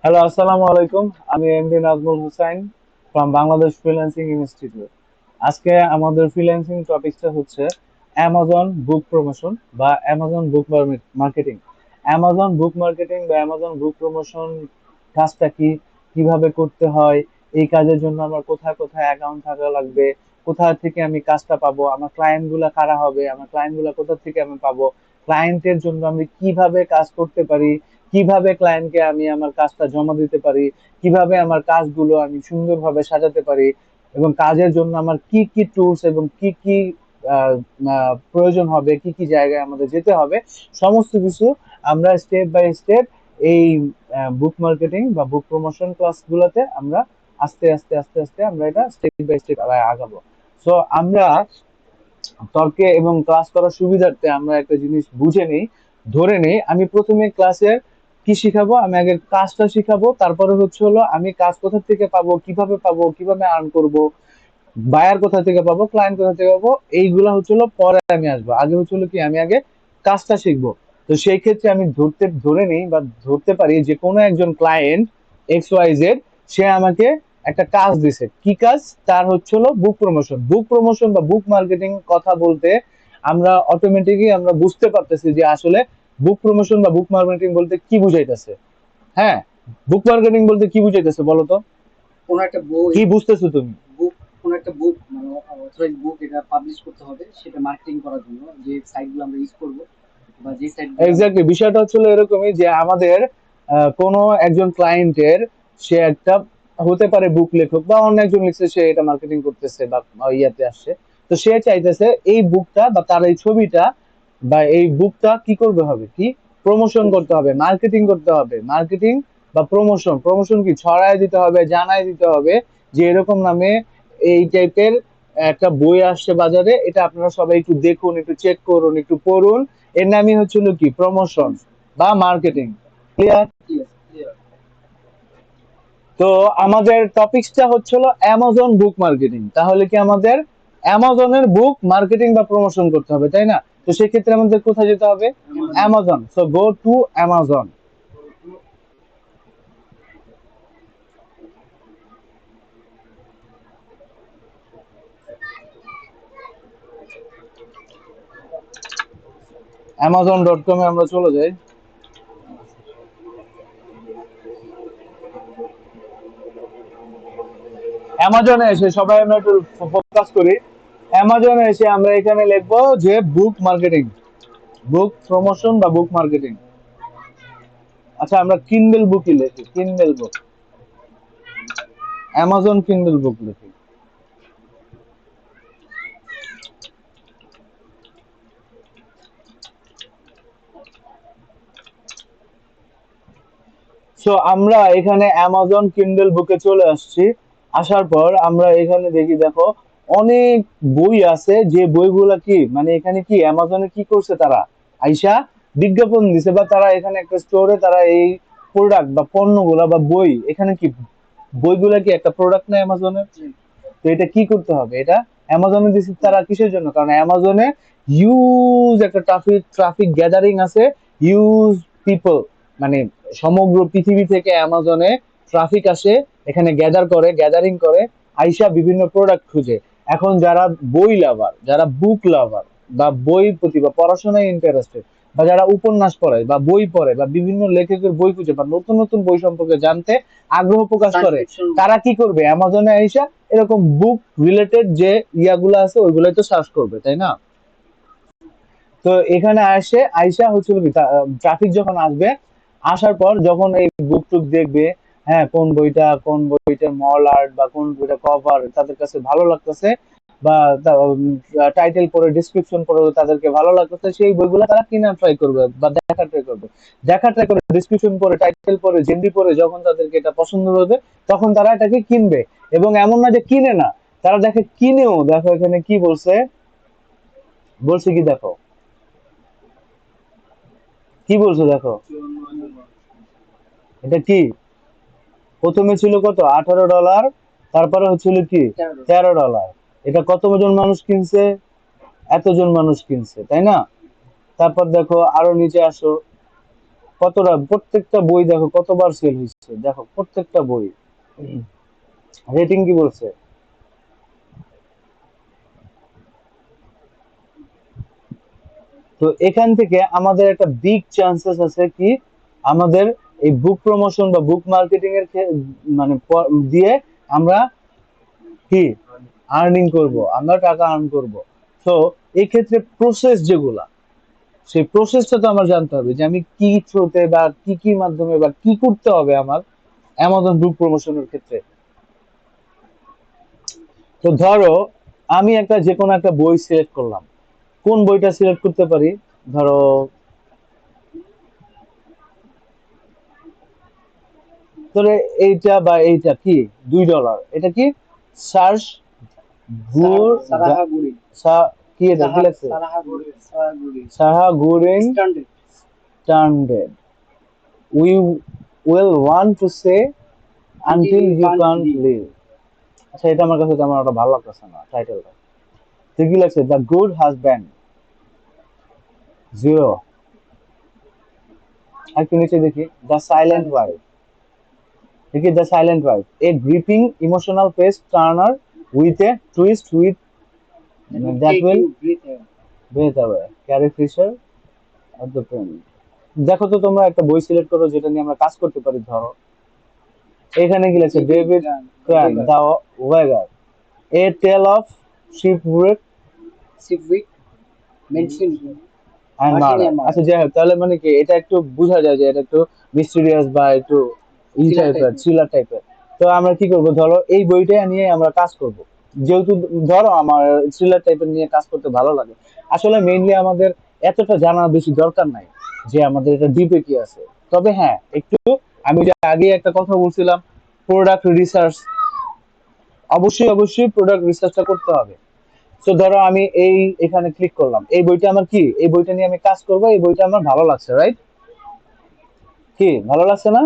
Hello, আসসালামু আলাইকুম। আমি MD Nazmul Hussain from Bangladesh freelancing institute. আজকে আমাদের ফ্রিল্যান্সিং টপিকটা হচ্ছে অ্যামাজন বুক প্রমোশন বা Amazon book marketing. Amazon book marketing বা অ্যামাজন বুক প্রমোশন কাজটা কি, কিভাবে করতে হয়, এই কাজের জন্য আমার কোথায় কোথায় অ্যাকাউন্ট থাকা লাগবে, কোথা থেকে আমি কাজটা পাবো, আমার ক্লায়েন্ট গুলা কারা হবে, আমার ক্লায়েন্ট গুলা কোথা থেকে আমি পাবো, ক্লায়েন্টের জন্য আমি কিভাবে কাজ করতে পারি, কিভাবে ক্লায়েন্টকে আমি আমার কাজটা জমা দিতে পারি, কিভাবে আমার কাজগুলো আমি সুন্দরভাবে সাজাতে পারি, এবং কাজের জন্য আমার কি কি টুলস এবং কি কি আহ, প্রয়োজন হবে, কি কি জায়গায় আমাদের যেতে হবে, সমস্ত কিছু আমরা স্টেপ বাই স্টেপ এই বুক মার্কেটিং বা বুক প্রমোশন ক্লাসগুলোতে আমরা আস্তে আস্তে আস্তে আস্তে আমরা এটা স্টেপ বাই স্টেপ আগাবো। সো আমরা তর্কে এবং ক্লাস করার সুবিধার্থে আমরা একটা জিনিস বুঝে নেই, ধরে নেই। আমি প্রথমে ক্লাসের কি শিখাবো, আমি আগে কাজটা শিখাবো, তারপরে হচ্ছে হলো আমি কাজ কোথা থেকে পাবো, কিভাবে আর্ন করব, বায়ার কোথা থেকে পাবো, ক্লায়েন্ট কোথা থেকে পাবো, এইগুলা হচ্ছে হলো পরে আমি আসবো। আগে হচ্ছে হলো কি, আমি আগে কাজটা শিখবো। তো সেই ক্ষেত্রে আমি ধরে নিই বা ধরতে পারি যে কোনো একজন ক্লায়েন্ট XYZ, সে আমাকে একটা কাজ দিছে। কি কাজ? তার হচ্ছে হলো বুক প্রমোশন। বুক প্রমোশন বা বুক মার্কেটিং কথা বলতে আমরা অটোমেটিকই আমরা বুঝতে পারতেছি যে আসলে বুক প্রমোশন বা বুক মার্কেটিং বলতে কি বুঝাইতেছে। হ্যাঁ, বুক মার্কেটিং বলতে কি বুঝাইতেছে বলো তো? কোনো একটা বই, কি বুঝতেছো তুমি? বুক কোনো একটা বুক মানে অথরাইজ বুক এটা পাবলিশ করতে হবে সেটা মার্কেটিং করার জন্য যে সাইটগুলো আমরা ইউজ করব বা যে সাইটগুলো আমরা এক্স্যাক্টলি, বিষয়টা হচ্ছিল এরকমই যে আমাদের কোনো একজন ক্লায়েন্টের, সে একটা হতে পারে বুক লেখক বা অন্য একজন লিখছে, সে এটা মার্কেটিং করতেছে বা ইয়াতে আসছে। তো সে চাইতেছে এই বুকটা বা তার এই ছবিটা বা এই বুকটা কি করবে হবে, কি প্রমোশন করতে হবে, মার্কেটিং করতে হবে। মার্কেটিং বা প্রমোশন, প্রমোশন কি ছড়ায় দিতে হবে, জানায় দিতে হবে যে এরকম নামে এই টাইপের একটা বই আসছে বাজারে, এটা আপনারা সবাই একটু দেখুন, একটু চেক করুন, একটু পড়ুন। এর নামই হচ্ছিল কি প্রমোশন বা মার্কেটিং। ক্লিয়ার? ক্লিয়ার। তো আমাদের টপিকসটা হচ্ছিল অ্যামাজন বুক মার্কেটিং। তাহলে কি আমাদের অ্যামাজনের বুক মার্কেটিং বা প্রমোশন করতে হবে, তাই না? তো সেক্ষেত্রে আমাদের কোথায় যেতে হবে? Amazon. Amazon. So go to Amazon. Amazon.com এ আমরা চলে যাই। অ্যামাজনে এসে সবাই আমরা একটু ফোকাস করি। অ্যামাজনে এসে আমরা এখানে লিখবো যে বুক মার্কেটিং, বুক প্রমোশন বা বুক মার্কেটিং। আচ্ছা, আমরা কিন্ডেল বুকই লিখি, কিন্ডেল বুক, অ্যামাজন কিন্ডেল বুক লিখি। সো আমরা এখানে অ্যামাজন কিন্ডেল বুকে চলে আসছি। আসার পর আমরা এখানে দেখি, দেখো অনেক বই আছে, যে বইগুলা কি মানে এখানে কি অ্যামাজনে কি করছে, তারা আইসা বিজ্ঞাপন দিছে, বা তারা এখানে একটা স্টোরে তারা এই প্রোডাক্ট বা পণ্যগুলা বা বই, এখানে কি বইগুলা কি একটা প্রোডাক্ট না অ্যামাজনের? তো এটা কি করতে হবে, এটা অ্যামাজনে দিচ্ছে তারা কিসের জন্য? কারণ অ্যামাজনে হিউজ একটা ট্রাফিক ট্রাফিক গ্যাদারিং আছে, হিউজ পিপল, মানে সমগ্র পৃথিবী থেকে অ্যামাজনে ট্রাফিক আসে, এখানে গ্যাদারিং করে, আইসা বিভিন্ন প্রোডাক্ট খুঁজে। এখন যারা বই লাভার, যারা বুক লাভার বা বই প্রতি বা পড়াশোনায় ইন্টারেস্টেড, বা যারা উপন্যাস পড়ে বা বই পড়ে বা বিভিন্ন লেখকের বই খুঁজে বা নতুন নতুন বই সম্পর্কে জানতে আগ্রহ প্রকাশ সায়েন্স করে, ফিকশন। তারা কি করবে? অ্যামাজনে আইসা এরকম বুক রিলেটেড যে ইয়াগুলো আছে ওইগুলাই তো সার্চ করবে, তাই না? তো এখানে আসে আইসা হচ্ছিল কি, ট্রাফিক যখন আসবে, আসার পর যখন এই বুক টুক দেখবে, হ্যাঁ কোন বইটা, কোন বইটার মল আর্ট বা কোন বইটা কভার তাদের কাছে ভালো লাগতেছে, বা টাইটেল পড়ে ডেসক্রিপশন পড়ে তাদেরকে ভালো লাগতেছে, সেই বইগুলো তারা কিনা ট্রাই করবে বা দেখা ট্রাই করে, ডেসক্রিপশন পড়ে, টাইটেল পড়ে, জেন্ডি পড়ে, যখন তাদেরকে এটা পছন্দ হবে তখন তারা এটাকে কিনবে। এবং এমন না যে কিনে না, তারা দেখে কিনেও। দেখো এখানে কি বলছে, বলছে কি দেখো, কি বলছো দেখো, এটা কি প্রথমে ছিল কত, $18, তারপরে হচ্ছিল কি 13। $13। এটা কতজন মানুষ কিনছে? এতজন মানুষ কিনছে, তাই না? তারপর দেখো আরো নিচে আসো, কতটা, প্রত্যেকটা বই দেখো কতবার সেল হচ্ছে, দেখো প্রত্যেকটা বই রেটিং কি বলছে। তো এখান থেকে আমাদের একটা বিগ চান্সেস আছে কি, আমাদের এই বুক প্রমোশন বা বুক মার্কেটিং এর মানে দিয়ে আমরা কি আর্নিং করব, আমরা টাকা আর্ন করব। তো এই ক্ষেত্রে প্রসেস যেগুলা, সেই প্রসেসটা তো আমার জানতে হবে যে আমি কি থ্রুতে বা কি কি মাধ্যমে বা কি করতে হবে আমার অ্যামাজন বুক প্রমোশনের ক্ষেত্রে। তো ধরো আমি একটা যে কোনো একটা বই সিলেক্ট করলাম, কোন বইটা সিলেক্ট করতে পারি, ধরো তোরে এইটা বা এইটা কি $2, এটা কি সার্চ গুর সারাহা গুড়ি, কি এটা কি লাগছে, সারাহা গুড়ি, সারাহা গুড়ি সাহা গুরিন স্ট্যান্ডার্ড। টার্নডেড, we will want to say until you can't live. আচ্ছা এটা আমার কাছে তেমন একটা ভালো লাগতেছে না টাইটেলটা। তো কি লাগছে, দ্য গুড হাজব্যান্ড, জিরো। আর একটু নিচে দেখি, দ্য সাইলেন্ট ওয়াইফ, দেখি the silent wife, a gripping emotional page turner with a twist with that will breath away, Carrie Fisher of the pen. দেখো তো তোমরা একটা বই সিলেক্ট করো যেটা নিয়ে আমরা কাজ করতে পারি। ধরো এখানে কি লাগছে, David Grann the Wager, a tale of shipwreck civic mention and murder. আচ্ছা যাই হোক, তাহলে মানে কি এটা একটু বোঝা যায় যে এটা একটু মিস্টিরিয়াস বা একটু ই টাইপের, থ্রিলার টাইপের। তো আমরা কি করব, ধরো এই বইটা নিয়ে আমরা কাজ করব, যেহেতু ধরো আমার থ্রিলার টাইপের নিয়ে কাজ করতে ভালো লাগে। আসলে মেইনলি আমাদের এতটা জানা বেশি দরকার নাই যে আমাদের এটা ডিপে কি আছে। তবে হ্যাঁ একটু, আমি যে আগে একটা কথা বলছিলাম, প্রোডাক্ট রিসার্চ, অবশ্যই অবশ্যই প্রোডাক্ট রিসার্চটা করতে হবে। তো ধরো আমি এই এখানে ক্লিক করলাম, এই বইটা আমার কি, এই বইটা নিয়ে আমি কাজ করব, এই বইটা আমার ভালো লাগছে, রাইট? কি ভালো লাগছে না?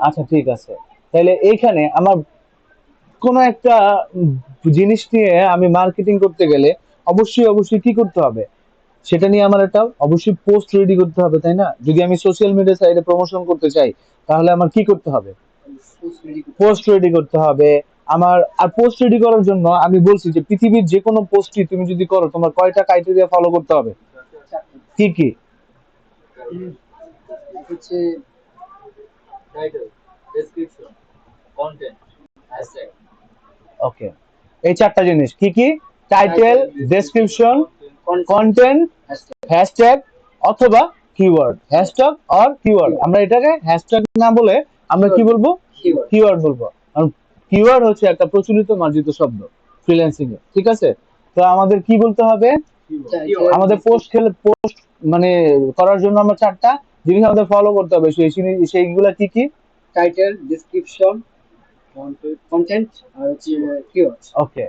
আচ্ছা ঠিক আছে, তাহলে এইখানে আমার কোনো একটা জিনিস নিয়ে আমি মার্কেটিং করতে গেলে অবশ্যই অবশ্যই কি করতে হবে, সেটা নিয়ে আমার একটা অবশ্যই পোস্ট রেডি করতে হবে, তাই না? যদি আমি সোশ্যাল মিডিয়া সাইটে প্রমোশন করতে চাই তাহলে আমার কি করতে হবে, পোস্ট রেডি করতে হবে আমার। আর পোস্ট রেডি করার জন্য আমি বলছি যে পৃথিবীর যে কোনো পোস্টই তুমি যদি করো, তোমার কয়টা ক্রাইটেরিয়া ফলো করতে হবে, কি কি? হচ্ছে ওকে, এই চারটা জিনিস কি কি? টাইটেল, ডেসক্রিপশন, কন্টেন্ট, হ্যাশট্যাগ অথবা কিওয়ার্ড, হ্যাশট্যাগ অর কিওয়ার্ড। আমরা এটাকে হ্যাশট্যাগ না বলে আমরা কি বলবো, কিওয়ার্ড বলবো, কারণ কিওয়ার্ড হচ্ছে একটা প্রচলিত মার্জিত শব্দ ফ্রিল্যান্সিং এ, ঠিক আছে? তো আমাদের কি বলতে হবে, আমাদের পোস্ট মানে করার জন্য আমরা চারটা জিনিস আমাদের ফলো করতে হবে, সেইগুলা কি কি? টাইটেল, ডেসক্রিপশন, কন্টেন্ট আর হচ্ছে কিওয়ার্ড। ওকে,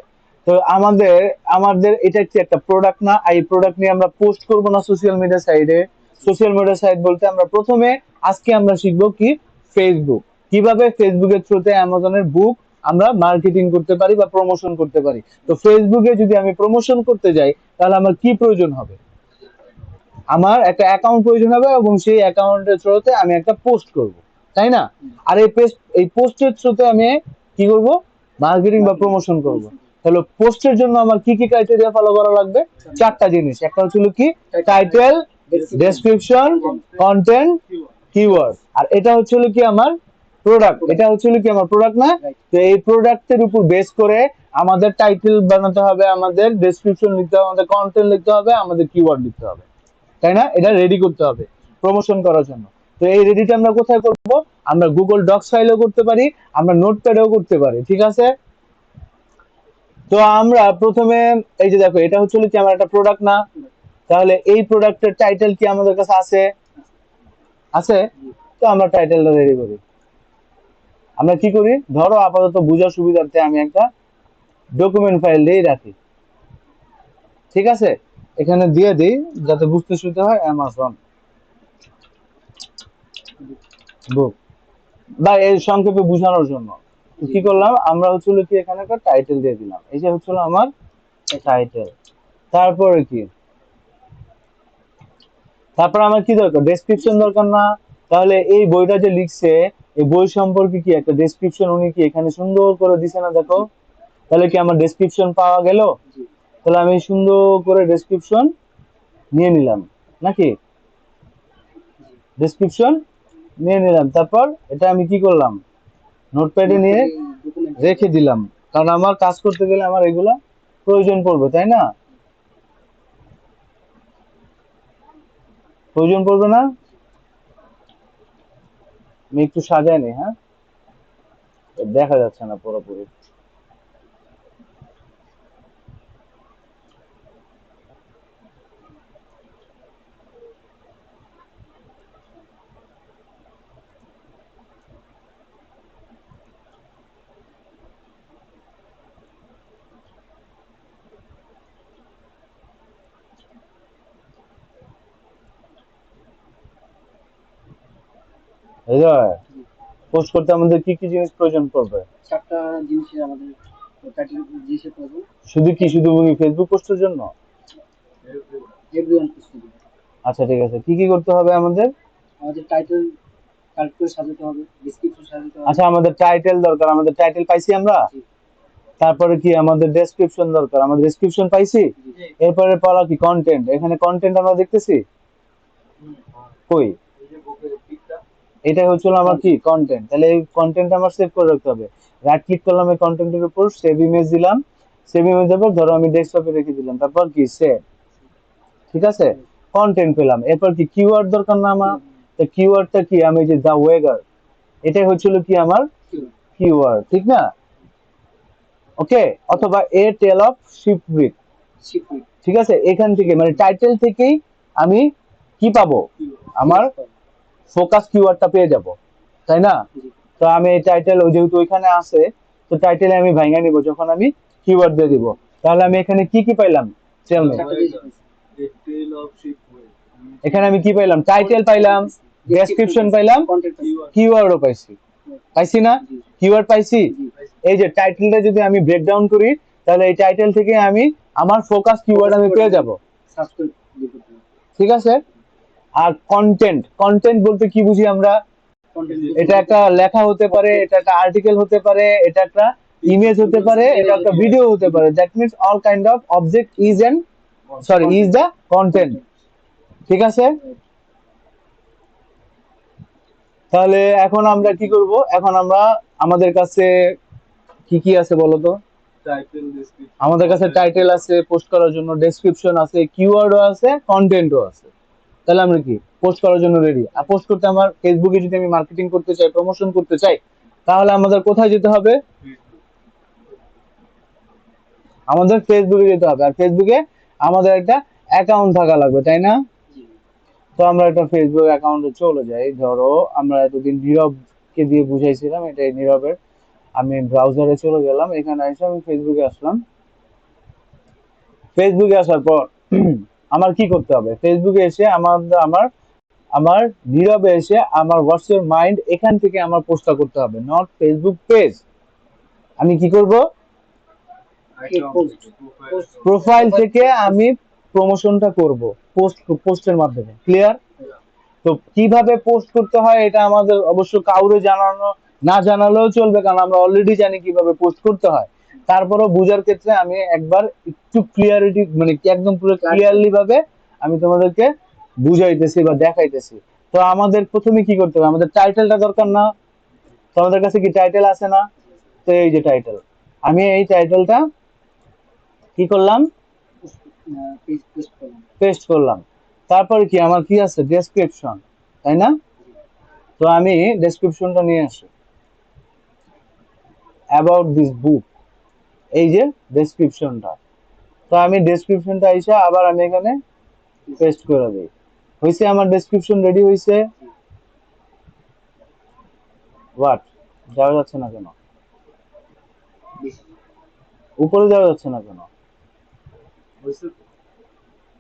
তো আমাদের আমাদের এটা কি একটা প্রোডাক্ট না, এই প্রোডাক্ট নিয়ে আমরা পোস্ট করব না সোশ্যাল মিডিয়া সাইটে। সোশ্যাল মিডিয়া সাইট বলতে আমরা প্রথমে আজকে আমরা শিখবো কি, ফেসবুক, কিভাবে ফেসবুকের থ্রুতে অ্যামাজনের বুক আমরা মার্কেটিং করতে পারি বা প্রমোশন করতে পারি। তো ফেসবুকে যদি আমি প্রমোশন করতে যাই তাহলে আমার কি প্রয়োজন হবে, আমার একটা অ্যাকাউন্ট প্রয়োজন হবে এবং সেই অ্যাকাউন্টের থ্রুতে আমি একটা পোস্ট করব, তাই না? আর এই পোস্টের থ্রুতে আমি কি করব, মার্কেটিং বা প্রমোশন করব। তাহলে পোস্টের জন্য আমার কি কি ক্রাইটেরিয়া ফলো করা লাগবে, চারটা জিনিস। একটা হচ্ছিল কি, টাইটেল, ডেসক্রিপশন, কন্টেন্ট, কিওয়ার্ড। আর এটা হচ্ছিল কি আমার প্রোডাক্ট, এটা হচ্ছিল কি আমার প্রোডাক্ট না? তো এই প্রোডাক্টের উপর বেস করে আমাদের টাইটেল বানাতে হবে, আমাদের ডেসক্রিপশন লিখতে হবে, আমাদের কন্টেন্ট লিখতে হবে, আমাদের কিওয়ার্ড লিখতে হবে, তাই না? এটা রেডি করতে হবে প্রমোশন করার জন্য। তো এই রেডিটা আমরা কোথায় করব, আমরা গুগল ডক্স ফাইলেও করতে পারি, আমরা নোটপ্যাডেও করতে পারি, ঠিক আছে? তো আমরা প্রথমে এই যে দেখো, এটা হচ্ছে কি আমার একটা প্রোডাক্ট না, তাহলে এই প্রোডাক্টের টাইটেল কি আমাদের কাছে আছে, আছে? তো আমরা টাইটেলটা রেডি করি। আমরা কি করি, ধরো আপাতত বোঝার সুবিধার্থে আমি একটা ডকুমেন্ট ফাইল দিয়ে রাখি, ঠিক আছে? এখানে দিয়ে দিই যাতে বুঝতে সুবিধা হয়, অ্যামাজন বুক, বা এই সংক্ষেপে বোঝানোর জন্য। তো কি করলাম, আমরা হচ্ছিল কি এখানে একটা টাইটেল দিয়ে দিলাম, এই যে হচ্ছিল আমার টাইটেল। তারপরে কি, তারপর আমার কি দরকার, ডেসক্রিপশন দরকার না? তাহলে এই বইটা যে লিখছে, এই বই সম্পর্কে কি একটা ডেসক্রিপশন উনি কি এখানে সুন্দর করে দিছে না, দেখো। তাহলে কি আমার ডেসক্রিপশন পাওয়া গেল? জি তাহলে আমি সুন্দর করে ডেসক্রিপশন নিয়ে নিলাম নাকি, জি ডেসক্রিপশন নিয়ে নিলাম। তারপর এটা আমি কি করলাম, নোটপ্যাডে নিয়ে নোটপ্যাডে ডকুমেন্ট করবো। রেখে দিলাম, কারণ আমার কাজ করতে গেলে আমার এগুলা প্রয়োজন পড়বে, তাই না? প্রয়োজন পড়বে না? আমি একটু সাজাই নি, হ্যাঁ, দেখা যাচ্ছে না পুরোপুরি। হৃদয়, জি পোস্ট করতে আমাদের কি কি জিনিস প্রয়োজন পড়বে? 4টা জিনিসের আমাদের 4টি জিনিসের প্রয়োজন। শুধু কি, শুধু ফেসবুক পোস্টের জন্য? এভরিওয়ান পোস্ট করবে। আচ্ছা ঠিক আছে, কি কি করতে হবে আমাদের? আমাদের টাইটেল কারেক্ট করে সাজাতে হবে, ডেসক্রিপশন সাজাতে হবে। আচ্ছা, আমাদের টাইটেল দরকার, আমাদের টাইটেল পাইছি আমরা। জি তারপরে কি আমাদের ডেসক্রিপশন দরকার, আমাদের ডেসক্রিপশন পাইছি। জি এরপরে পড়া কি কন্টেন্ট, এখানে কন্টেন্ট আমরা দেখতেছি কই, এটা হচ্ছিল আমার কি কন্টেন্ট। তাহলে এই কন্টেন্ট আমার সেভ করে রাখতে হবে। রাইট ক্লিক করলাম এই কন্টেন্টের উপর, সেভ ইমেজ দিলাম। সেভ ইমেজের পর ধরো আমি ডেস্কটপে রেখে দিলাম, তারপর কি সেভ। ঠিক আছে, কন্টেন্ট পেলাম। এরপর কি কিওয়ার্ড দরকার না আমার? তো কিওয়ার্ডটা কি, আমি যে দা ওয়েগার, এটাই হচ্ছিল কি আমার কিওয়ার্ড, ঠিক না? ওকে, অথবা এ টেল অফ শিপউইক। শিপমেন্ট ঠিক আছে, এখান থেকে মানে টাইটেল থেকেই আমি কি পাবো, আমার ফোকাস কিওয়ার্ডটা পেয়ে যাব, তাই না? জি তো আমি এই টাইটেল যেহেতু ওইখানে আছে, তো টাইটেলে আমি ভাঙা নিব যখন আমি কিওয়ার্ড দিয়ে দিব। তাহলে আমি এখানে কি কি পাইলাম, টেল মি। 4টা জিনিস পাইছি। এখানে আমি কি পাইলাম, টাইটেল পাইলাম, ডেসক্রিপশন পাইলাম, কন্টেন্ট পাইছি। কিওয়ার্ডও পাইছি। পাইছি না? জি কিওয়ার্ড পাইছি। জি এই যে টাইটেলটা যদি আমি ব্রেকডাউন করি, তাহলে এই টাইটেল থেকে আমি আমার ফোকাস কিওয়ার্ড আমি পেয়ে যাব। সার্চ করে বের করতে হবে। ঠিক আছে। আর কন্টেন্ট, কন্টেন্ট বলতে কি বুঝি আমরা? কন্টেন্ট এটা একটা লেখা হতে পারে, এটা একটা আর্টিকেল হতে পারে, এটা একটা ইমেজ হতে পারে, এটা একটা ভিডিও হতে পারে। That means all kind of object is an, sorry, is the content. ঠিক আছে। তাহলে এখন আমরা কি করব, এখন আমরা আমাদের কাছে কি কি আছে বলো তো? আমাদের কাছে টাইটেল আছে পোস্ট করার জন্য, ডেসক্রিপশন আছে, কিওয়ার্ডও আছে, কন্টেন্টও আছে। তাহলে আমরা কি পোস্ট করার জন্য রেডি। আর পোস্ট করতে আমার ফেসবুকে যদি আমি মার্কেটিং করতে চাই, প্রমোশন করতে চাই, তাহলে আমাদের কোথায় যেতে হবে? আমাদের ফেসবুকে যেতে হবে। আর ফেসবুকে আমাদের একটা অ্যাকাউন্ট থাকা লাগবে, তাই না? জি তো আমরা একটা ফেসবুক অ্যাকাউন্টে চলে যাই। ধরো আমরা এতদিন নীরবকে দিয়ে বুঝাইছিলাম, এটাই নীরবের। আমি ব্রাউজারে চলে গেলাম, এখানে এসে আমি ফেসবুকে আসলাম। ফেসবুকে আসার পর আমার কি করতে হবে, ফেসবুকে এসে আমার আমার আমার নীরবে এসে আমার হোয়াটস মাইন্ড, এখান থেকে আমার পোস্টটা করতে হবে, নট ফেসবুক পেজ। আমি কি করব, পোস্ট প্রোফাইল থেকে আমি প্রমোশনটা করব, পোস্টের মাধ্যমে। ক্লিয়ার? তো কিভাবে পোস্ট করতে হয় এটা আমাদের অবশ্য কাউরে জানানো না জানালেও চলবে, কারণ আমরা অলরেডি জানি কিভাবে পোস্ট করতে হয়। তারপরও বোঝার ক্ষেত্রে আমি একবার একটু ক্লিয়ারিটি, মানে কি একদম পুরো ক্লিয়ারলি ভাবে আমি তোমাদেরকে বুঝাইতেছি বা দেখাইতেছি। তো আমাদের প্রথমে কি করতে হবে, আমাদের টাইটেলটা দরকার না? তোমাদের কাছে কি টাইটেল আছে না? তো এই যে টাইটেল, আমি এই টাইটেলটা কি করলাম, পেজ পোস্ট করলাম। পেস্ট করলাম। তারপরে কি আমার কি আছে, ডেসক্রিপশন, তাই না? তো আমি ডেসক্রিপশনটা নিয়ে আসি, অ্যাবাউট দিস বুক, এই যে ডেসক্রিপশনটা। তো আমি ডেসক্রিপশনটা এসে আবার আমি এখানে পেস্ট করে দিই। হয়েছে, আমার ডেসক্রিপশন রেডি হয়েছে। হোয়াট, যাওয়া যাচ্ছে না কেন? উপরে যাওয়া যাচ্ছে না কেন?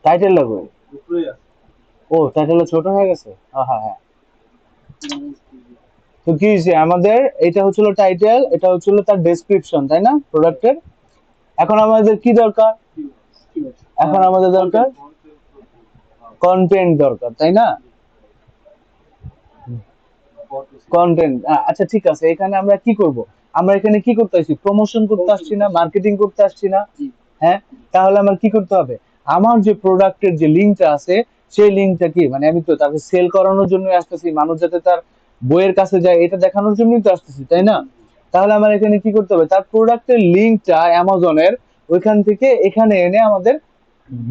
টাইটেল লাগবে। ও, টাইটেলটা ছোট হয়ে গেছে। হ্যাঁ হ্যাঁ। তো কি হয়েছে আমাদের, এটা হচ্ছিল টাইটেল, এটা হচ্ছিল তার ডেসক্রিপশন, তাই না, প্রোডাক্টের। এখন আমাদের কি দরকার, এখন আমাদের দরকার কন্টেন্ট দরকার, তাই না? কন্টেন্ট, আচ্ছা ঠিক আছে, এখানে আমরা কি করব? আমরা এখানে কি করতে আসছি? প্রমোশন করতে আসছি না, মার্কেটিং করতে আসছি না? জি হ্যাঁ, তাহলে আমার কি করতে হবে? আমার যে প্রোডাক্টের যে লিঙ্কটা আছে, সেই লিঙ্কটা কি, মানে আমি তো তাকে সেল করানোর জন্য আসতেছি, মানুষ যাতে তার বইয়ের কাছে যায় এটা দেখানোর জন্যই তো আসতেছি, তাই না? তাহলে আমার এখানে কি করতে হবে? তার প্রোডাক্টের লিঙ্কটা অ্যামাজনের ওইখান থেকে এখানে এনে আমাদের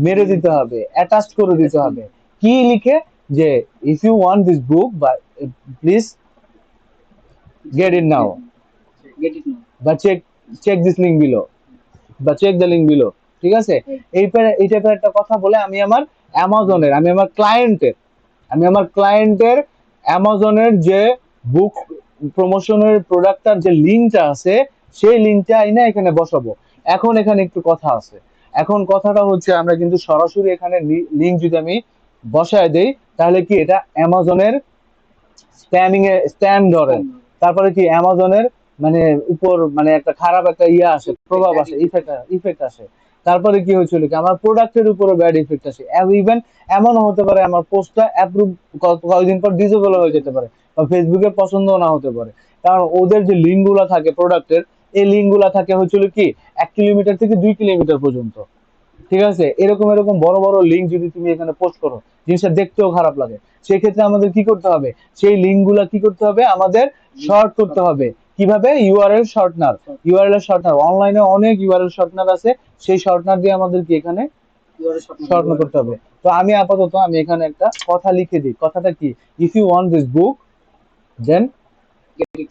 মেরে দিতে হবে, অ্যাটাচ করে দিতে হবে। কি লিখে? যে if you want this book বা please get it now, get it now. বা চেক দিস লিঙ্ক বিলো, বা চেক দ্য লিঙ্ক বিলো। ঠিক আছে, এই টাইপের একটা কথা বলে আমি আমার অ্যামাজনের, আমি আমার ক্লায়েন্টের অ্যামাজনের যে বুক প্রমোশনের প্রোডাক্টটার যে লিঙ্কটা আছে, সেই লিঙ্কটা আইনা এখানে বসাবো। এখন এখানে একটু কথা আছে। এখন কথাটা হচ্ছে, আমরা কিন্তু সরাসরি এখানে লিঙ্ক যদি আমি বসায় দেই, তাহলে কি এটা অ্যামাজনের স্প্যাম ধরে। তারপরে কি অ্যামাজনের মানে উপর মানে একটা খারাপ একটা ইয়ে আসে, প্রভাব আসে, ইফেক্ট আসে। তারপরে কি হয়েছিল কি, আমার প্রোডাক্টের উপরে ব্যাড ইফেক্ট আসে। ইভেন এমনও হতে পারে আমার পোস্টটা অ্যাপ্রুভ কয়েকদিন পর ডিসেবল হয়ে যেতে পারে, বা ফেসবুকে পছন্দ না হতে পারে। কারণ ওদের যে লিঙ্ক গুলা থাকে প্রোডাক্টের, এই লিঙ্ক গুলা থাকে হচ্ছিল কি 1 কিলোমিটার থেকে 2 কিলোমিটার পর্যন্ত। ঠিক আছে, এরকম এরকম বড় বড় লিঙ্ক যদি তুমি এখানে পোস্ট করো, জিনিসটা দেখতেও খারাপ লাগে। সেক্ষেত্রে আমাদের কি করতে হবে? সেই লিঙ্ক গুলা কি করতে হবে? আমাদের শর্ট করতে হবে। কিভাবে? URL shortener. ইউআরএল শর্টনার, অনলাইনে অনেক ইউআরএল শর্টনার আছে, সেই শর্টনার দিয়ে আমাদের কি এখানে শর্টনার করতে হবে। তো আমি আপাতত আমি এখানে একটা কথা লিখে দিই। কথাটা কি? If you want this book then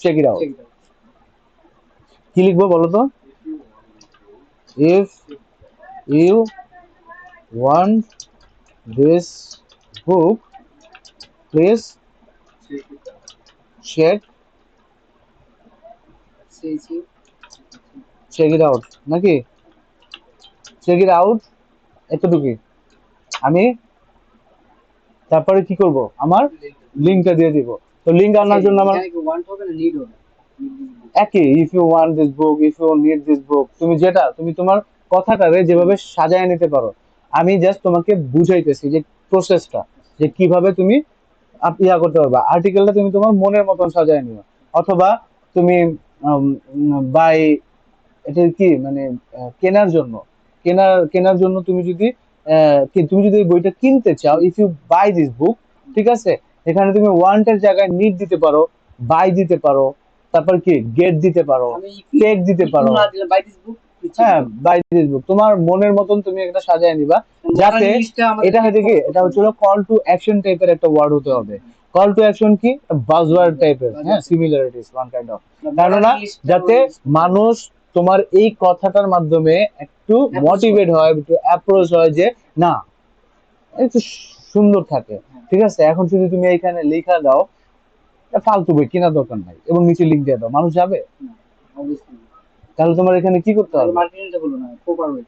check it out. কি লিখবো বলো তো? If you want this book please check check it out, নাকি চেক ইট আউট, এতটুকুই। আমি তারপরে কি করব? আমার লিঙ্কটা দিয়ে দিব। তো লিঙ্ক আনার জন্য আমার ওয়ান্ট হবে না নিড হবে? একই, if you want this book, if you need this book, তুমি যেটা তুমি তোমার কথাটারে যেভাবে সাজায় নিতে পারো, আমি জাস্ট তোমাকে বুঝাইতেছি যে প্রসেসটা, যে কিভাবে তুমি ইয়া করতে পারবা। আর্টিকেলটা তুমি তোমার মনের মতন সাজায় নিও, অথবা তুমি বাই, এটা কি মানে কেনার জন্য, কেনার জন্য তুমি যদি তুমি যদি এই বইটা কিনতে চাও, if you buy this book, ঠিক আছে, এখানে তুমি ওয়ান্টের জায়গায় নিড দিতে পারো, বাই দিতে পারো, তারপর কি গেট দিতে পারো, আমি টেক দিতে পারো। না দিলে বাই দিস বুক হ্যাঁ, বাই দিস বুক তোমার মনের মতন তুমি একটা সাজায় নিবা, যাতে এটা হচ্ছে কি, এটা হচ্ছিল কল টু অ্যাকশন টাইপের একটা ওয়ার্ড হতে হবে। কল টু অ্যাকশন কি? বাজওয়ার্ড টাইপের, হ্যাঁ, সিমিলারিটিস ওয়ান কাইন্ড অফ। কেননা যাতে মানুষ তোমার এই কথাটার মাধ্যমে একটু মোটিভেট হয়, একটু অ্যাপ্রোচ হয়, যে না একটু সুন্দর থাকে। ঠিক আছে, এখন যদি তুমি এইখানে লেখা দাও ফালতু বই কেনার দরকার নাই, এবং নিচে লিঙ্ক দিয়ে দাও, মানুষ যাবে? তাহলে তোমার এখানে কি করতে হবে? মার্কেটিংটা হলো না প্রপার ওয়ে।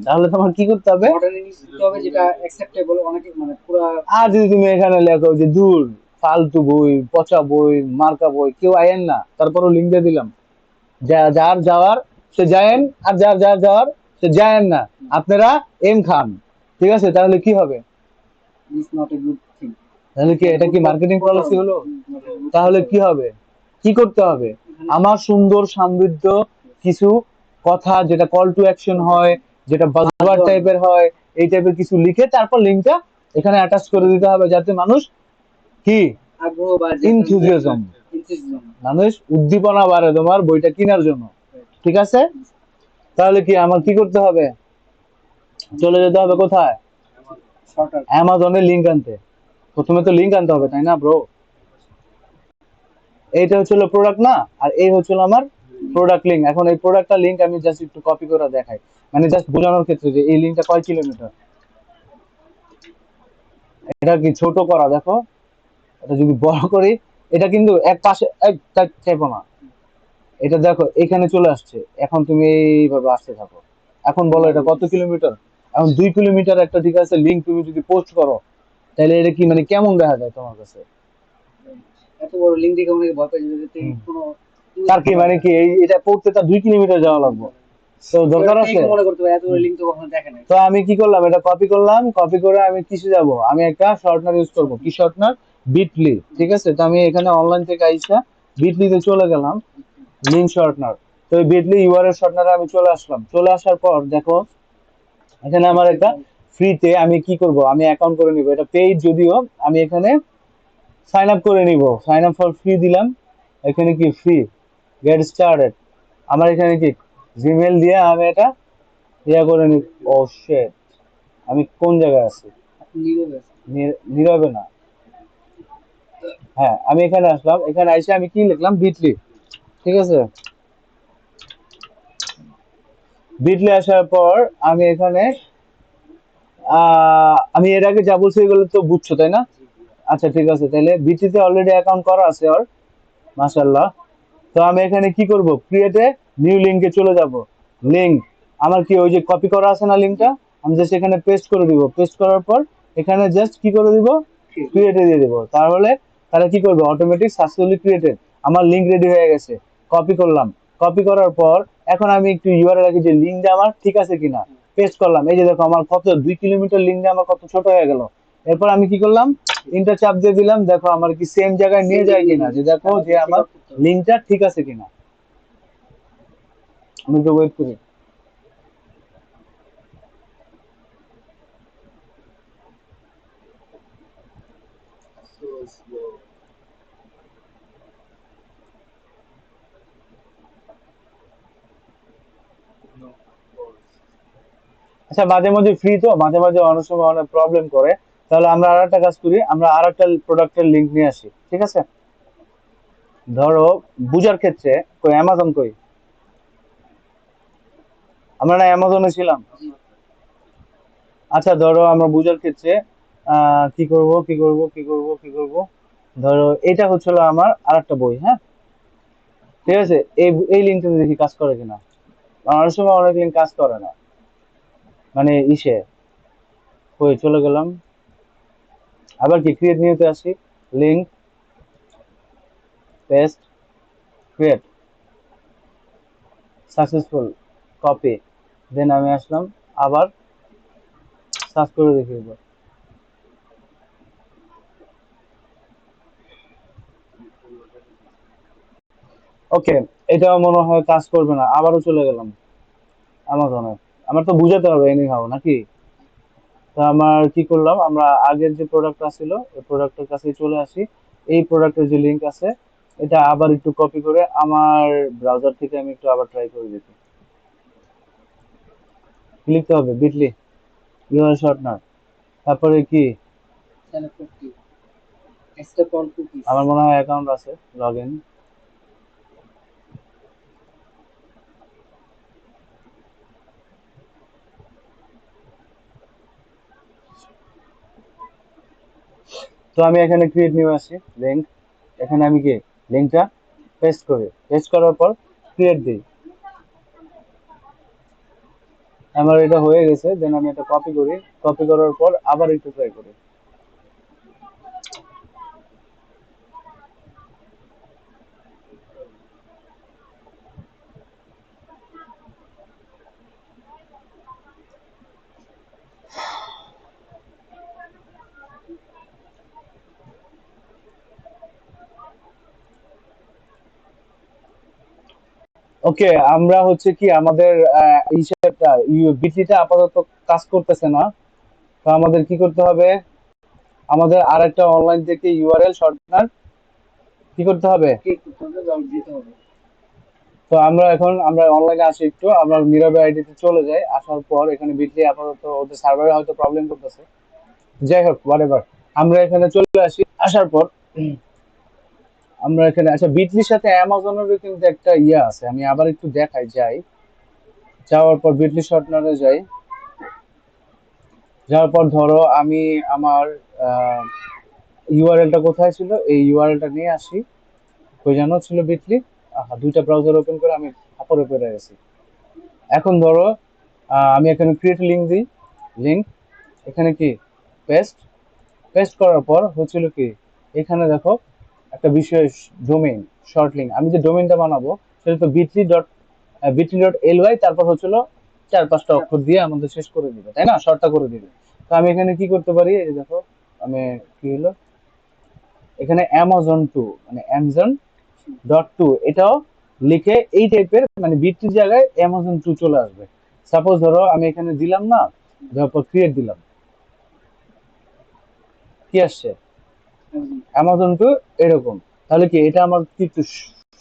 তাহলে তোমার কি করতে হবে? মডার্ন ইংলিশ দিতে হবে, যেটা অ্যাকসেপ্টেবল অনেকে মানে পুরা। আর যদি তুমি এখানে লেখো যে দূর ফালতু বই, পচা বই, মার্কা বই, কেউ আয়েন না, তারপরও লিঙ্ক দিয়ে দিলাম, যার যাওয়ার সে যায়েন, আর যার যার যাওয়ার সে যায়েন না, আপনারা এম খান। ঠিক আছে, তাহলে কি হবে? Is not a good thing. তাহলে কি এটা কি মার্কেটিং পলিসি হলো? তাহলে কি হবে? কি করতে হবে? আমার সুন্দর সমৃদ্ধ কিছু কথা, যেটা কল টু অ্যাকশন হয়, যেটা বাজওয়ার্ড টাইপের হয়, এই টাইপের কিছু লিখে তারপর লিঙ্কটা এখানে অ্যাটাচ করে দিতে হবে, যাতে মানুষ কি আগ্রহ বা ইনথুজিয়াজম, মানুষ উদ্দীপনা বাড়ে তোমার বইটা কেনার জন্য। ঠিক আছে, তাহলে কি আমার কি করতে হবে? চলে যেতে হবে কোথায়? অ্যামাজনে লিঙ্ক আনতে। প্রথমে তো লিঙ্ক আনতে হবে, তাই না ব্রো? এইটা হচ্ছিল প্রোডাক্ট না, আর এই হচ্ছিল আমার প্রোডাক্ট লিঙ্ক। এখন এই প্রোডাক্টটা লিঙ্ক আমি জাস্ট একটু কপি করে দেখাই, মানে জাস্ট বোঝানোর ক্ষেত্রে যে এই লিঙ্কটা কয় কিলোমিটার। এটা কি ছোট করা, দেখো, এটা যদি বড় করি, এটা কিন্তু এক পাশে চাইবো না, এটা দেখো এখানে চলে আসছে। এখন তুমি এইভাবে আসতে থাকো, এখন বলো এটা কত কিলোমিটার? এখন 2 কিলোমিটার একটা, ঠিক আছে, লিঙ্ক তুমি যদি পোস্ট করো, তাহলে এটা কি মানে কেমন দেখা যায় তোমার কাছে? এত বড় লিঙ্ক দেখে অনেকে ভয় পেয়ে যাবে, কোনো তার কি মানে কি এটা পড়তে তার 2 কিলোমিটার যাওয়া লাগবে? তো দরকার আছে। ফেক মনে করতে পারে, এত লিঙ্ক তো কখনো দেখে নাই। তো আমি কি করলাম, এটা কপি করলাম, কপি করে আমি কিসে যাব, আমি একটা শর্টনার ইউজ করব। কি শর্টনার? বিটলি। ঠিক আছে, তো আমি এখানে অনলাইন থেকে আইসা বিটলিতে চলে গেলাম, লিঙ্ক শর্টনার। তো এই বিটলি ইউআরএল শর্টনারে আমি চলে আসলাম। চলে আসার পর দেখো এখানে আমার একটা ফ্রিতে আমি কি করব, আমি অ্যাকাউন্ট করে নিব। এটা পেইড যদিও, আমি এখানে সাইন আপ করে নিব। সাইন আপ ফর ফ্রি দিলাম। এখানে কি ফ্রি, গেট স্টার্টেড। আমার এখানে কি জিমেল দিয়ে আমি এটা ইয়া করে নিব। ও শিট, আমি কোন জায়গায় আছি? আপনি নীরবে আছেন। নীরবে না। হ্যাঁ, আমি এখানে আসলাম। এখানে এসে আমি কি লিখলাম, বিটলি। ঠিক আছে, বিটলি আসার পর আমি এখানে আমি এর আগে যা বলছি এগুলো তো বুঝছো তাই না? জি জি। আচ্ছা ঠিক আছে, তাহলে বিটলিতে অলরেডি অ্যাকাউন্ট করা আছে ওর, মাশাআল্লাহ। তো আমি এখানে কি করব, ক্রিয়েটে নিউ লিংকে চলে যাব। লিংক আমার কি ওই যে কপি করা আছে না জি। লিংকটা, আমি জাস্ট এখানে পেস্ট করে দিব। পেস্ট করার পর এখানে জাস্ট কি করে দিব, ঠিক। ক্রিয়েটে দিয়ে দিব। তাহলে তারা কি করবে, অটোমেটিক সাকসেসফুলি ক্রিয়েটেড। আমার লিংক রেডি হয়ে গেছে। কপি করলাম। কপি করার পর এখন আমি একটু ইউআরএল রাখি যে লিংকটা আমার ঠিক আছে কিনা। পেস্ট করলাম। এই যে দেখো আমার কত 2 কিলোমিটার লিংকটা আমার কত ছোট হয়ে গেল। এরপর আমি কি করলাম, ইন্টার চাপ দিয়ে দিলাম। দেখো আমার কি সেম জায়গায় নিয়ে যায় কিনা, যে দেখো যে চেক আমার আউট করতে হবে। লিঙ্কটা ঠিক আছে কিনা। আমি একটু ওয়েট করি। আচ্ছা, মাঝে মাঝে ফ্রি তো, মাঝে মাঝে অনেক সময় অনেক প্রবলেম করে। তাহলে আমরা আর একটা কাজ করি, আমরা আর একটা প্রোডাক্টের লিঙ্ক নিয়ে আসি। ঠিক আছে, ধরো বুঝার ক্ষেত্রে কই অ্যামাজন কই, আমরা না অ্যামাজনে ছিলাম। জি। আচ্ছা ধরো আমরা বুঝার ক্ষেত্রে কি করব, কি করব, কি করব, কি করব। ধরো এটা হচ্ছিল আমার আর একটা বই, হ্যাঁ। ঠিক আছে, এই এই লিঙ্কটা দেখি কাজ করে কিনা। অনেক সময় অনেক লিঙ্ক কাজ করে না, মানে ইসে। কই চলে গেলাম, আবার কি ক্রিয়েট নিউতে আসি। Link, paste, create, successful, copy. Then আমি আসলাম, আবার সার্চ করে দেখি একবার। ওকে, এটাও মনে হয় কাজ করবে না। আবারও চলে গেলাম অ্যামাজনে। আমার তো বুঝাতে হবে এনি হাও নাকি। তো আমার কি করলাম, আমরা আগের যে প্রোডাক্টটা ছিল ওই প্রোডাক্টের কাছে চলে আসি। এই প্রোডাক্টের যে লিংক আছে এটা আবার একটু কপি করে আমার ব্রাউজার থেকে আমি একটু আবার ট্রাই করে দিতে। লিখতে হবে বিটলি ইউআরএল শর্টনার, তারপরে কি সাইন আপ করতে স্টেপ অন কুকিজ। আমার মনে হয় অ্যাকাউন্ট আছে, লগ ইন। তো আমি এখানে ক্রিয়েট নিউ আসি, লিংক। এখানে আমি কি লিংকটা পেস্ট করি। পেস্ট করার পর ক্রিয়েট দিই। আমার এটা হয়ে গেছে। দেন আমি এটা কপি করি। কপি করার পর আবার একটু ট্রাই করি। ওকে, আমরা হচ্ছে কি আমাদের হিসাবটা বিটিটা আপাতত কাজ করতেছে না। তো আমাদের কি করতে হবে, আমাদের আর একটা অনলাইন থেকে ইউআরএল শর্টকাট কি করতে হবে। ক্লিক করতে হবে বা দিতে হবে। তো আমরা অনলাইনে আসি, একটু আমরা নীরবে আইডিতে চলে যাই। আসার পর এখানে বিটলি আপাতত ওদের সার্ভারে হয়তো প্রবলেম করতেছে। যাই হোক, হোয়াটএভার। আমরা এখানে চলে আসি। আসার পর আমরা এখানে, আচ্ছা বিটলির সাথে অ্যামাজনেরও কিন্তু একটা ইয়ে আছে, আমি আবার একটু দেখাই যাই। যাওয়ার পর বিটলি শর্টনারে যাই। যাওয়ার পর ধরো আমি আমার ইউআরএলটা কোথায় ছিল, এই ইউআরএলটা নিয়ে আসি। কই জানো ছিল বিটলি। দুইটা ব্রাউজার ওপেন করে আমি ফাপড়ে পড়ে গেছি। এখন ধরো আমি এখানে ক্রিয়েট লিংক দিই। লিংক, এখানে কি পেস্ট। পেস্ট করার পর হচ্ছিল কি, এখানে দেখো একটা বিশেষ ডোমেইন শর্ট লিঙ্ক। আমি যে ডোমেইনটা বানাবো সেটা তো বিটলি ডট bit.ly, তারপর হচ্ছিল 4-5টা অক্ষর দিয়ে আমাদের শেষ করে দিবে, তাই না, শর্টটা করে দিবে। তো আমি এখানে কি করতে পারি, এই যে দেখো, আমি কি হলো এখানে অ্যামাজন টু, মানে Amazon.to, এটাও লিখে এই টাইপের, মানে বিটির জায়গায় অ্যামাজন টু চলে আসবে। সাপোজ ধরো আমি এখানে দিলাম না, তারপর ক্রিয়েট দিলাম, কি আসছে, অ্যামাজন টু, এরকম। তাহলে কি এটা আমার কি একটু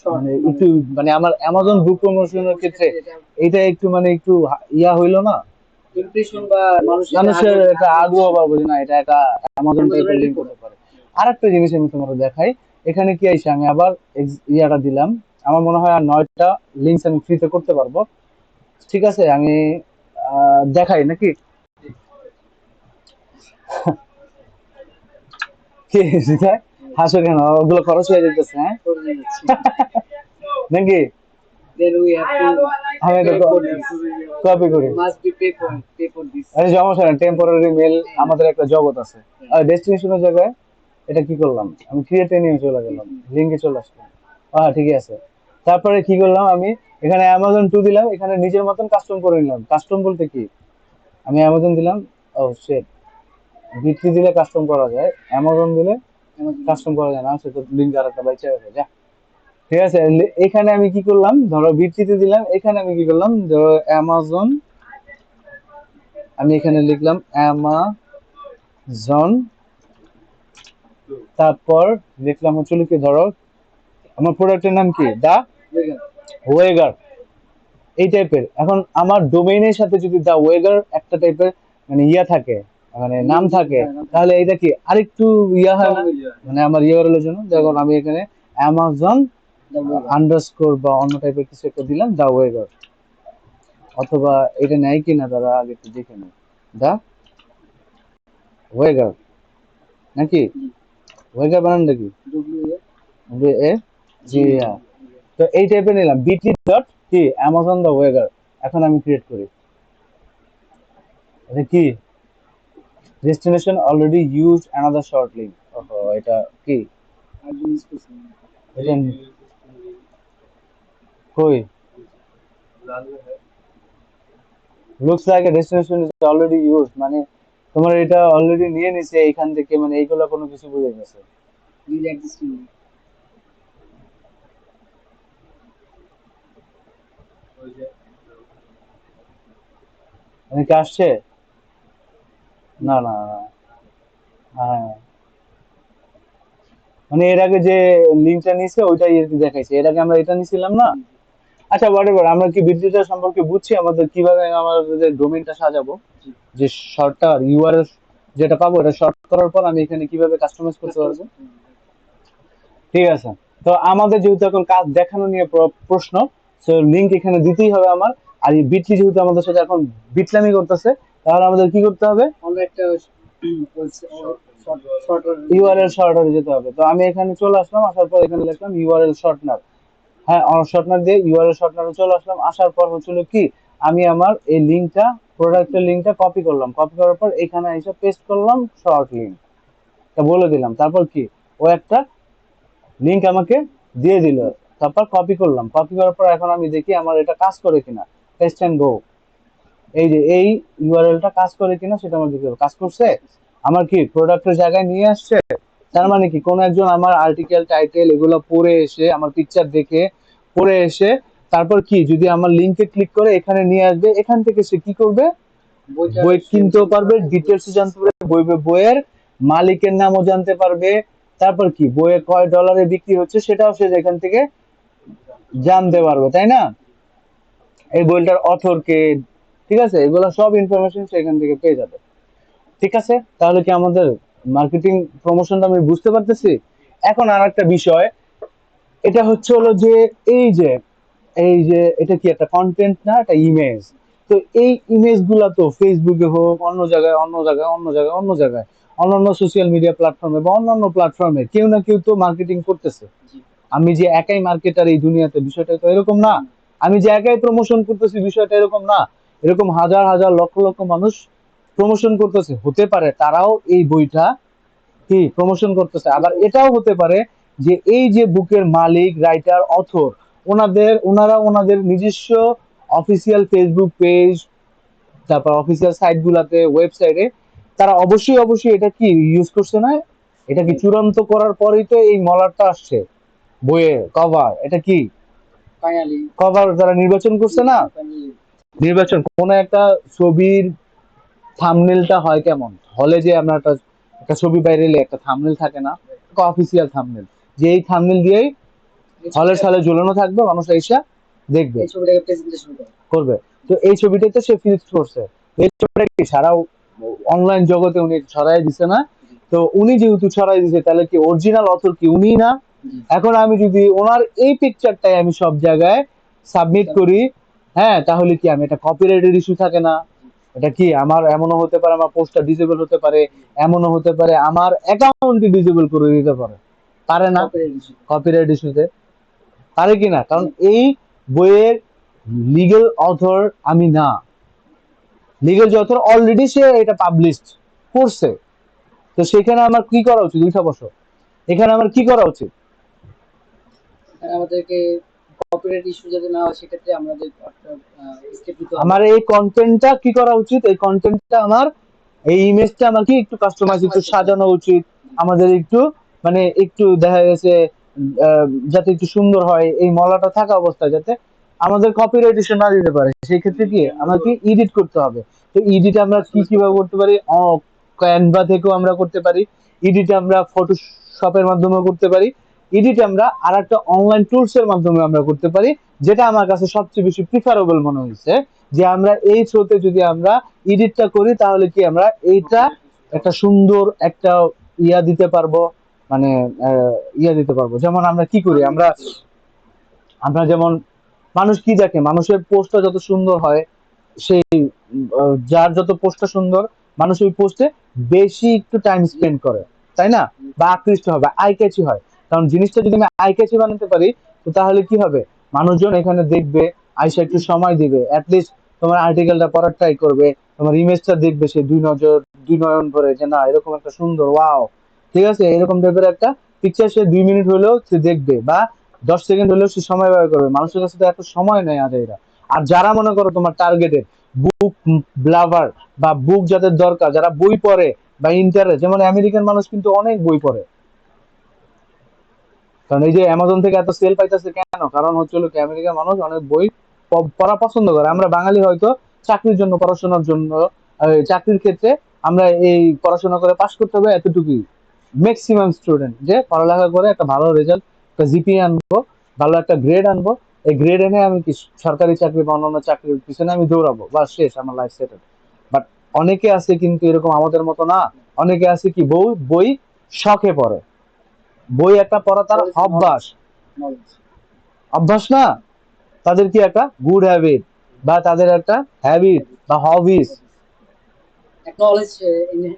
মানে একটু মানে আমার অ্যামাজন বুক প্রমোশনের ক্ষেত্রে এটা একটু মানে একটু ইয়া হইলো না, ইমপ্রেশন বা মানুষের একটা আগ্রহ পাবো যে না এটা একটা অ্যামাজন টাইপের লিঙ্ক হতে পারে। আর একটা জিনিস আমি তোমাকে দেখাই, এখানে কি আইসে, আমি আবার ইয়াটা দিলাম, আমার মনে হয় আর 9টা লিঙ্কস আমি ফ্রিতে করতে পারবো। ঠিক আছে, আমি দেখাই নাকি, কি হাসো কেন, ওগুলো খরচ হয়ে যেতেছে, হ্যাঁ নাকি, then we have to আমি এটা pay for this. কপি করি, Must be pay for this. আরে সমস্যা না, টেম্পোরারি মেল আমাদের একটা জগৎ আছে। আর ডেস্টিনেশনের জায়গায় এটা কি করলাম, আমি ক্রিয়েটে নিয়ে চলে গেলাম, লিঙ্কে চলে আসলাম, হ্যাঁ ঠিকই আছে। তারপরে কি করলাম, আমি এখানে অ্যামাজন টু দিলাম, এখানে নিজের মতন কাস্টম করে নিলাম। কাস্টম বলতে কি, আমি অ্যামাজন দিলাম, ও শিট, বিটলি দিলে কাস্টম করা যায়, অ্যামাজন দিলে কাস্টম করা যায় না, সেটা লিঙ্ক আর একটা বাইচা গেছে, যা। ঠিক আছে, এখানে আমি কি করলাম, ধরো বিটলিতে দিলাম, এখানে আমি কি করলাম, ধরো অ্যামাজন, আমি এখানে লিখলাম অ্যামাজন, তারপর লিখলাম হচ্ছে কি, ধরো আমার প্রোডাক্টের নাম কি, দা ওয়েগার, এই টাইপের। এখন আমার ডোমেইনের সাথে যদি দা ওয়েগার একটা টাইপের মানে ইয়া থাকে, মানে নাম থাকে, তাহলে এটা কি আরেকটু ইয়া হয় না, মানে আমার ইউআরএল এর জন্য। দেখুন আমি এখানে অ্যামাজন আন্ডারস্কোর বা অন্য টাইপের কিছু একটা দিলাম, দা ওয়েগার, অথবা এটা নেয় কিনা তারা আগে একটু দেখে নেই, দা ওয়েগার নাকি, ওয়েগার বানানটা কি, এ জি, হ্যাঁ। তো এই টাইপের নিলাম, বিটি ডট কি অ্যামাজন দা ওয়েগার। এখন আমি ক্রিয়েট করি, এটা কি, destination already use another short link, ওহো এটা কি, এটা কই, looks like a destination is already use, মানে তোমার এটা অলরেডি নিয়ে নিছে এখান থেকে, মানে এইগুলা কোনো কিছু বুঝে গেছে। মানে কি আসছে, না না না, হ্যাঁ, মানে এর আগে যে লিঙ্কটা নিছে ওইটাই আর কি দেখাইছে, এর আগে আমরা এটা নিছিলাম না। আচ্ছা হোয়াটএভার, আমরা কি বিদ্যুৎ সম্পর্কে বুঝছি, আমাদের কিভাবে আমাদের ডোমেইনটা সাজাবো, যে শর্টটা ইউআরএল যেটা পাবো এটা শর্ট করার পর আমি এখানে কিভাবে কাস্টমাইজ করতে পারবো। ঠিক আছে, তো আমাদের যেহেতু এখন কাজ দেখানো নিয়ে প্রশ্ন, সো লিংক এখানে দিতেই হবে আমার। আর এই বিটলি যেহেতু আমাদের সাথে এখন বিটলামি করতেছে, তাহলে আমাদের কি করতে হবে, আমরা একটা ইউআরএল শর্টারে যেতে হবে। তো আমি এখানে চলে আসলাম, আসার পর এখানে লিখলাম ইউআরএল শর্টনার, হ্যাঁ শর্টনার দিয়ে ইউআরএল শর্টনারে চলে আসলাম। আসার পর হচ্ছিল কি, আমি আমার এই লিঙ্কটা, প্রোডাক্টের লিঙ্কটা কপি করলাম, কপি করার পর এখানে এসে পেস্ট করলাম শর্ট লিঙ্ক, বলে দিলাম। তারপর কি, ও একটা লিঙ্ক আমাকে দিয়ে দিল, তারপর কপি করলাম, কপি করার পর এখন আমি দেখি আমার এটা কাজ করে কিনা, টেস্ট এন্ড গো, এই যে এই ইউআরএলটা কাজ করে কিনা সেটা আমার দেখতে হবে। কাজ করছে, আমার কি প্রোডাক্টের জায়গায় নিয়ে আসছে, তার মানে কি কোন একজন আমার আর্টিকেল টাইটেল এগুলো পড়ে এসে, আমার পিকচার দেখে পড়ে এসে, তারপর কি যদি আমার লিঙ্কে ক্লিক করে এখানে নিয়ে আসবে, এখান থেকে সে কি করবে, বই কিনতেও পারবে, ডিটেলস জানতে পারবে, বইয়ের মালিকের নামও জানতে পারবে, তারপর কি বইয়ে কয় ডলারে বিক্রি হচ্ছে সেটাও সে এখান থেকে জানতে পারবে, তাই না, এই বইটার অথর কে, ঠিক আছে, এগুলো সব ইনফরমেশন সে এখান থেকে পেয়ে যাবে। ঠিক আছে, তাহলে কি আমাদের মার্কেটিং প্রমোশনটা আমি বুঝতে পারতেছি। এখন আর একটা বিষয়, এটা হচ্ছে হলো যে এই যে এটা কি একটা কন্টেন্ট না, একটা ইমেজ। তো এই ইমেজ গুলা তো ফেসবুকে হোক, অন্য জায়গায় অন্য জায়গায় অন্য জায়গায় অন্য জায়গায়, অন্যান্য সোশ্যাল মিডিয়া প্ল্যাটফর্মে বা অন্যান্য প্ল্যাটফর্মে কেউ না কেউ তো মার্কেটিং করতেছে। আমি যে একাই মার্কেটার এই দুনিয়াতে, বিষয়টা তো এরকম না। আমি যে একাই প্রমোশন করতেছি, বিষয়টা এরকম না। এরকম হাজার হাজার লক্ষ লক্ষ মানুষ প্রমোশন করতেছে, হতে পারে তারাও এই বইটা কি প্রমোশন করতেছে। আবার এটাও হতে পারে যে এই যে বুকের মালিক, রাইটার, অথর, ওনারা ওনাদের নিজস্ব অফিসিয়াল ফেসবুক পেজ, তারপর অফিসিয়াল সাইট গুলাতে, ওয়েবসাইটে তারা অবশ্যই অবশ্যই এটা কি ইউজ করছে না, এটা কি চূড়ান্ত করার পরেই তো এই মলারটা আসছে বইয়ের কভার। এটা কি ফাইনালি কভার যারা নির্বাচন করছে না, নির্বাচন কোন একটা ছবির থাম্বনেলটা হয় কেমন, হলে যে আমরা একটা একটা ছবি বাইরে এলে একটা থাম্বনেল থাকে না, অফিসিয়াল থাম্বনেল, যে এই থাম্বনেল দিয়েই হলের সালে ঝুলানো থাকবে, মানুষ এসে দেখবে এই ছবিটাকে প্রেজেন্টেশন করে। করবে। তো এই ছবিটাতে সে ফিক্স করছে, এই ছবিটা কি সারা অনলাইন জগতে উনি ছড়াই দিছে না। তো উনি যেহেতু ছড়াই দিছে, তাহলে কি অরিজিনাল অথর কি উনি না? এখন আমি যদি ওনার এই পিকচারটাই আমি সব জায়গায় সাবমিট করি, হ্যাঁ, তাহলে কি আমি এটা কপিরাইটের ইস্যু থাকে না? এটা কি আমার এমনও হতে পারে আমার পোস্টটা ডিসেবল হতে পারে, এমনও হতে পারে আমার অ্যাকাউন্টই ডিসেবল করে দিতে পারে, পারে না? কপিরাইট ইস্যুতে পারে কি না? কারণ এই বইয়ের লিগ্যাল অথর আমি না, লিগ্যাল যে অথর অলরেডি সে এটা পাবলিশ করছে। তো সেখানে আমার কি করা উচিত? দুইটা বছর এখানে আমার কি করা উচিত? আমাদেরকে কপিরাইট ইস্যু যাতে না হয় সেক্ষেত্রে আমাদের স্টেপ নিতে হবে। আমার এই কন্টেন্টটা কি করা উচিত? এই কন্টেন্টটা আমার, এই ইমেজটা আমার কি একটু কাস্টমাইজ, একটু সাজানো উচিত। আমাদের একটু মানে একটু দেখা গেছে যাতে একটু সুন্দর হয়, এই মলাটা থাকা অবস্থায় যাতে আমাদের কপিরাইট ইস্যু না দিতে পারে। সেই ক্ষেত্রে কি আমাকে এডিট করতে হবে। তো এডিট আমরা কি কিভাবে করতে পারি? ক্যানভা থেকেও আমরা করতে পারি, এডিট আমরা ফটোশপের মাধ্যমে করতে পারি, এডিট আমরা আর একটা অনলাইন টুলস এর মাধ্যমে আমরা করতে পারি, যেটা আমার কাছে সবচেয়ে বেশি প্রিফারেবল মনে হয়েছে। যে আমরা এই থ্রোতে যদি আমরা এডিটটা করি, তাহলে কি আমরা এইটা একটা সুন্দর একটা ইয়া দিতে পারবো, মানে ইয়া দিতে পারবো। যেমন আমরা কি করি, আমরা আমরা যেমন মানুষ কি দেখে, মানুষের পোস্টটা যত সুন্দর হয়, সেই যার যত পোস্টটা সুন্দর, মানুষ ওই পোস্টে বেশি একটু টাইম স্পেন্ড করে, তাই না? বা আকৃষ্ট হবে, আই ক্যাচি হয়। কারণ জিনিসটা যদি আমি আই ক্যাচি বানাতে পারি, তো তাহলে কি হবে, মানুষজন এখানে দেখবে, আইসা একটু সময় দিবে, অ্যাটলিস্ট তোমার আর্টিকেলটা পড়ার ট্রাই করবে, তোমার ইমেজটা দেখবে সে দুই নজর, দুই নয়ন ভরে, যে না এরকম একটা সুন্দর, ওয়াও, ঠিক আছে, এরকম টাইপের একটা পিকচার সে 2 মিনিট হলেও সে দেখবে, বা 10 সেকেন্ড হলেও সে সময় ব্যয় করবে। মানুষের কাছে তো এত সময় নেই আজ এরা। আর যারা মনে করো তোমার টার্গেটেড বুক ব্লাভার, বা বুক যাদের দরকার, যারা বই পড়ে বা ইন্টারেস্ট, যেমন আমেরিকান মানুষ কিন্তু অনেক বই পড়ে। কারণ এই যে অ্যামাজন থেকে এত সেল পাইতেছে কেন? কারণ হচ্ছে হলো কি, আমেরিকার মানুষ অনেক বই পড়া পছন্দ করে। আমরা বাঙালি হয়তো চাকরির জন্য, পড়াশোনার জন্য, চাকরির ক্ষেত্রে আমরা এই পড়াশোনা করে পাশ করতে হবে এতটুকুই। ম্যাক্সিমাম স্টুডেন্ট যে পড়ালেখা করে একটা ভালো রেজাল্ট, একটা জিপিএ আনবো, ভালো একটা গ্রেড আনবো, এই গ্রেড এনে আমি কি সরকারি চাকরি বা অন্যান্য চাকরির পিছনে আমি দৌড়াবো, বা শেষ, আমার লাইফ সেটেল। বাট অনেকে আছে কিন্তু এরকম আমাদের মতো না। অনেকে আছে কি বই বই শখে পড়ে, বই একটা পড়া তার অভ্যাস, অভ্যাস না, তাদের কি একটা গুড হ্যাবিট, বা তাদের একটা হ্যাবিট বা হবিস। নলেজ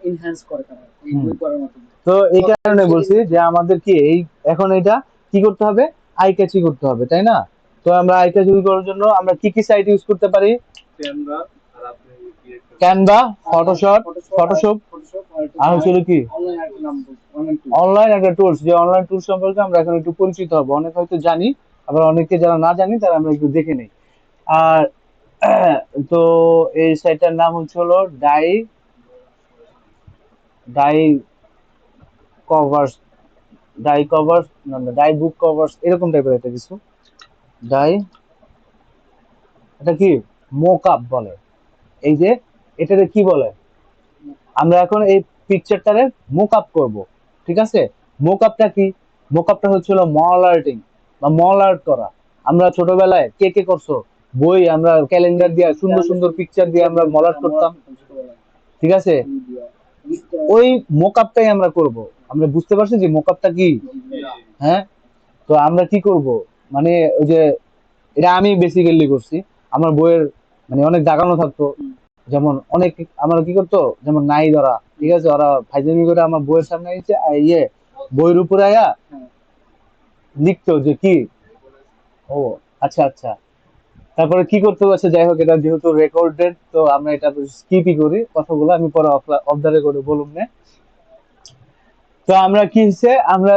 এনহ্যান্স করে তারা এই বই পড়ার মাধ্যমে। তো এই কারণে বলছি যে আমাদের কি এই এখন এটা কি করতে হবে, আই ক্যাচি করতে হবে, তাই না? তো আমরা আই ক্যাচি করার জন্য আমরা কি কি সাইট ইউজ করতে পারি? ক্যানভা, ফটোশপ, ফটোশপ, আর হচ্ছে কি অনলাইন একটা নাম অনলাইন টুল। অনলাইন একটা টুলস। যে অনলাইন টুলস সম্পর্কে আমরা এখন একটু পরিচিত হবো, অনেক হয়তো জানি, আবার অনেকে যারা না জানি তারা আমরা একটু দেখে নিই। আর তো এই সাইটটার নাম হচ্ছে হলো die die covers, die covers, না না, ডাই বুক কভার্স, এরকম টাইপের একটা কিছু। ডাই, এটা কি মোকআপ বলে। এই যে এটাকে কি বলে, আমরা এখন এই পিকচারটারে মোকআপ করব, ঠিক আছে? মোকআপটা কি? মোকআপটা হচ্ছে হলো মল আর্টিং বা মল আর্ট করা। আমরা ছোটবেলায় কে কে করছো, বই আমরা ক্যালেন্ডার দিয়ে সুন্দর সুন্দর পিকচার দিয়ে আমরা মল আর্ট করতাম, ঠিক আছে? ওই মোকআপটাই আমরা করব। আমরা বুঝতে পারছি যে মোকআপটা কি? হ্যাঁ। তো আমরা কি করব, মানে ওই যে এটা আমি বেসিক্যালি করছি। আমার বইয়ের মানে অনেক দাগানো থাকতো, যেমন অনেক আমরা কি করতো, যেমন নাই ধরা, ঠিক আছে, ওরা ফাইজলামি করে আমার বইয়ের সামনে এসে ইয়ে বইয়ের উপরে আয়া লিখতো যে কি, ও আচ্ছা আচ্ছা, তারপরে কি করতে পারছে, যাই হোক, এটা যেহেতু রেকর্ডেড, তো আমরা এটা স্কিপই করি কথাগুলো, আমি পরে অফ দ্য রেকর্ডে বলুন না। তো আমরা কি হচ্ছে, আমরা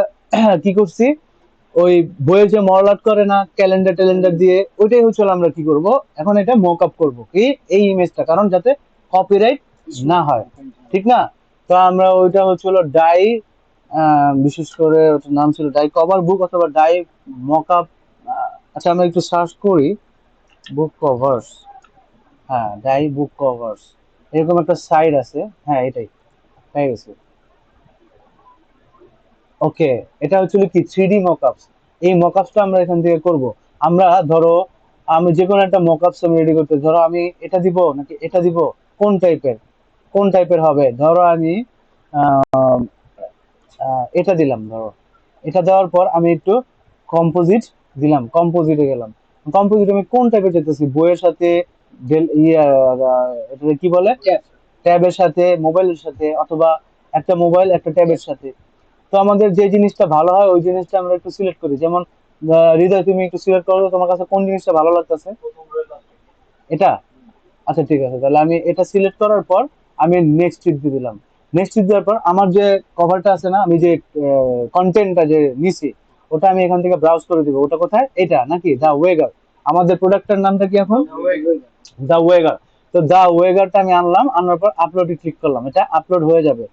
কি করছি, ওই বইয়ে যে মডেল করে না ক্যালেন্ডার ট্যালেন্ডার দিয়ে, ওইটাই হচ্ছে আমরা কি করব, এখন এটা মক আপ করবো কি এই ইমেজটা, কারণ যাতে কপিরাইট না হয়, ঠিক না? তো আমরা ওইটা হচ্ছিল ডাই, বিশেষ করে ওটার নাম ছিল ডাই কভার বুক অথবা ডাই মক আপ। আচ্ছা আমরা একটু সার্চ করি বুক কভার্স। হ্যাঁ, ডাই বুক কভার্স, এরকম একটা সাইট আছে। হ্যাঁ এটাই পেয়ে গেছি। ওকে, এটা হচ্ছিল কি 3D মকআপস। এই মকআপসটা আমরা এখান থেকে করব। আমরা ধরো আমি যে কোনো একটা মকআপস আমি রেডি করতে, ধরো আমি এটা দিব নাকি এটা দিব, কোন টাইপের, কোন টাইপের হবে, ধরো আমি আহ, এটা দিলাম, ধরো এটা দেওয়ার পর আমি একটু কম্পোজিট দিলাম, কম্পোজিটে গেলাম। কম্পোজিট আমি কোন টাইপের যেতেছি, বইয়ের সাথে এটা কি বলে, ট্যাবের সাথে, মোবাইলের সাথে, অথবা একটা মোবাইল একটা ট্যাবের সাথে। তো আমাদের যে জিনিসটা ভালো হয় ওই জিনিসটা আমরা একটু সিলেক্ট করি। যেমন হৃদয় তুমি একটু সিলেক্ট করো তো, তোমার কাছে কোন জিনিসটা ভালো লাগতেছে, এটা? আচ্ছা ঠিক আছে, তাহলে আমি এটা সিলেক্ট করার পর আমি নেক্সট টিপ দিয়ে দিলাম। নেক্সট টিপ দেওয়ার পর আমার যে কভারটা আছে না, আমি যে কন্টেন্টটা যে নিছি, ওটা আমি এখান থেকে ব্রাউজ করে দিব। ওটা কোথায়, এটা নাকি দা ওয়েগার, আমাদের প্রোডাক্টের নামটা কি এখন, দা ওয়েগার। তো দা ওয়েগারটা আমি আনলাম, আনার পর আপলোডে ক্লিক করলাম, এটা আপলোড হয়ে যাবে।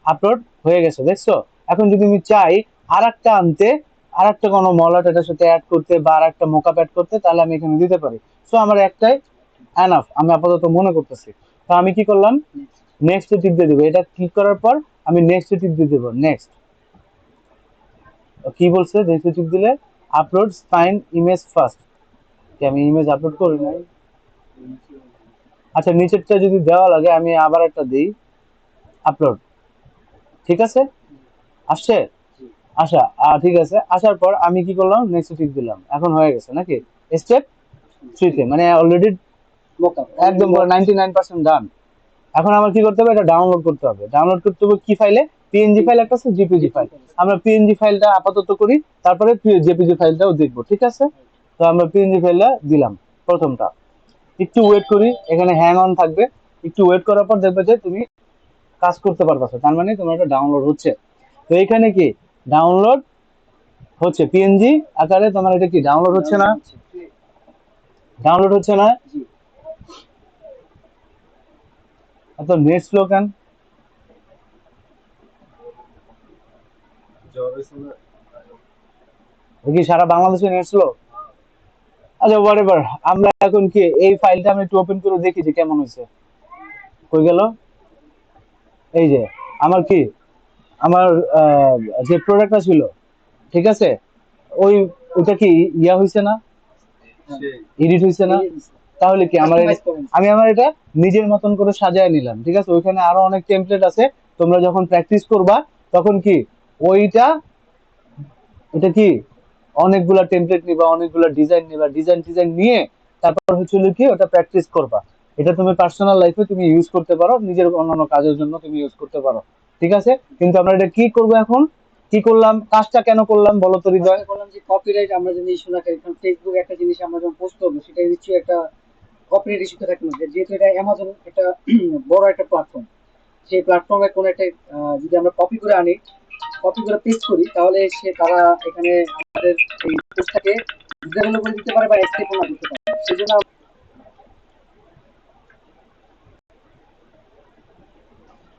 আপলোড হয়ে গেছে দেখছো। এখন যদি আমি চাই আর একটা আনতে, আর একটা কোনো মলাট এটার সাথে অ্যাড করতে বা আর একটা মোকআপ অ্যাড করতে, তাহলে আমি এখানে দিতে পারি। সো আমার একটাই এনাফ আমি আপাতত মনে করতেছি। তো আমি কি করলাম, নেক্সট টিপ দিয়ে দেবো। এটা ক্লিক করার পর আমি নেক্সট টিপ দিয়ে দেবো। নেক্সট কি বলছে, নেক্সট টিপ দিলে আপলোড ফাইন ইমেজ ফার্স্ট, কি আমি ইমেজ আপলোড করি নাই? আচ্ছা নিচেরটা যদি দেওয়া লাগে আমি আবার একটা দিই, আপলোড, ঠিক আছে, আসছে, আচ্ছা ঠিক আছে। আসার পর আমি কি করলাম, নেক্সট টিপ দিলাম, এখন হয়ে গেছে নাকি স্টেপ থ্রিতে, মানে অলরেডি একদম 99% ডান। এখন আমার কি করতে হবে, এটা ডাউনলোড করতে হবে। ডাউনলোড করতে হবে কি ফাইলে, পিএনজি ফাইল একটা আছে, জেপিজি ফাইল। আমরা পিএনজি ফাইলটা আপাতত করি, তারপরে জেপিজি ফাইলটাও দেখবো, ঠিক আছে? তো আমরা পিএনজি ফাইলটা দিলাম প্রথমটা। একটু ওয়েট করি, এখানে হ্যাং অন থাকবে। একটু ওয়েট করার পর দেখবে যে তুমি কাজ করতে পারতেছো, তার মানে তোমার এটা ডাউনলোড হচ্ছে। তো এখানে কি ডাউনলোড হচ্ছে, পিএনজি আকারে তোমার এটা কি ডাউনলোড হচ্ছে না, ডাউনলোড হচ্ছে না। এত নেট স্লো কেন, কি সারা বাংলাদেশে নেট স্লো? আচ্ছা হোয়াটএভার, আমরা এখন কি এই ফাইলটা আমি একটু ওপেন করে দেখি যে কেমন হয়েছে। কই গেল, এই যে আমার কি, আমার যে প্রোডাক্টটা ছিল, ঠিক আছে, ওই ওইটা কি ইয়া হয়েছে না, এডিট হয়েছে না? তাহলে কি আমার আমি আমার এটা নিজের মতন করে সাজায় নিলাম, ঠিক আছে। ওইখানে আরো অনেক টেমপ্লেট আছে, তোমরা যখন প্র্যাকটিস করবা তখন কি ওইটা, এটা কি অনেকগুলা টেমপ্লেট নিবা, অনেকগুলা ডিজাইন নিবা, ডিজাইন ডিজাইন নিয়ে তারপর হচ্ছিল কি ওটা প্র্যাকটিস করবা। এটা তুমি পার্সোনাল লাইফে তুমি ইউজ করতে পারো, নিজের অন্যান্য কাজের জন্য তুমি ইউজ করতে পারো, ঠিক আছে। কিন্তু আমরা এটা কি করব এখন, কি করলাম, কাজটা কেন করলাম বলো তো হৃদয়? বললাম যে কপিরাইট আমরা যদি ইস্যু না করি, কারণ ফেসবুক একটা জিনিস আমরা যখন পোস্ট করবো সেটা নিশ্চয়ই একটা কপিরাইট ইস্যুতে থাকবে না। যেহেতু এটা অ্যামাজন একটা বড় একটা প্ল্যাটফর্ম, সেই প্ল্যাটফর্মে কোনো একটা যদি আমরা কপি করে আনি, কপি করে পেস্ট করি, তাহলে তারা এখানে আমাদের এই পোস্টটাকে ডিসেবল করে দিতে পারে বা এসকেপ না করতে পারে। সেজন্য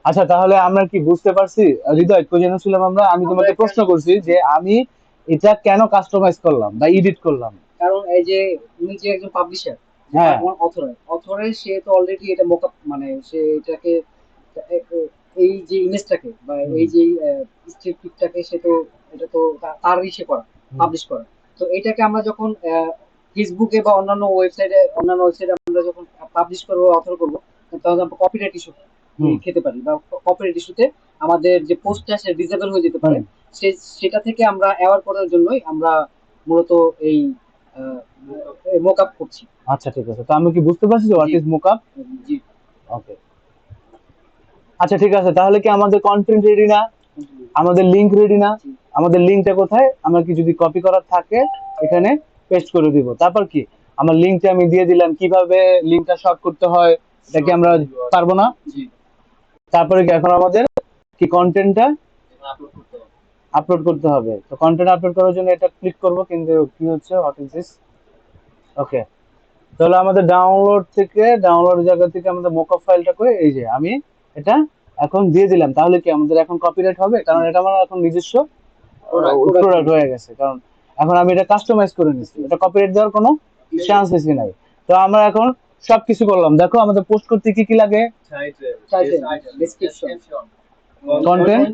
আচ্ছা তাহলে আমরা কি বুঝতে পারছি, হৃদয় কই যেন ছিলাম আমরা, আমি আমরা তোমাকে একটা প্রশ্ন করছি যে আমি এটা কেন কাস্টমাইজ করলাম বা এডিট করলাম? কারণ এই যে উনি যে একজন পাবলিশার, হ্যাঁ, অথরের সে তো অলরেডি এটা মোকআপ, মানে সে এটাকে এই যে ইমেজটাকে বা এই যে স্ক্রিপ্টটাকে সে তো এটা তো তার ইসে করা, পাবলিশ করা। তো এটাকে আমরা যখন ফেসবুকে বা অন্যান্য ওয়েবসাইটে আমরা যখন পাবলিশ করবো, অথর করবো, তখন আমরা কপিরাইট ইস্যু খেতে পারি, বা কপিরাইট ইস্যুতে আমাদের যে পোস্টটা সে ডিসেবল হয়ে যেতে পারে। সেটা থেকে আমরা অ্যাওয়ার করার জন্যই আমরা মূলত এই মোকআপ করছি। আচ্ছা ঠিক আছে, তো আমি কি বুঝতে পারছি যে হোয়াট জি ইজ মোকআপ? জি। ওকে, আচ্ছা ঠিক আছে, তাহলে কি আমাদের কন্টেন্ট রেডি না, আমাদের লিংক রেডি না? জি। আমাদের লিংকটা কোথায়, আমার কি যদি কপি করার থাকে এখানে পেস্ট করে দিব। তারপর কি আমার লিংকটা আমি দিয়ে দিলাম, কিভাবে লিংকটা শর্ট করতে হয় এটা কি আমরা পারবো না? জি। তারপরে কি এখন আমাদের কি কন্টেন্টটা, আপলোড করতে হবে। আপলোড করতে হবে। তো কন্টেন্ট আপলোড করার জন্য এটা ক্লিক করব, কিন্তু কি হচ্ছে, হোয়াট ইজ দিস? ওকে, তাহলে আমাদের ডাউনলোড জায়গা থেকে আমাদের মকআপ ফাইলটা করে এই যে আমি এটা এখন দিয়ে দিলাম। তাহলে কি আমাদের এখন কপিরাইট হবে? কারণ এটা আমার এখন নিজস্ব প্রোডাক্ট হয়ে গেছে। কারণ এখন আমি এটা কাস্টমাইজ করে নিচ্ছি, এটা কপিরাইট দেওয়ার কোনো চান্সেসই নাই। তো আমরা এখন সবকিছু করলাম। দেখো আমাদের পোস্ট করতে কি কি লাগে? Title, description, content,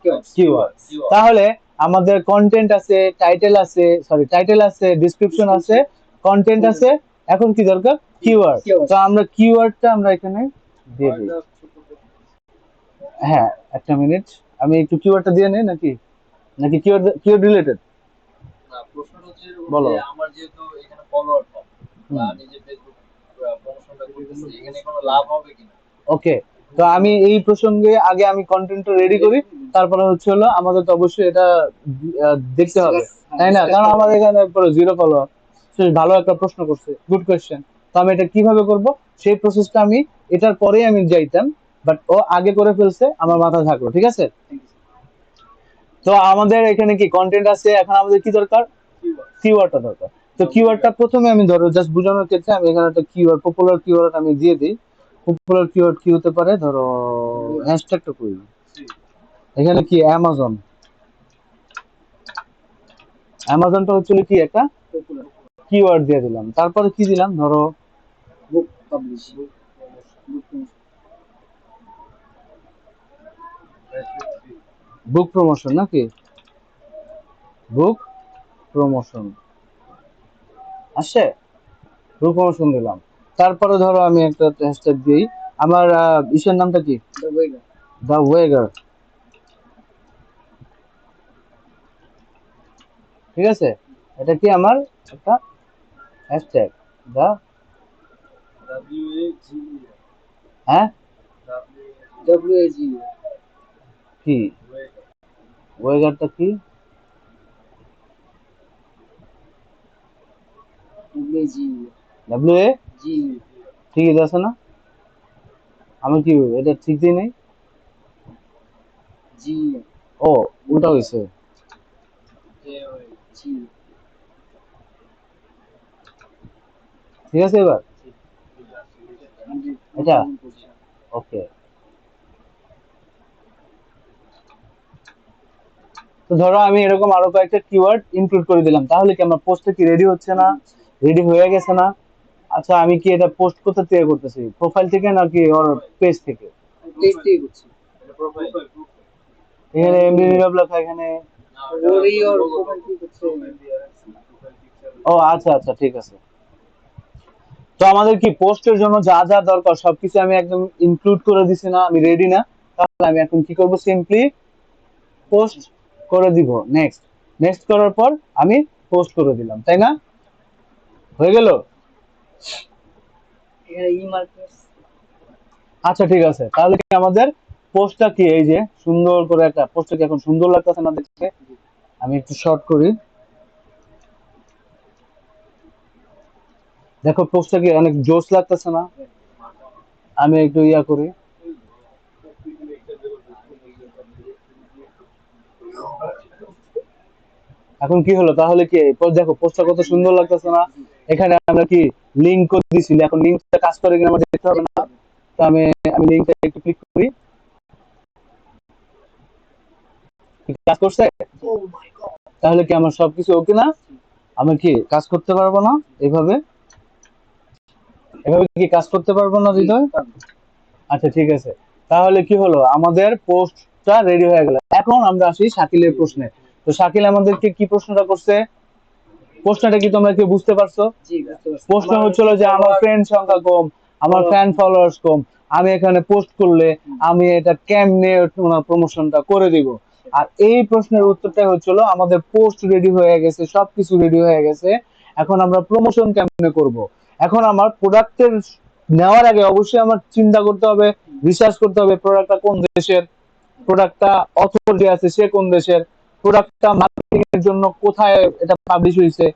keyword. Keyword. তাহলে আমাদের কন্টেন্ট আছে, টাইটেল আছে, ডেসক্রিপশন আছে, কন্টেন্ট আছে, এখন কি দরকার? কিওয়ার্ড। Keyword। তো আমরা কিওয়ার্ডটা আমরা এখানে দিয়ে দিই। হ্যাঁ, একটা মিনিট, আমি একটু কিওয়ার্ডটা দিয়ে নেই নাকি নাকি কিওয়ার্ড রিলেটেড? না, প্রশ্নটা হচ্ছে বলো। যে আমার যেহেতু এখানে ফলোয়ার কম বা হুম। আমি যে ফেসবুক প্রমোশনটা করতেছি এখানে কোনো লাভ হবে কিনা। ওকে, তো আমি এই প্রসঙ্গে আগে আমি কন্টেন্টটা রেডি করি, তারপরে হচ্ছে হলো আমাদের তো অবশ্যই এটা দেখতে হবে, তাই না? কারণ আমাদের এখানে পুরো জিরো ফলোয়ার। ভালো একটা প্রশ্ন করছে, গুড কোয়েশ্চেন। তো আমি এটা কিভাবে করব সেই প্রসেসটা আমি এটার পরেই আমি যাইতাম, বাট ও আগে করে ফেলছে, আমার মাথায় থাকলো। ঠিক আছে, তো আমাদের এখানে কি কন্টেন্ট আছে, এখন আমাদের কি দরকার? কিওয়ার্ডটা দরকার। তো কিওয়ার্ডটা প্রথমে আমি ধরো জাস্ট বোঝানোর ক্ষেত্রে আমি এখানে একটা কিওয়ার্ড, পপুলার কিওয়ার্ড আমি দিয়ে দিই। পপুলার কিওয়ার্ড কি হতে পারে? ধরো হ্যাশট্যাগটা কই, এখানে কি অ্যামাজন, অ্যামাজনটা হচ্ছে কি একটা কিওয়ার্ড দিয়ে দিলাম। তারপরে কি দিলাম? ধরো বুক পাবলিশ, বুক প্রমোশন, নাকি বুক প্রমোশন আসছে, বুক প্রমোশন দিলাম। তারপরে ধরো আমি একটা হ্যাশট্যাগ দিই, আমার ইসের নামটা কি? দ্য ওয়েগার। ঠিক আছে, এটা কি আমার একটা হ্যাশট্যাগ, দা, হ্যাঁ ডব্লিউএজি, কি ওয়েগারটা কি? ডব্লিউএজি, ডাব্লিউ এ জি, ঠিক আছে না? আমি কি এটা ঠিক দিই নাই? জি, ও, উল্টা হয়েছে। জি, ঠিক আছে এবার এটা ওকে। তো ধরো আমি এরকম আরো কয়েকটা কিওয়ার্ড ইনক্লুড করে দিলাম, তাহলে কি আমার পোস্টটা কি রেডি হচ্ছে না? রেডি হয়ে গেছে না? আচ্ছা, আমি কি এটা পোস্ট কোথা থেকে করতেছি? প্রোফাইল থেকে নাকি ওর পেজ থেকে? টেস্ট দিয়ে করছি। এটা প্রোফাইল। এখানে এমডি নীরব লেখা, এখানে। ওরই ওর প্রোফাইল কি করছে? ও আচ্ছা আচ্ছা, ঠিক আছে। তো আমাদের কি পোস্টের জন্য যা যা দরকার সবকিছু আমি একদম ইনক্লুড করে দিছি না? আমি রেডি না? তাহলে আমি এখন কি করব? সিম্পলি পোস্ট করে দিব। নেক্সট, নেক্সট করার পর আমি পোস্ট করে দিলাম, তাই না? হয়ে গেল। এখানে ই মার্কেটস, আচ্ছা ঠিক আছে, তাহলে কি আমাদের পোস্টটা কি এই যে সুন্দর করে একটা পোস্টটা কি এখন সুন্দর লাগতেছে না দেখতে? আমি একটু শর্ট করি, দেখো পোস্টটা কি অনেক জোস লাগতেছে না? আমি একটু ইয়া করি, এখন কি হলো? তাহলে কি দেখো পোস্টটা কত সুন্দর লাগতেছে না? এখানে আমরা কি লিংক করে দিয়েছি, এখন লিংকটা কাজ করে কিনা আমাদের দেখতে হবে না? তো আমি আমি লিংকটা একটু ক্লিক করি, কাজ করছে। তাহলে কি আমার সবকিছু ওকে না? আমি কি কাজ করতে পারবো না এভাবে? এভাবে কি কাজ করতে পারবো না হৃদয়? আচ্ছা ঠিক আছে, তাহলে কি হলো? আমাদের পোস্টটা রেডি হয়ে গেল। এখন আমরা আসি শাকিলের প্রশ্নে। তো শাকিল আমাদেরকে কি প্রশ্নটা করছে? প্রশ্নটা কি তোমরা কেউ বুঝতে পারছো? জি বুঝতে পারছি। প্রশ্ন হচ্ছিল যে আমার ফ্রেন্ড সংখ্যা কম, আমার ফ্যান ফলোয়ার্স কম, আমি এখানে পোস্ট করলে আমি এটা কেমনে প্রমোশনটা করে দিব। আর এই প্রশ্নের উত্তরটা হচ্ছিল আমাদের পোস্ট রেডি হয়ে গেছে, সবকিছু রেডি হয়ে গেছে, এখন আমরা প্রমোশন কেমনে করব। এখন আমার প্রোডাক্টের নেওয়ার আগে অবশ্যই আমার চিন্তা করতে হবে, রিসার্চ করতে হবে প্রোডাক্টটা কোন দেশের, প্রোডাক্টটা অথর যে আছে সে কোন দেশের, প্রোডাক্টটা মার্কেটিং এর জন্য কোথায় এটা পাবলিশ হয়েছে,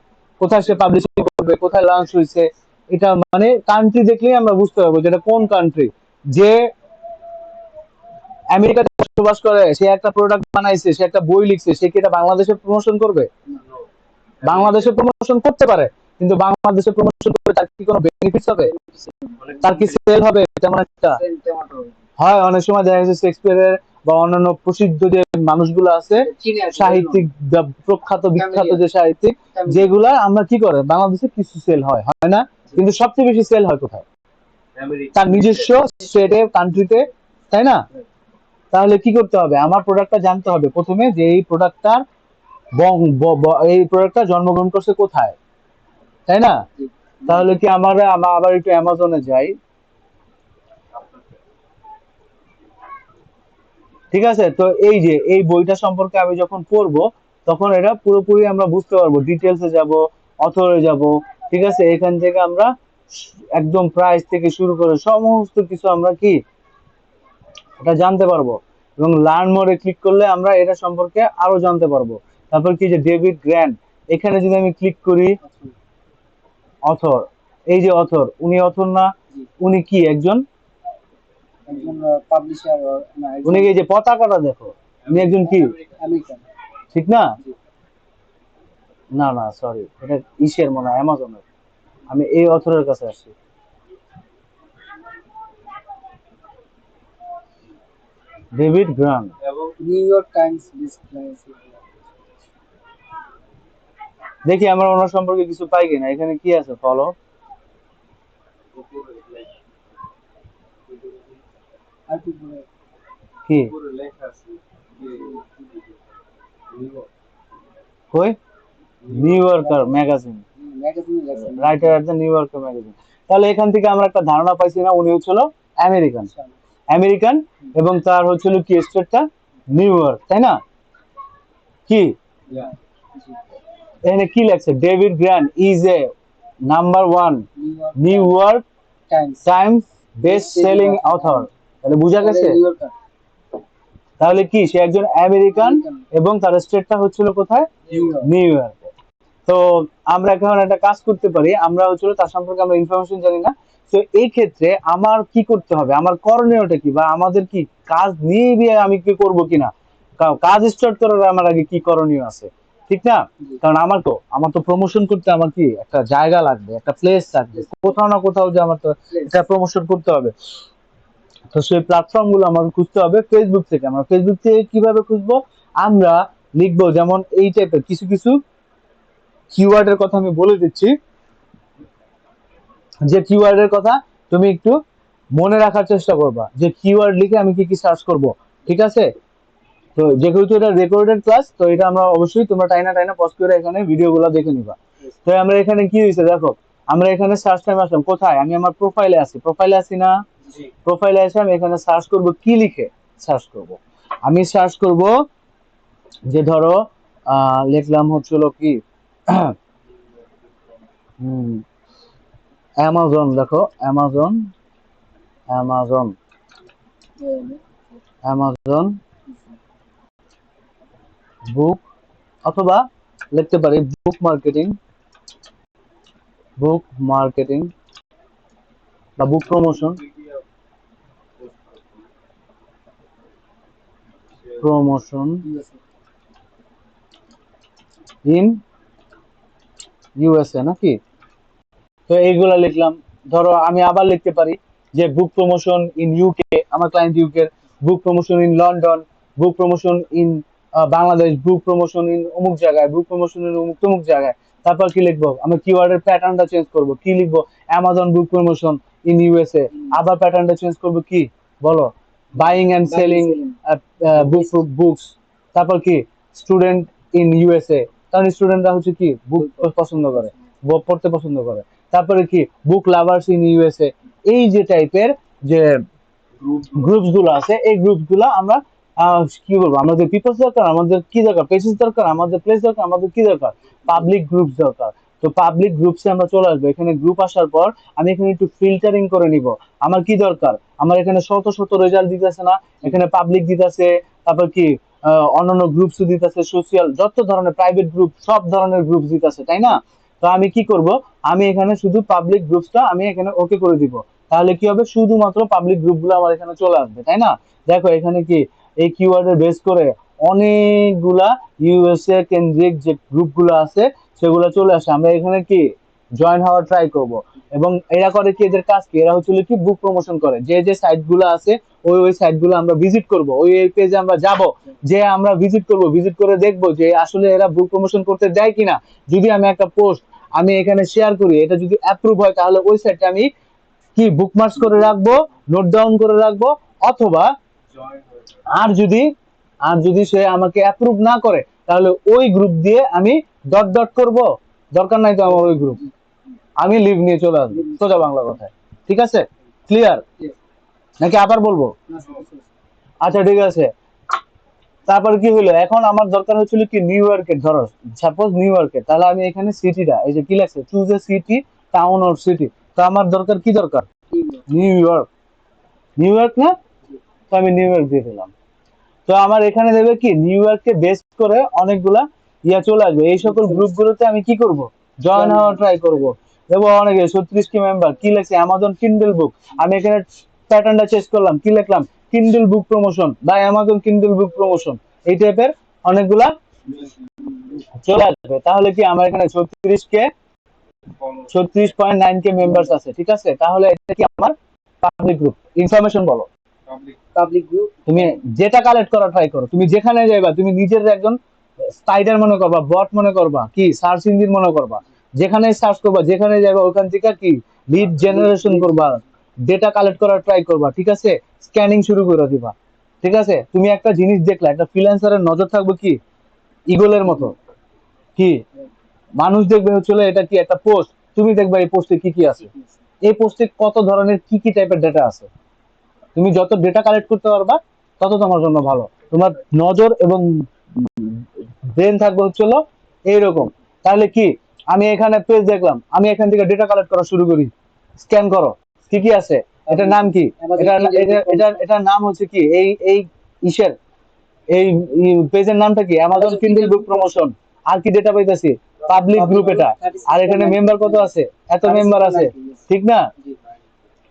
কোথায় সে পাবলিশিং করবে, কোথায় লঞ্চ হয়েছে। এটা মানে কান্ট্রি দেখলেই আমরা বুঝতে পারবো যে এটা কোন কান্ট্রি। যে আমেরিকাতে বসবাস করে, সে একটা প্রোডাক্ট বানাইছে, সে একটা বই লিখছে, সে কি এটা বাংলাদেশে প্রমোশন করবে? বাংলাদেশে প্রমোশন করতে পারে, কিন্তু বাংলাদেশে প্রমোশন করে তার কি কোনো বেনিফিটস হবে? তার কি সেল হবে? তেমন একটা হয়। অনেক সময় দেখা যাচ্ছে শেক্সপিয়ারের বা অন্যান্য প্রসিদ্ধ যে মানুষগুলো আছে, সাহিত্যিক বা প্রখ্যাত বিখ্যাত যে সাহিত্যিক, যেগুলা আমরা কি করে বাংলাদেশে কিছু সেল হয়, হয় না? কিন্তু সবচেয়ে বেশি সেল হয় কোথায়? তার নিজস্ব স্টেটে, কান্ট্রিতে, তাই না? তাহলে কি করতে হবে? আমার প্রোডাক্টটা জানতে হবে প্রথমে, যে এই প্রোডাক্টটার এই প্রোডাক্টটা জন্মগ্রহণ করছে কোথায়, তাই না? তাহলে কি আমরা আবার একটু অ্যামাজনে যাই, ঠিক আছে? তো এই যে এই বইটা সম্পর্কে আমি যখন পড়বো, তখন এটা পুরোপুরি আমরা বুঝতে পারবো, ডিটেলসে যাব, অথরে যাব, ঠিক আছে? এখান থেকে আমরা একদম প্রাইস থেকে শুরু করে সমস্ত কিছু আমরা কি এটা জানতে পারবো। এবং লার্ন মোরে ক্লিক করলে আমরা এটা সম্পর্কে আরো জানতে পারবো। তারপর কি যে ডেভিড গ্র্যান্ট, এখানে যদি আমি ক্লিক করি, অথর, এই যে অথর, উনি অথর না? উনি কি একজন পাবলিশার, উনি এই যে পতাকাটা দেখো, উনি একজন কি, আমেরিকান। ঠিক না? না না, সরি, এটা ইসের মনে হয় অ্যামাজনের। আমি এই অথরের কাছে আসছি, ডেভিড গ্রান। New York Times best. দেখি আমরা ওনার সম্পর্কে কিছু পাই কিনা। এখানে কি আছে? ফলো, আর কি কি কই? নিউ ইয়র্কার ম্যাগাজিন, ম্যাগাজিনে লেখা writer at the new yorker magazine. তাহলে এখান থেকে আমরা একটা ধারণা পাইছি না, উনি হচ্ছিল আমেরিকান, আমেরিকান, এবং তার হচ্ছিল কি স্টেটটা নিউ ইয়র্ক, তাই না? কি এখানে কি লেখছে? David grant is a number 1 new York Times best selling author. তাহলে বোঝা গেছে? তাহলে কি সে একজন আমেরিকান এবং তার স্টেটটা হচ্ছিল কোথায়? New York. তো আমরা এখন একটা কাজ করতে পারি, আমরা হচ্ছিল তার সম্পর্কে আমরা ইনফরমেশন জানি না। তো এই ক্ষেত্রে আমার কি করতে হবে, আমার করণীয়টা কি, বা আমাদের কি কাজ নিয়ে আমি কি করব কিনা, কাজ স্টার্ট করার আমার আগে কি করণীয় আছে, ঠিক না? কারণ আমার তো প্রমোশন করতে আমার কি একটা জায়গা লাগবে, একটা প্লেস লাগবে, কোথাও না কোথাও যে আমার তো এটা প্রমোশন করতে হবে। তো সেই প্ল্যাটফর্ম গুলো আমাকে খুঁজতে হবে ফেসবুক থেকে। আমরা ফেসবুক থেকে কিভাবে খুঁজবো? আমরা লিখবো যেমন এই টাইপের কিছু কিছু কিওয়ার্ডের কথা আমি বলে দিচ্ছি, যে কিওয়ার্ডের কথা তুমি একটু মনে রাখার চেষ্টা করবা, যে কিওয়ার্ড লিখে আমি কি কি সার্চ করব, ঠিক আছে? তো যেহেতু এটা রেকর্ডেড ক্লাস, তো এটা আমরা অবশ্যই তোমরা টাইনা টাইনা পজ করে এখানে ভিডিওগুলো দেখে নিবা। তো আমরা এখানে কি হয়েছে দেখো, আমরা এখানে সার্চ টাইম আসলাম কোথায়? আমি আমার প্রোফাইলে আছি না? প্রোফাইলে এসে আমি এখানে সার্চ করব, কি লিখে সার্চ করব? আমি সার্চ করব যে ধরো লিখলাম হচ্ছিল কি অ্যামাজন, দেখো অ্যামাজন, অ্যামাজন, অ্যামাজন বুক, অথবা লিখতে পারি বুক মার্কেটিং বা বুক প্রমোশন ইন ইউএসএ নাকি? তো এইগুলা লিখলাম। ধরো আমি আবার লিখতে পারি যে বুক প্রমোশন ইন ইউকে, আমার client UK, book promotion in London, book promotion in Bangladesh, book promotion in অমুক জায়গায়, বুক প্রমোশন ইন অমুক তমুক জায়গায়। তারপর কি লিখবো? আমি কিওয়ার্ডের প্যাটার্নটা চেঞ্জ করব, কি লিখবো? Amazon book promotion in USA. আবার প্যাটার্নটা চেঞ্জ করব, কি বলো? Buying and selling book books. তারপর কি? স্টুডেন্ট ইন ইউএসএ, কারণ স্টুডেন্টরা হচ্ছে কি বুক পছন্দ করে, বই পড়তে পছন্দ করে। তারপরে কি? বুক লাভার্স ইন ইউএসএ। এই যে টাইপের যে গ্রুপস গুলো আছে, এই গ্রুপস গুলো আমরা কি বলবো, আমাদের পিপলস দরকার, আমাদের কি দরকার? পেজেস দরকার, আমাদের প্লেস দরকার, আমাদের কি দরকার? পাবলিক গ্রুপস দরকার। তো পাবলিক গ্রুপসে আমরা চলে আসবো। এখানে গ্রুপ আসার পর আমি এখানে একটু ফিল্টারিং করে নিব। আমার কি দরকার? আমার এখানে শত শত রেজাল্ট দিতেছে না, এখানে পাবলিক দিতেছে, তারপর কি অন্যান্য গ্রুপস দিতেছে, সোশিয়াল যত ধরনের প্রাইভেট গ্রুপ, সব ধরনের গ্রুপ দিতেছে, তাই না? তো আমি কি করব? আমি এখানে শুধু পাবলিক গ্রুপসটা আমি এখানে ওকে করে দিব। তাহলে কি হবে? শুধুমাত্র পাবলিক গ্রুপগুলো আমার এখানে চলে আসবে, তাই না? দেখো এখানে কি এই কিওয়ার্ডের বেস করে অনেকগুলা ইউএসএ কেন্দ্রিক যে গ্রুপগুলো আছে সেগুলো চলে আসে। আমরা এখানে কি জয়েন হওয়ার ট্রাই করব। এবং এরা করে কি, এদের কাজ কি, এরা হচ্ছে কি বুক প্রমোশন করে। যে যে সাইটগুলো আছে ওই সাইটগুলো আমরা ভিজিট করব, ওই পেজে আমরা যাব, যে আমরা ভিজিট করব, ভিজিট করে দেখব যে আসলে এরা বুক প্রমোশন করতে দেয় কিনা। যদি আমি একটা পোস্ট আমি এখানে শেয়ার করি, এটা যদি অ্যাপ্রুভ হয় তাহলে ওই সাইটে আমি কি বুকমার্কস করে রাখবো, নোট ডাউন করে রাখবো। অথবা আর যদি সে আমাকে অ্যাপ্রুভ না করে তাহলে ওই গ্রুপ দিয়ে আমি ডট ডট করব, দরকার নাই তো আমার ওই গ্রুপ, আমি লিভ নিয়ে চলে আসবো, সোজা বাংলা কথায়। ঠিক আছে, ক্লিয়ার নাকি আবার বলবো? আচ্ছা ঠিক আছে। তারপর কি হলো, এখন আমার দরকার হচ্ছিল কি নিউ ইয়র্কের, ধরো সাপোজ নিউ ইয়র্কের, তাহলে আমি এখানে সিটিটা, এই যে কি লাগছে, choose a city, town or city. তো আমার দরকার কি দরকার, নিউ ইয়র্ক। নিউ ইয়র্ক না, তো আমি নিউ ইয়র্ক দিয়ে দিলাম। তো আমার এখানে দেবে কি নিউ ইয়র্ককে বেস করে অনেকগুলা চলে আসবে। এই সকল গ্রুপগুলোতে আমি কি করব, জয়েন হওয়ার ট্রাই করব। এবং অনেকে 36 টি মেম্বার, কি লেখছে, অ্যামাজন কিন্ডল বুক। আমি এখানে প্যাটার্নটা চেঞ্জ করলাম, কি লিখলাম, কিন্ডল বুক প্রমোশন বা অ্যামাজন কিন্ডল বুক প্রমোশন, এই টাইপের অনেকগুলা চলে আসবে। তাহলে কি আমার এখানে 36.9 কে মেম্বার্স আছে। ঠিক আছে, তাহলে এটা কি আমার পাবলিক গ্রুপ। ইনফরমেশন বলো, পাবলিক গ্রুপ। তুমি যেটা কালেক্ট করা ট্রাই করো, তুমি যেখানে যাইবা, তুমি নিজের একজন স্পাইডার মনে করবা, বট মনে করবা, কি সার্চ ইঞ্জিন মনে করবা, যেখানে সার্চ করবা, যেখানে যাইবা ওখান থেকে কি লিড জেনারেশন করবা, ডেটা কালেক্ট করার ট্রাই করবা। ঠিক আছে, স্ক্যানিং শুরু করে দিবা। ঠিক আছে, তুমি একটা জিনিস দেখলা, একটা ফ্রিল্যান্সারের নজর থাকবে কি ইগলের মতো, কি মানুষ দেখবে হচ্ছিল এটা কি একটা পোস্ট, তুমি দেখবা এই পোস্টে কি কি আছে, এই পোস্টে কত ধরনের কি কি টাইপের ডেটা আছে। তুমি যত ডেটা কালেক্ট করতে পারবা তত তোমার জন্য ভালো। তোমার নজর এবং ব্রেন থাকবে হচ্ছিল এইরকম। তাহলে কি, আমি এখানে পেজ দেখলাম, আমি এখান থেকে ডেটা কালেক্ট করা শুরু করি, স্ক্যান করো কি কি আছে, এটার নাম কি, এটার নাম হচ্ছে কি, এই এই ইসের এই পেজের নামটা কি, অ্যামাজন কিন্ডল বুক প্রমোশন। আর কি ডেটা পাইতেছি, পাবলিক গ্রুপ এটা। আর এখানে মেম্বার কত আছে, এত মেম্বার আছে, ঠিক না?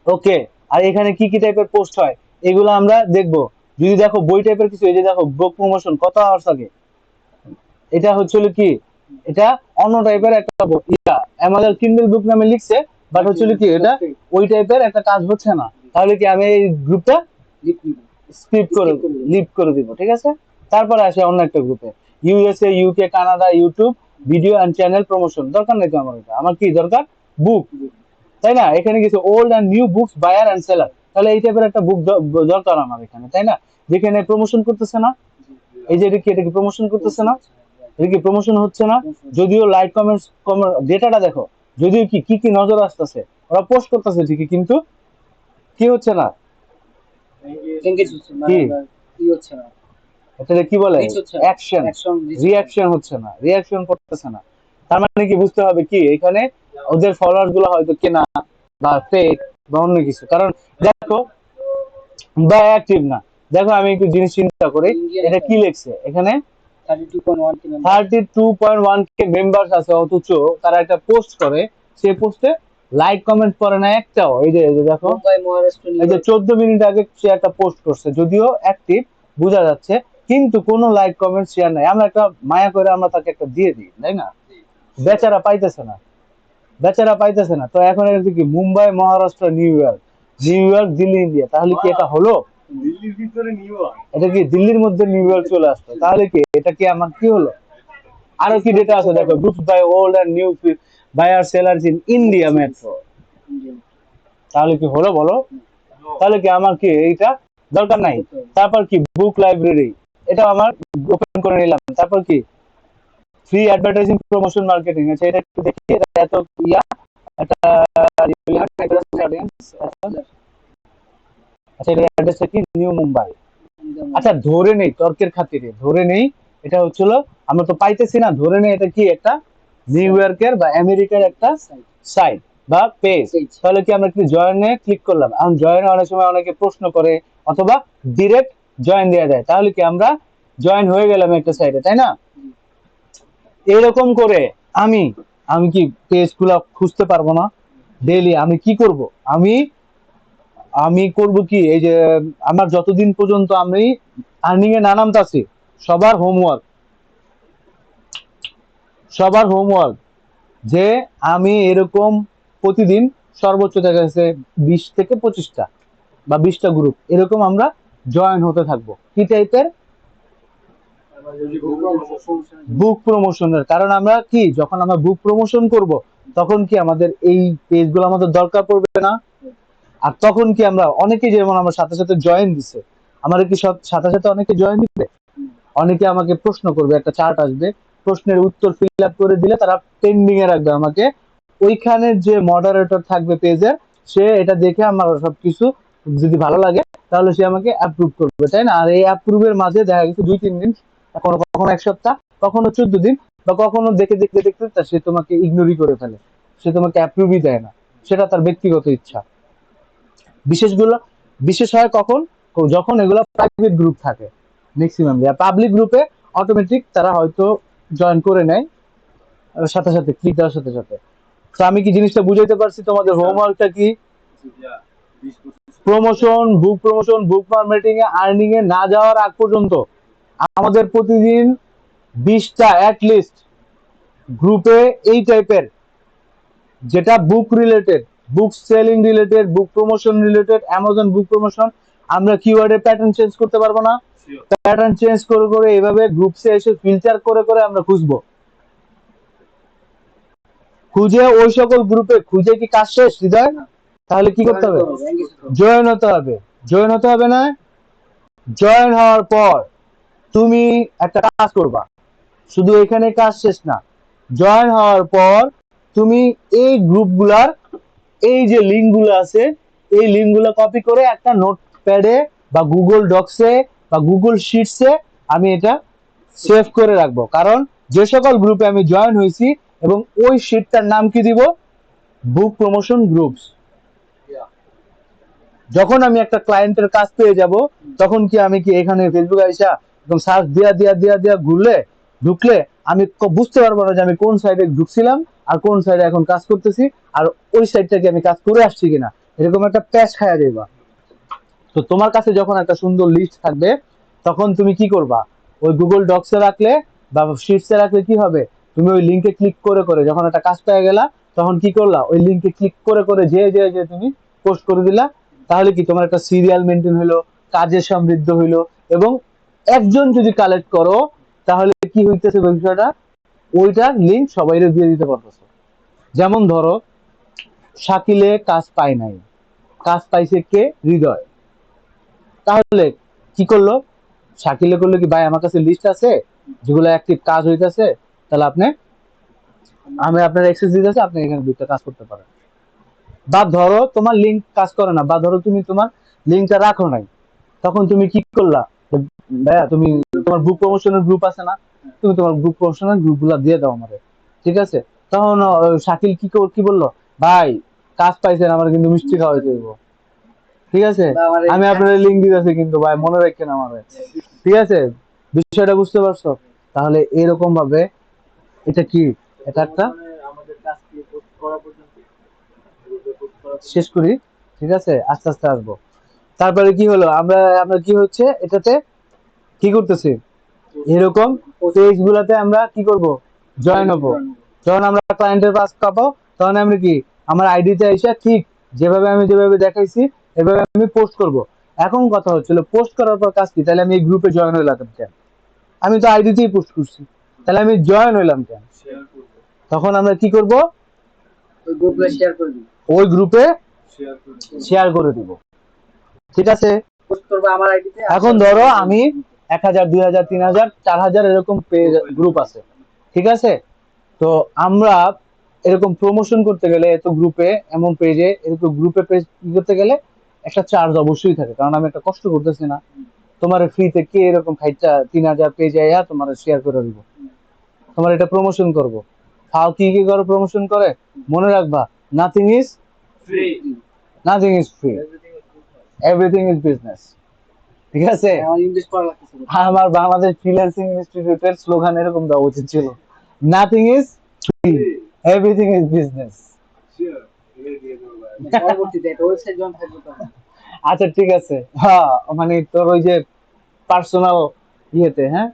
ওকে। আর এখানে কি কি টাইপের পোস্ট হয় এগুলো আমরা দেখবো। যদি দেখো বই টাইপের কিছু, এই যে দেখো বুক প্রমোশন কত আওয়ার্স আগে, এটা হচ্ছিল কি, এটা অন্য টাইপের একটা আমাদের কিন্ডল বুক নামে লিখছে, বাট হচ্ছিল কি এটা ওই টাইপের একটা কাজ হচ্ছে না। তাহলে কি আমি এই গ্রুপটা স্কিপ করে লিভ করে দিব। ঠিক আছে, তারপরে আসে অন্য একটা গ্রুপে, USA, UK, Canada, YouTube video and channel promotion. দরকার নেই তো আমার এটা, আমার কি দরকার, বুক, তাই না? এখানে কিছু old and new books buyer and seller, তাহলে এই টাইপের একটা বুক দরকার আমার এখানে, তাই না? যেখানে প্রমোশন করতেছে না, এই যে এটা কি প্রমোশন করতেছে না, এটা কি প্রমোশন হচ্ছে না, যদিও লাইক কমেন্টস ডেটাটা দেখো, যদিও কি কি কি নজর আসতেছে, ওরা পোস্ট করতেছে ঠিকই, কিন্তু কি হচ্ছে না, এঙ্গেজ হচ্ছে না, কি কি হচ্ছে না, এটা কি বলে, রিচ হচ্ছে না, অ্যাকশন, রিঅ্যাকশন হচ্ছে না, রিঅ্যাকশন করতেছে না। তার মানে কি বুঝতে হবে কি, এখানে ওদের ফলোয়ার্স গুলো হয়তো কেনা বা ফেক বা অন্য কিছু, কারণ দেখো বা অ্যাক্টিভ না। দেখো আমি একটু জিনিস চিন্তা করি, এটা কি লিখছে এখানে, 32.1 কে মেম্বার্স আছে, অথচ তারা একটা পোস্ট করে, সেই পোস্টে লাইক কমেন্ট করে না একটাও। এই যে দেখো, মুম্বাই, মহারাষ্ট্র, এই যে 14 মিনিট আগে সে একটা পোস্ট করছে, যদিও অ্যাক্টিভ বোঝা যাচ্ছে, কিন্তু কোনো লাইক কমেন্ট শেয়ার নাই। আমরা একটা মায়া করে আমরা তাকে একটা দিয়ে দিই, তাই না? বেচারা পাইতেছে না, বেচারা পাইতেছে না। তো এখন এটা কি Mumbai, Maharashtra, new York, new York, Delhi, India, তাহলে কি এটা হলো, দিল্লির ভিতরে নিউ ইয়র্ক। এটা কি দিল্লির মধ্যে নিউ ইয়র্ক চলে আসতো, তাহলে কি এটা কি আমার কি হলো? আরো কি ডেটা আছে দেখো, groups buy old and new buyer sellers in India metro, তাহলে কি হলো বলো? তাহলে কি আমার কি এইটা দরকার নাই? তারপর কি বুক লাইব্রেরি, এটা আমার ওপেন করে নিলাম। তারপর কি ফ্রি অ্যাডভার্টাইজিং প্রমোশন মার্কেটিং, আচ্ছা এটা একটু দেখি, এটা এত ইয়া, একটা আচ্ছা এটা অ্যাড্রেসটা কি, নিউ মুম্বাই। আচ্ছা ধরে নেই তর্কের খাতিরে, ধরে নেই এটা হচ্ছিল, আমরা তো পাইতেছি না, ধরে নেই এটা কি একটা নিউ ইয়র্কের বা আমেরিকার একটা সাইট বা পেজ। তাহলে কি আমরা কি জয়েনে ক্লিক করলাম, এখন জয়েনে অনেক সময় অনেকে প্রশ্ন করে অথবা ডিরেক্ট জয়েন দেওয়া যায়, তাহলে কি আমরা জয়েন হয়ে গেলাম একটা সাইটে, তাই না? এরকম করে আমি আমি কি পেজগুলো খুঁজতে পারবো না ডেইলি? আমি কি করব, আমি আমি করব কি, এই যে আমার যতদিন পর্যন্ত আমি আর্নিং এ না নামতাছি, সবার হোমওয়ার্ক, সবার হোমওয়ার্ক যে আমি এরকম প্রতিদিন সর্বোচ্চ দেখা যাচ্ছে 20 থেকে 25টা বা 20টা গ্রুপ এরকম আমরা জয়েন হতে থাকবো। কি টাইপের? বুক প্রমোশনের। কারণ আমরা কি, যখন আমরা বুক প্রমোশন করব তখন কি আমাদের এই পেজগুলো আমাদের দরকার পড়বে না? আর তখন কি আমরা অনেকে, যেমন আমার সাথে সাথে জয়েন দিছে, আমার কি সাথে সাথে অনেকে জয়েন দিবে, অনেকে আমাকে প্রশ্ন করবে, একটা চার্ট আসবে, প্রশ্নের উত্তর ফিল আপ করে দিলে তারা পেন্ডিং এ রাখবে আমাকে। ওইখানে যে মডারেটর থাকবে পেজের, সে এটা দেখে আমার সবকিছু যদি ভালো লাগে তাহলে সে আমাকে অ্যাপ্রুভ করবে, তাই না? আর এই অ্যাপ্রুভের মাঝে দেখা গেছে 2-3 দিন, কখনো কখনো 1 সপ্তাহ, কখনো 14 দিন, বা কখনো দেখে দেখতে দেখতে সে তোমাকে ইগনোরই করে ফেলে, সে তোমাকে অ্যাপ্রুভই দেয় না। সেটা তার ব্যক্তিগত ইচ্ছা। বিশেষগুলো বিশেষ হয় কখন? যখন এগুলো প্রাইভেট গ্রুপ থাকে ম্যাক্সিমাম। পাবলিক গ্রুপে অটোমেটিক তারা হয়তো জয়েন করে নেয় সাথে সাথে, ক্লিক দেওয়ার সাথে সাথে। তো আমি কি জিনিসটা বুঝাইতে পারছি? তোমাদের হোমওয়ার্কটা কি? প্রমোশন, বুক মার্কেটিং এ, আর্নিং এ না যাওয়ার আগ পর্যন্ত আমাদের প্রতিদিন 20টা অ্যাটলিস্ট গ্রুপে এই টাইপের, যেটা book related, book selling related, book promotion related, Amazon book promotion, আমরা কিওয়ার্ডের প্যাটার্ন চেঞ্জ করতে পারবো না? প্যাটার্ন চেঞ্জ করে করে এইভাবে গ্রুপসে এসে ফিল্টার করে করে আমরা খুঁজবো। খুঁজে ওই সকল গ্রুপে খুঁজে কি কাজ শেষ হৃদয়? তাহলে কি করতে হবে? জয়েন হতে হবে। জয়েন হতে হবে না? জয়েন হওয়ার পর তুমি একটা কাজ করবা, শুধু এখানে কাজ শেষ না। জয়েন হওয়ার পর তুমি এই গ্রুপগুলার এই যে লিঙ্কগুলো আছে, এই লিঙ্কগুলো কপি করে একটা নোটপ্যাডে বা গুগল ডক্সে বা গুগল শিটসে আমি এটা সেভ করে রাখবো। কারণ যে সকল গ্রুপে আমি জয়েন হয়েছি, এবং ওই শিটটার নাম কি দিব? বুক প্রমোশন গ্রুপস। যখন আমি একটা ক্লায়েন্টের কাজ পেয়ে যাব, তখন কি আমি কি এখানে ফেসবুক আইসা এবং সার্চ দিয়া দিয়া দিয়া দিয়া ঢুকলে আমি বুঝতে পারবো না যে আমি কোন সাইডে ঢুকছিলাম আর কোন সাইডে এখন কাজ করতেছি, আর ওই সাইডটাকে আমি কাজ করে আসছি কিনা, এরকম একটা প্যাচ খায়া যাইবা। তো তোমার কাছে যখন একটা সুন্দর লিস্ট থাকবে, তখন তুমি কি করবা? ওই গুগল ডক্সে রাখলে বা শিটসে রাখলে কি হবে? তুমি ওই লিঙ্কে ক্লিক করে করে যখন একটা কাজ পেয়ে গেলা, তখন কি করলা? ওই লিঙ্কে ক্লিক করে করে যে যে যে তুমি পোস্ট করে দিলা। তাহলে কি তোমার একটা সিরিয়াল মেনটেন হইলো, কাজের সমৃদ্ধ হইলো, এবং একজন যদি কালেক্ট করো তাহলে কি হইতেছে বিষয়টা? ওইটার লিঙ্ক সবাইরে দিয়ে দিতে পারতেছো। যেমন ধরো, শাকিলে কাজ পায় নাই, কাজ পাইছে কে? হৃদয়। তাহলে কি করলো? শাকিলে করলো কি, ভাই আমার কাছে লিস্ট আছে যেগুলো অ্যাক্টিভ কাজ হইতেছে, তাহলে আমি আপনার অ্যাক্সেস দিতেছি, আপনি এখানে দুটো কাজ করতে পারেন। বা ধরো তোমার লিঙ্ক কাজ করে না, বা ধরো তুমি তোমার লিঙ্কটা রাখো নাই, তখন তুমি কি করলা? ভাইয়া তুমি, তোমার বুক প্রমোশনের গ্রুপ আছে না, তুমি তোমার বুক প্রমোশনের গ্রুপ গুলা দিয়ে দাও আমারে, ঠিক আছে? তখন শাকিল কি বললো? ভাই কাজ পাইছেন, আমার কিন্তু মিষ্টি খাওয়াইতে হইব, ঠিক আছে? আমি আপনার লিঙ্ক দিতেছি, কিন্তু ভাই মনে রাখেন আমার, ঠিক আছে? বিষয়টা বুঝতে পারছো? তাহলে এরকম ভাবে এটা কি, এটা একটা আমাদের কাজকে পোস্ট করা পর্যন্ত শেষ করি, ঠিক আছে? আস্তে আস্তে আসবো। তারপরে কি হলো, আমরা আমরা কি হচ্ছে এটাতে কি করতেছি, এরকম পেজ গুলাতে আমরা কি করব? জয়েন হবো। যখন আমরা ক্লায়েন্টের কাজ পাবো, তখন আমরা কি, আমার আইডিতে এসে ঠিক যেভাবে দেখাইছি এভাবে আমি পোস্ট করব। এখন কথা হচ্ছিল, পোস্ট করার পর কাজ কি? তাহলে আমি এই গ্রুপে জয়েন হইলাম কেন? আমি তো আইডিতেই পোস্ট করছি, তাহলে আমি জয়েন হইলাম কেন? শেয়ার করব, তখন আমরা কি করব? ওই গ্রুপে শেয়ার করে দিই, ওই গ্রুপে শেয়ার করব, শেয়ার করে দিব, ঠিক আছে? পোস্ট করবে আমার আইডিতে। এখন ধরো আমি 1,000, 2,000, 3,000, 4,000 এরকম গ্রুপ আছে, ঠিক আছে? তো আমরা এরকম প্রমোশন করতে গেলে, এত গ্রুপে এমন পেজে এরকম গ্রুপে পেজ করতে গেলে একটা চার্জ অবশ্যই থাকে, কারণ আমি একটা কষ্ট করতেছি না। তোমার ফ্রিতে কে এরকম খাইটা 3,000 পেজ আইয়া তোমার শেয়ার করে দিব? তোমার এটা প্রমোশন করব। ফাও কি কি করে প্রমোশন করে? মনে রাখবা, nothing is free, nothing is free, everything is business, ঠিক আছে? আমার ইংলিশ পড়া লাগতেছে। আমার বাংলাদেশ ফ্রিল্যান্সিং ইনস্টিটিউটের স্লোগান এরকম দেওয়া উচিত ছিল, nothing is free, everything is business. Share দিয়ে দিয়ে দেবো ভাই। পরবর্তীতে একটা ওয়েবসাইট যখন থাকবে তখন আচ্ছা ঠিক আছে, হ্যাঁ, মানে তোর ওই যে পার্সোনাল ইয়েতে, হ্যাঁ,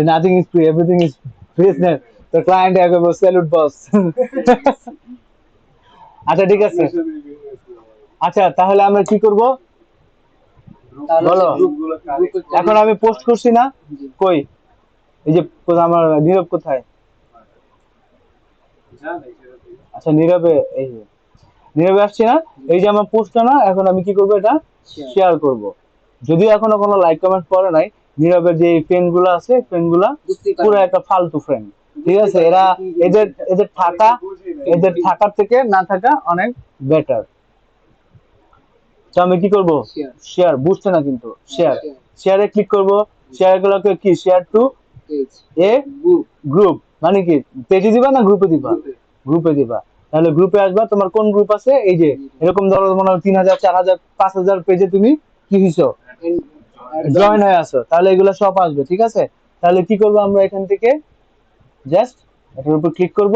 nothing is free, everything is business, তো ক্লায়েন্ট আগে বস, স্যালুট বস। আচ্ছা ঠিক আছে, আচ্ছা তাহলে আমরা কি করব তাহলে বলো। গ্রুপে এখন আমি পোস্ট করছি না, কই, এই যে আমার নীরব কোথায়, আচ্ছা নীরবে, এই যে নীরবে আসছে না, এই যে আমার পোস্টটা না, এখন আমি কি করব, এটা শেয়ার করব। যদিও এখনো কোনো লাইক কমেন্ট করে নাই, নীরবের যে ফ্রেন্ড গুলো আছে, ফ্রেন্ড গুলা বুঝতেই পুরো পারবেন। একটা ফালতু ফ্রেন্ড, ঠিক আছে, এরা এদের এদের থাকা, এদের থাকার থেকে না থাকা অনেক বেটার। তো আমি কি করব, শেয়ার শেয়ার, বুঝছে না কিন্তু, শেয়ার, শেয়ার শেয়ারে ক্লিক করব, শেয়ার গুলোকে কি, শেয়ার টু পেজ এ গ্রুপ গ্রুপ, মানে কি পেজে দিবা না গ্রুপে দিবা, গ্রুপে গ্রুপে দিবা। তাহলে গ্রুপে আসবা, তোমার কোন গ্রুপ আছে, এই যে এরকম ধরো মনে হয় 3000, 4000, 5000 পেজে তুমি কি হইছো, জয়েন হয়ে আসো, তাহলে এগুলো সব আসবে, ঠিক আছে। তাহলে কি করবো আমরা এখান থেকে, জাস্ট এটার উপর ক্লিক করব।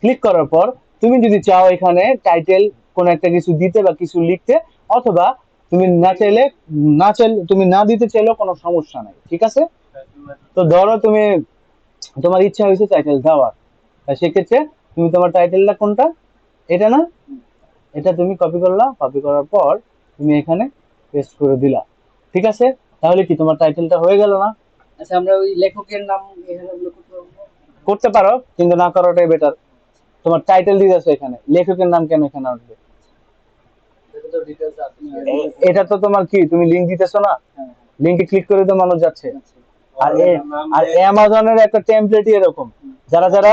ক্লিক করার পর তুমি যদি চাও এখানে টাইটেল কোন একটা কিছু দিতে বা কিছু লিখতে, অথবা তুমি না চাইলে তুমি না দিতে চাইলেও কোনো সমস্যা নাই, ঠিক আছে। তো ধরো তুমি, তোমার ইচ্ছা হয়েছে টাইটেল দেওয়ার, তা সেক্ষেত্রে তুমি তোমার টাইটেলটা কোনটা, এটা না, এটা তুমি কপি করলা, কপি করার পর তুমি এখানে পেস্ট করে দিলা, ঠিক আছে। তাহলে কি তোমার টাইটেলটা হয়ে গেল না। আচ্ছা আমরা ওই লেখকের নাম এখানে উল্লেখ করতে পারবো না? করতে পারো, কিন্তু না করাটাই বেটার। তোমার টাইটেল দিতেছো এখানে, লেখকের নাম কেন এখানে আসবে, এটা তো ডিটেইলস আছে। এটা তো তোমার কি, তুমি লিংক দিতেছো না, হ্যাঁ লিংকে ক্লিক করে তো মানুষ যাচ্ছে। আচ্ছা আর আর অ্যামাজনের একটা টেমপ্লেটই এরকম, যারা যারা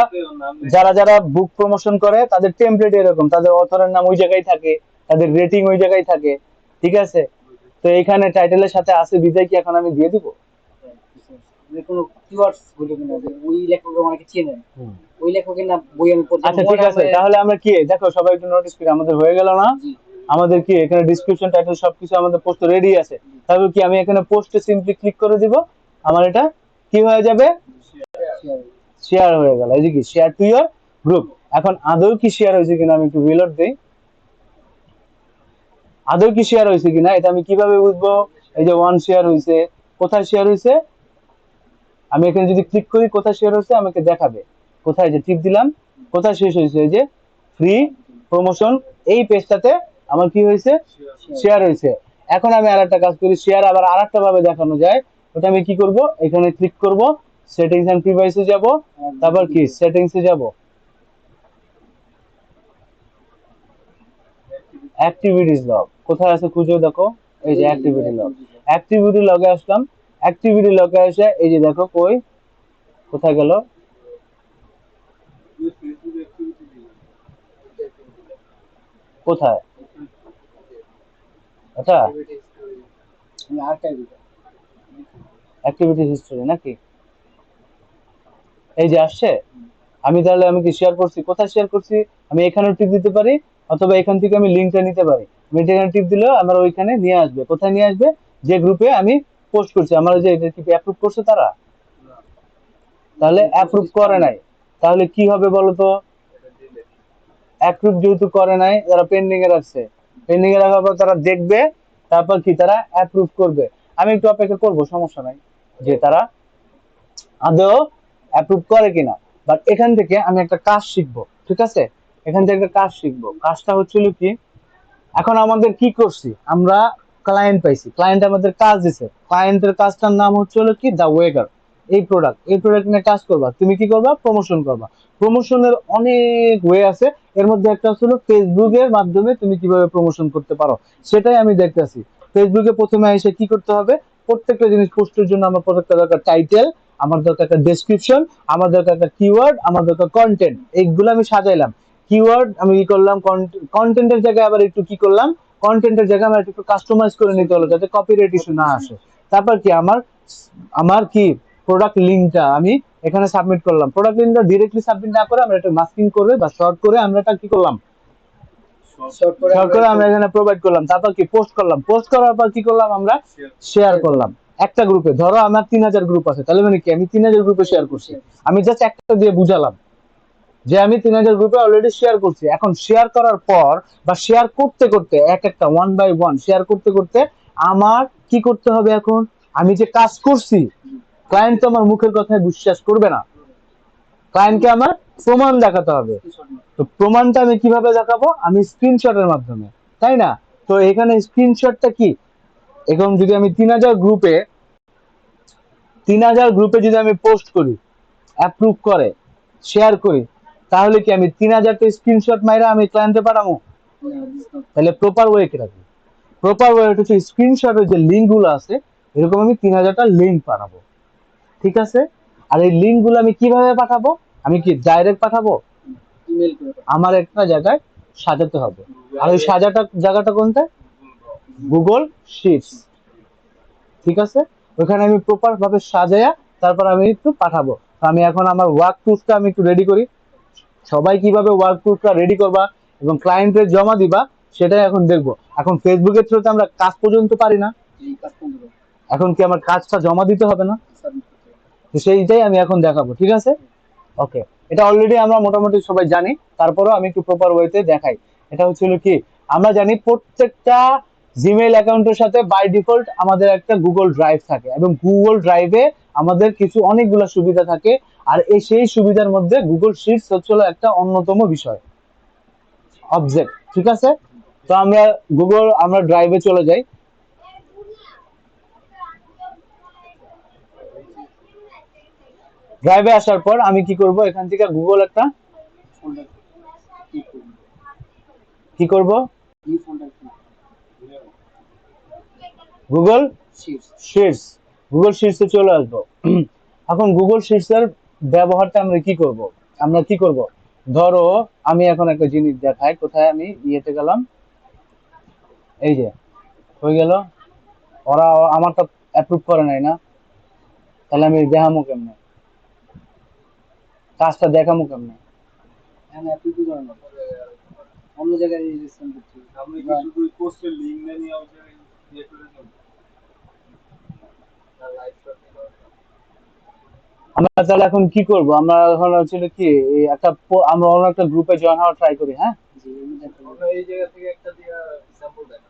যারা যারা বুক প্রমোশন করে তাদের টেমপ্লেট এরকম, তাদের অথরের নাম ওই জায়গায় থাকে, তাদের রেটিং ওই জায়গায় থাকে, ঠিক আছে। তো এখানে টাইটেলের সাথে আছে বিদায়, কি এখন আমি দিয়ে দিব। মানে কোনো কিওয়ার্ডস বলে কিনা যে ওই লেখক আমাকে চেনে, ওই লেখকের নাম বই আমি পড়ছি আচ্ছা ঠিক আছে, তাহলে আমরা কি দেখো, সবাই একটু নোটিস করি, আমাদের হয়ে গেল না, জি আমাদের কি এখানে ডিসক্রিপশন, টাইটেল সবকিছু আমাদের পোস্ট রেডি আছে। তাহলে কি আমি এখানে পোস্টে সিম্পলি ক্লিক করে দিব, আমার এটা কি হয়ে যাবে, শেয়ার শেয়ার হয়ে গেল, এই যে কি, শেয়ার টু ইয়োর গ্রুপ। এখন আদৌ কি শেয়ার হয়েছে কিনা আমি একটু রিলোড দেই, আদৌ কি শেয়ার হয়েছে কিনা এটা আমি কিভাবে বুঝবো। এই যে ওয়ান শেয়ার হয়েছে, কোথায় শেয়ার হয়েছে, আমি এখানে যদি ক্লিক করি কোথায় শেয়ার হয়েছে আমাকে দেখাবে, কোথায় যে টিপ দিলাম, কোথায় শেষ হয়েছে, এই যে ফ্রি প্রমোশন, এই পেজটাতে আমার কি হয়েছে, শেয়ার হয়েছে। এখন আমি আর একটা কাজ করি, শেয়ার আবার আর একটা ভাবে দেখানো যায়, ওটা আমি কি করব, এখানে ক্লিক করব, সেটিংস এন্ড প্রিভাইসে যাব, তারপর কি সেটিংসে যাব, অ্যাক্টিভিটিস লগ কোথায় আছে খুঁজে দেখো, এই যে অ্যাক্টিভিটি লগ, অ্যাক্টিভিটি লগে আসলাম, অ্যাক্টিভিটি লগে এসে এই যে দেখো কই, কোথায় গেল, কোথায়, আচ্ছা আমি আর্কাইভ অ্যাক্টিভিটি হিস্টোরি নাকি, এই যে আসছে। আমি তাহলে আমি কি শেয়ার করছি, কোথায় শেয়ার করছি, আমি এখানেও টিপ দিতে পারি, অথবা এখান থেকে আমি লিঙ্কটা নিতে পারি, আমি এখানে টিপ দিলেও আমার ওইখানে নিয়ে আসবে, কোথায় নিয়ে আসবে, যে গ্রুপে আমি পোস্ট করছি, আমার ওই যে এটা কি অ্যাপ্রুভ করছে তারা, তাহলে অ্যাপ্রুভ করে নাই, তাহলে কি হবে বলতো, অ্যাপ্রুভ যেহেতু করে নাই, তারা পেন্ডিং এ রাখছে, পেন্ডিং এ রাখার পর তারা দেখবে, তারপর কি তারা অ্যাপ্রুভ করবে। আমি একটু অপেক্ষা করবো, সমস্যা নাই, যে তারা আদৌ অ্যাপ্রুভ করে কিনা। বাট এখান থেকে আমি একটা কাজ শিখবো, ঠিক আছে, এখান থেকে একটা কাজ শিখবো, কাজটা হচ্ছিল কি, এখন আমাদের কি করছি আমরা, ক্লায়েন্ট পাইছি, ক্লায়েন্ট আমাদের কাজ দিছে, ক্লায়েন্টের কাজটার নাম হচ্ছে কি দা ওয়েগার, এই প্রোডাক্ট নিয়ে কাজ করবা, তুমি কি করবা, প্রমোশন করবা। প্রমোশনের অনেক ওয়ে আছে, এর মধ্যে একটা হলো ফেসবুকের মাধ্যমে তুমি কিভাবে প্রমোশন করতে পারো, সেটাই আমি দেখতেছি। ফেসবুকে প্রথমে এসে কি করতে হবে, প্রত্যেকটা জিনিস পোস্টের জন্য আমার প্রত্যেকটা দরকার টাইটেল, আমার দরকার একটা ডেসক্রিপশন, আমার দরকার একটা কিওয়ার্ড, আমার দরকার কন্টেন্ট, এইগুলো আমি সাজাইলাম। কিওয়ার্ড আমি কি করলাম, কন্টেন্টের জায়গায় আবার একটু কি করলাম, কন্টেন্টের জায়গায় আমার একটু কাস্টমাইজ করে নিতে হলো যাতে কপিরাইট ইস্যু না আসে। তারপর কি আমার আমার কি প্রোডাক্ট লিঙ্কটা আমি এখানে সাবমিট করলাম, প্রোডাক্ট লিঙ্কটা ডিরেক্টলি সাবমিট না করে আমরা এটা মাস্কিং করে বা শর্ট করে আমরা এটা কি করলাম, শর্ট করে শর্ট করে আমরা এখানে প্রোভাইড করলাম। তারপর কি পোস্ট করলাম, পোস্ট করার পর কি করলাম, আমরা শেয়ার করলাম একটা গ্রুপে। ধরো আমার 3000 গ্রুপ আছে, তাহলে মানে কি আমি 3000 গ্রুপে শেয়ার করছি, আমি জাস্ট একটা দিয়ে বুঝালাম, যে আমি 3000 গ্রুপে অলরেডি শেয়ার করছি। এখন শেয়ার করার পর বা শেয়ার করতে করতে এক একটা ওয়ান বাই ওয়ান শেয়ার করতে করতে আমার কি করতে হবে? এখন আমি যে কাজ করছি, ক্লায়েন্ট তো আমার মুখের কথায় বিশ্বাস করবে না, ক্লায়েন্টকে আমার প্রমাণ দেখাতে হবে। তো প্রমাণটা আমি কিভাবে দেখাবো? আমি স্ক্রিনশটের মাধ্যমে, তাই না? তো এখানে স্ক্রিনশটটা কি, এখন যদি আমি 3000 গ্রুপে যদি আমি পোস্ট করি, অ্যাপ্রুভ করে শেয়ার করি, তাহলে কি আমি 3000টা স্ক্রিনশট মাইরা আমি ক্লায়েন্টে পাঠাবো? তাহলে প্রপার ওয়ে কি রাখবো? প্রপার ওয়ে হচ্ছে স্ক্রিনশটের যে লিঙ্ক গুলো আছে, এরকম আমি 3000টা লিঙ্ক পাঠাবো, ঠিক আছে? আর এই লিঙ্ক গুলো আমি কিভাবে পাঠাবো? আমি কি ডাইরেক্ট পাঠাবো? ইমেল করে পাঠাবো। আমার একটা জায়গায় সাজাতে হবে। আর ওই সাজাটা জায়গাটা কোনটা? গুগল শিটস, ঠিক আছে? ওখানে আমি প্রপার ভাবে সাজায়া তারপর আমি একটু পাঠাবো। তো আমি এখন আমার ওয়ার্ক প্রুফটা আমি একটু রেডি করি। সবাই কিভাবে ওয়ার্ক প্রুফটা রেডি করবা এবং ক্লায়েন্টের জমা দিবা সেটাই এখন দেখবো। এখন ফেসবুকের থ্রুতে আমরা কাজ পর্যন্ত পারি না, এই কাজ করতে হবে, এখন কি আমার কাজটা জমা দিতে হবে না? সাবমিট করতে হবে। তো সেইটাই আমি এখন দেখাবো, ঠিক আছে? ওকে, এটা অলরেডি আমরা মোটামুটি সবাই জানি, তারপরেও আমি একটু প্রপার ওয়েতে দেখাই। এটা হচ্ছিল কি, আমরা জানি প্রত্যেকটা জিমেইল অ্যাকাউন্টের সাথে বাই ডিফল্ট আমাদের একটা গুগল ড্রাইভ থাকে, এবং গুগল ড্রাইভে আমাদের কিছু অনেকগুলো সুবিধা থাকে। আর এই সেই সুবিধার মধ্যে গুগল শিটস হচ্ছিল একটা অন্যতম বিষয়, অবজেক্ট, ঠিক আছে? তো আমরা ড্রাইভে চলে যাই। ড্রাইভে আসার পর আমি কি করব? এখান থেকে গুগল একটা ফোল্ডার ক্লিক করুন, কি করব? New folder click Google sheets. Sheets, Google শিটসে চলে আসবো। এখন গুগল শিটস এর ব্যবহারটা আমরা কি করব? আমরা কি করব? ধরো আমি এখন একটা জিনিস দেখাই, কোথায় আমি ইয়েতে গেলাম, এই যে হয়ে গেল, ওরা আমারটা অ্যাপ্রুভ করে নাই না, তাহলে আমি দেখামো কেমনে? কাজটা দেখামো কেমনে? এখানে অ্যাপ্রুভ করেন না, অন্য জায়গায় রেজিস্ট্রেশন করতে হবে। আপনি কি শুধু পোস্টের লিংক নিয়ে ওই জায়গায় ইয়ে করে দেন না লাইভ শট আমরা তাহলে এখন কি করব? আমরা এখন হচ্ছিল কি, এই আমরা অন্য একটা গ্রুপে জয়েন হওয়ার ট্রাই করি, হ্যাঁ? জি, আমি দেখতে আমরা এই জায়গা থেকে একটা দিয়ে স্যাম্পল দেখান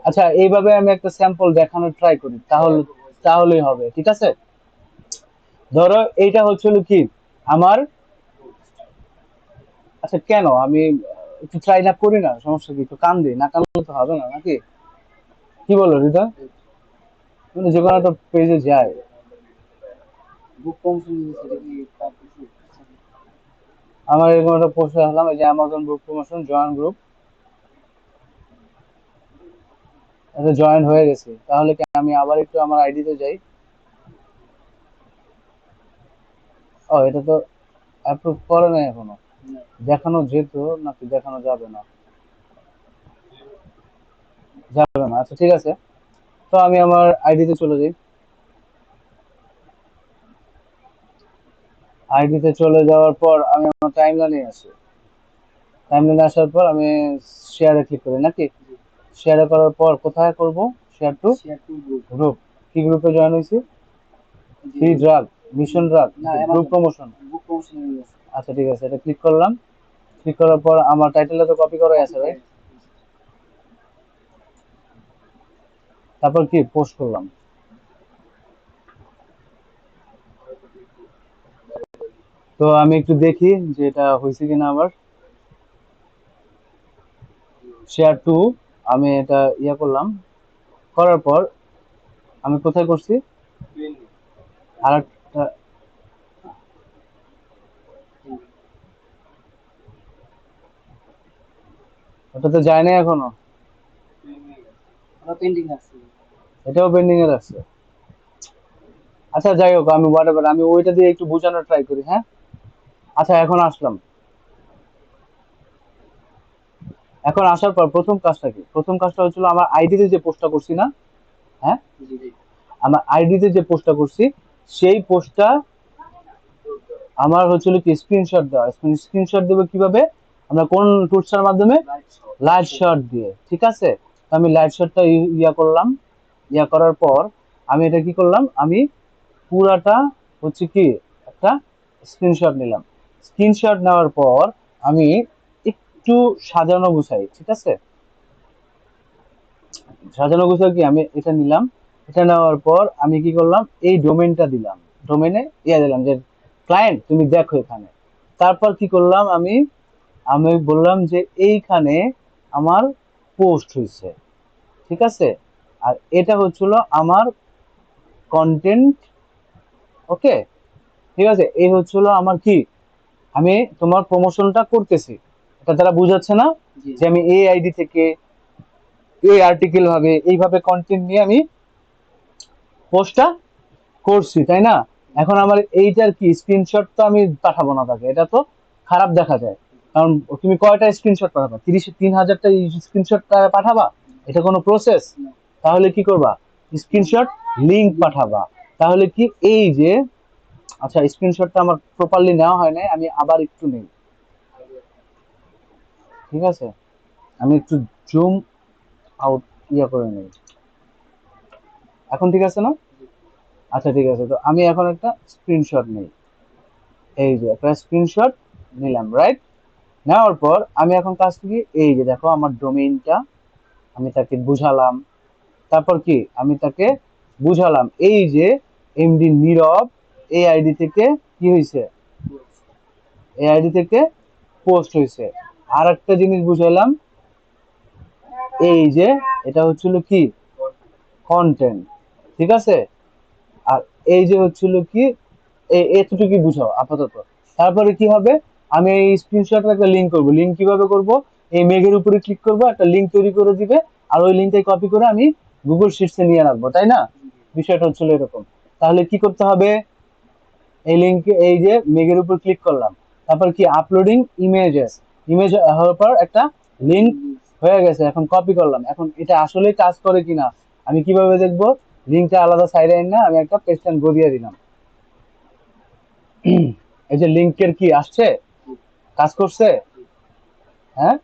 আচ্ছা, এইভাবে আমি একটা স্যাম্পল দেখানোর ট্রাই করি, তাহলেই হবে, ঠিক আছে? ধরো এইটা হচ্ছিল কি আমার, আচ্ছা কেন আমি একটু ট্রাই না করি না, সমস্যা কি? একটু কান দিই, না কানলে তো হবে না নাকি? কি বলো হৃদয়? মানে যে কোনো একটা পেজে যায়, বুক প্রমোশন সেটা কি তার কিছু আমার এরকম একটা পোস্ট আসলাম, এই যে Amazon book promotion join group, আচ্ছা জয়েন হয়ে গেছে। তাহলে কি আমি আবার একটু আমার আইডিতে যাই? ও, এটা তো অ্যাপ্রুভ করে নাই এখনো, না, দেখানো যেত নাকি দেখানো যাবে না? যাবে না, আচ্ছা ঠিক আছে। তো আমি আমার আইডিতে চলে যাই। আইডিতে চলে যাওয়ার পর আমি আমার টাইমলাইনে আসি। টাইমলাইনে আসার পর আমি শেয়ারে ক্লিক করি নাকি? শেয়ারে করার পর কোথায় করব? Share to share two group, group. কি গ্রুপে জয়েন হয়েছি? ফ্রি ড্রাগ, মিশন ড্রাগ, না গ্রুপ প্রমোশন। বুক প্রমোশন হয়ে গেছে। আচ্ছা ঠিক আছে, এটা ক্লিক করলাম। ক্লিক করার পর আমার টাইটেলটা তো কপি করাই আছে, রাইট? তারপর কি পোস্ট করলাম। তো আমি একটু দেখি যে এটা হয়েছে কিনা আবার। শেয়ার টু, আমি এটা ইয়া করলাম, করার পর আমি কোথায় করছি? আর একটা, ওটা তো যায় না এখনো, আমরা পেন্ডিং আছে। এটাও পেন্ডিং এ রাখছে। আচ্ছা যাই হোক, আমি হোয়াটএভার, আমি ওইটা দিয়ে একটু বোঝানোর ট্রাই করি, হ্যাঁ? আচ্ছা এখন আসলাম। এখন আসার পর প্রথম কাজটা কি? প্রথম কাজটা হচ্ছিল আমার আইডিতে যে পোস্টটা করছি না, হ্যাঁ, জি জি, আমার আইডিতে যে পোস্টটা করছি সেই পোস্টটা আমার হচ্ছিল কি স্ক্রিনশট দেওয়া। স্ক্রিনশট দেবো কিভাবে? আমরা কোন টুলসটার মাধ্যমে? লাইট শট দিয়ে, ঠিক আছে? তো আমি লাইট শটটা ইয়া করলাম। ইয়া করার পর আমি এটা কি করলাম? আমি পুরাটা হচ্ছে কি একটা স্ক্রিনশট নিলাম। স্ক্রিনশট নেওয়ার পর আমি একটু সাজানো গুছাই, ঠিক আছে? সাজানো গুছাই কি, আমি এটা নিলাম, এটা নেওয়ার পর আমি কি করলাম, এই ডোমেনটা দিলাম, ডোমেনে দিলাম যে ক্লায়েন্ট তুমি দেখো এখানে। তারপর কি করলাম, আমি আমি বললাম যে এইখানে আমার পোস্ট হয়েছে, ঠিক আছে? আর এটা হচ্ছিল আমার কন্টেন্ট, ওকে, ঠিক আছে? এই হচ্ছিল আমার কি, আমি তোমার প্রমোশনটা করতেছি, এটা দ্বারা বুঝাচ্ছে না জি যে আমি এই আইডি থেকে এই আর্টিকেল ভাবে এইভাবে কন্টেন্ট নিয়ে আমি পোস্টটা করছি, তাই না? এখন আমার এইটার কি স্ক্রিনশট তো আমি পাঠাবো না তাকে, এটা তো খারাপ দেখা যায়। কারণ তুমি কয়টা স্ক্রিনশট পাঠাবা, 3,000টা স্ক্রিনশট পাঠাবা? এটা কোনো প্রসেস? না। তাহলে কি করবা, স্ক্রিনশট লিংক পাঠাবা। তাহলে কি এই যে, আচ্ছা স্ক্রিনশটটা আমার প্রপারলি নেওয়া হয় নাই, আমি আবার একটু নেই, ঠিক আছে? আমি একটু জুম আউট করে নেই, এখন ঠিক আছে না? আচ্ছা ঠিক আছে, তো আমি এখন একটা স্ক্রিনশট নেই, এই যে একটা স্ক্রিনশট নিলাম, রাইট? নেওয়ার পর আমি এখন কাজ করি, এই যে দেখো আমার ডোমেইনটা আমি তাকে বুঝালাম। তারপর কি আমি তাকে বুঝালাম এই যে এমডি নীরব এই আইডি থেকে কি হয়েছে, এই আইডি থেকে পোস্ট হয়েছে। আর একটা জিনিস বুঝাইলাম, এই যে এটা হচ্ছিল কি কন্টেন্ট, ঠিক আছে? আর এই যে হচ্ছিল কি, এতটুকু বুঝাও আপাতত। তারপরে কি হবে, আমি এই স্ক্রিনশট একটা লিংক করব। লিংক কিভাবে করব, এই মেঘের উপরে ক্লিক করব, একটা লিংক তৈরি করে দিবে, আর ওই লিংকটাই কপি করে আমি গুগল শিটসে নিয়ে রাখবো, তাই না? বিষয়টা হচ্ছিল এরকম। তাহলে কি করতে হবে, এই লিংকে এই যে মেঘের উপর ক্লিক করলাম, তারপর কি আপলোডিং ইমেজেস, ইমেজ হওয়ার পর একটা লিংক হয়ে গেছে, এখন কপি করলাম। এখন এটা আসলে কাজ করে কিনা আমি কিভাবে দেখবো, লিংকটা আলাদা সাইডে না আমি একটা পেস্টান গড়িয়ে দিলাম, এই যে লিংকের কি আসছে, কাজ করছে, হ্যাঁ?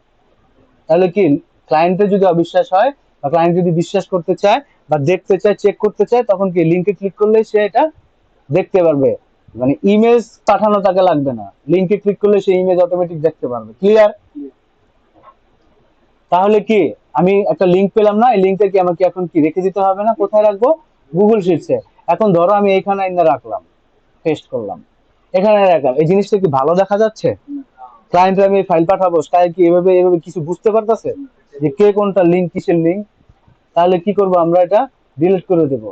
তাহলে কি ক্লায়েন্টের যদি অবিশ্বাস হয় বা ক্লায়েন্ট যদি বিশ্বাস করতে চায় বা দেখতে চায়, চেক করতে চায়, তখন কি লিংকে ক্লিক করলে সে এটা দেখতে পারবে। মানে ইমেজ পাঠানো তাকে লাগবে না, লিংকে ক্লিক করলে সে ইমেজ অটোমেটিক দেখতে পারবে। ক্লিয়ার? তাহলে কি আমি একটা লিংক পেলাম না, এই লিংকটা কি আমাকে এখন কি রেখে দিতে হবে না? কোথায় রাখবো? গুগল শিটসে। এখন ধরো আমি এইখানে এনে রাখলাম, পেস্ট করলাম, এখানে রাখলাম, এই জিনিসটা কি ভালো দেখা যাচ্ছে? ক্লায়েন্টে আমি ফাইল পাঠাবো, তাই কি এভাবে এভাবে কিছু বুঝতে পারতেছে যে কে কোনটা লিংক, কিসের লিংক? তাহলে কি করব, আমরা এটা ডিলিট করে দেব।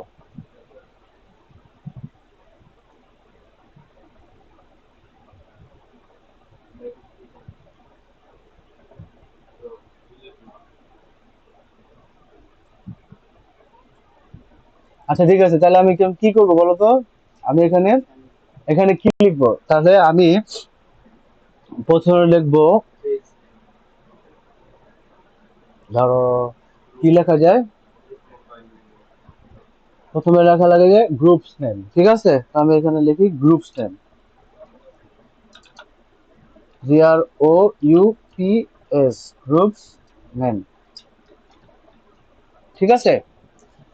আচ্ছা ঠিক আছে, তাহলে আমি কি করব বলো তো? আমি এখানে এখানে কি লিখবো, তাহলে আমি প্রথমে লিখবো, ধরো কি লেখা যায়, প্রথমে লেখা লাগে যে গ্রুপস নেম, ঠিক আছে? তো আমি এখানে লিখি groups name, GROUPS, groups name, ঠিক আছে?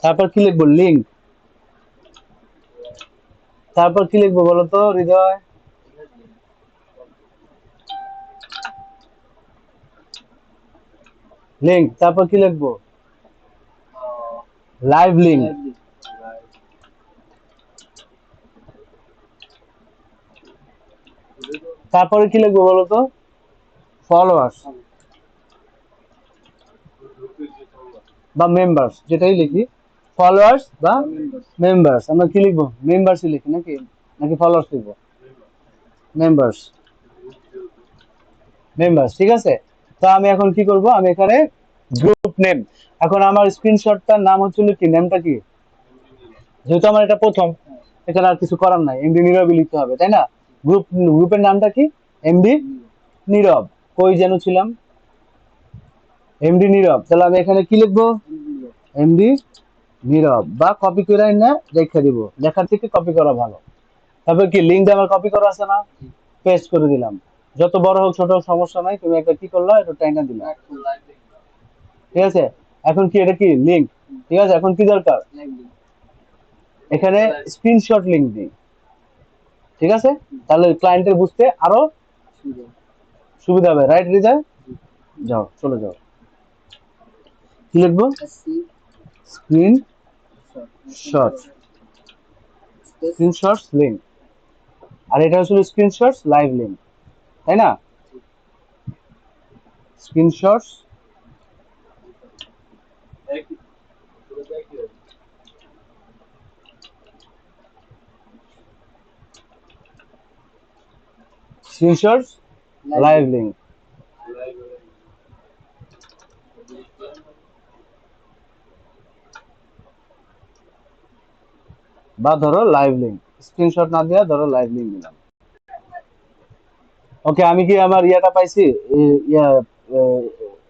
তারপর কি লিখবো, লিংক। তারপর কি লিখবো বলো তো হৃদয়? লিংক, তারপর কি লিখবো, লাইভ লিংক। তারপরে কি লিখবো বলতো, ফলোয়ার্স বা মেম্বার্স, যেটাই লিখি, ফলোয়ার্স বা মেম্বার্স। আমরা কি লিখবো, মেম্বার্সই লিখি নাকি, নাকি ফলোয়ার্স লিখবো? মেম্বার্স, মেম্বার্স, ঠিক আছে? তো আমি এখন কি করব, আমি এখানে গ্রুপ নেম, এখন আমার স্ক্রিনশটটার নাম হচ্ছিল কি, নেমটা কি, যেহেতু আমার এটা প্রথম, এখানে আর কিছু করার নাই, এমডি নীরবই লিখতে হবে, তাই না? গ্রুপের নামটা কি, এমডি নীরব। কই যেন ছিলাম, এমডি নীরব। তাহলে আমি এখানে কি লিখবো, এমডি নীরব, বা কপি করে না রেখে দিব, লেখার থেকে কপি করা ভালো। তারপর কি লিঙ্কটা আমার কপি করা আছে না, পেস্ট করে দিলাম। যত বড় হোক ছোট হোক সমস্যা নাই, তুমি একটা কি করলা, এটা টাইনা দিলা, ঠিক আছে? এখন কি এটা কি লিঙ্ক, ঠিক আছে? এখন কি দরকার, এখানে স্ক্রিনশট লিংক দিই, ঠিক আছে? তাহলে ক্লায়েন্টের বুঝতে আরো সুবিধা হবে, রাইট হৃদয়? যাও, চলে যাও। কি লিখবো? Screen shot, screenshots link. আর এটা হচ্ছে স্ক্রিনশটস লাইভ লিঙ্ক, তাই না? স্ক্রিনশটস একই পুরো একই হবে। স্ক্রিনশটস লাইভ লিঙ্ক, লাইভ বা ধরো লাইভ লিঙ্ক, স্ক্রিনশট না দেওয়া, ধরো লাইভ লিঙ্ক দিলাম। ওকে, আমি কি আমার ইয়াটা পাইছি, ইয়া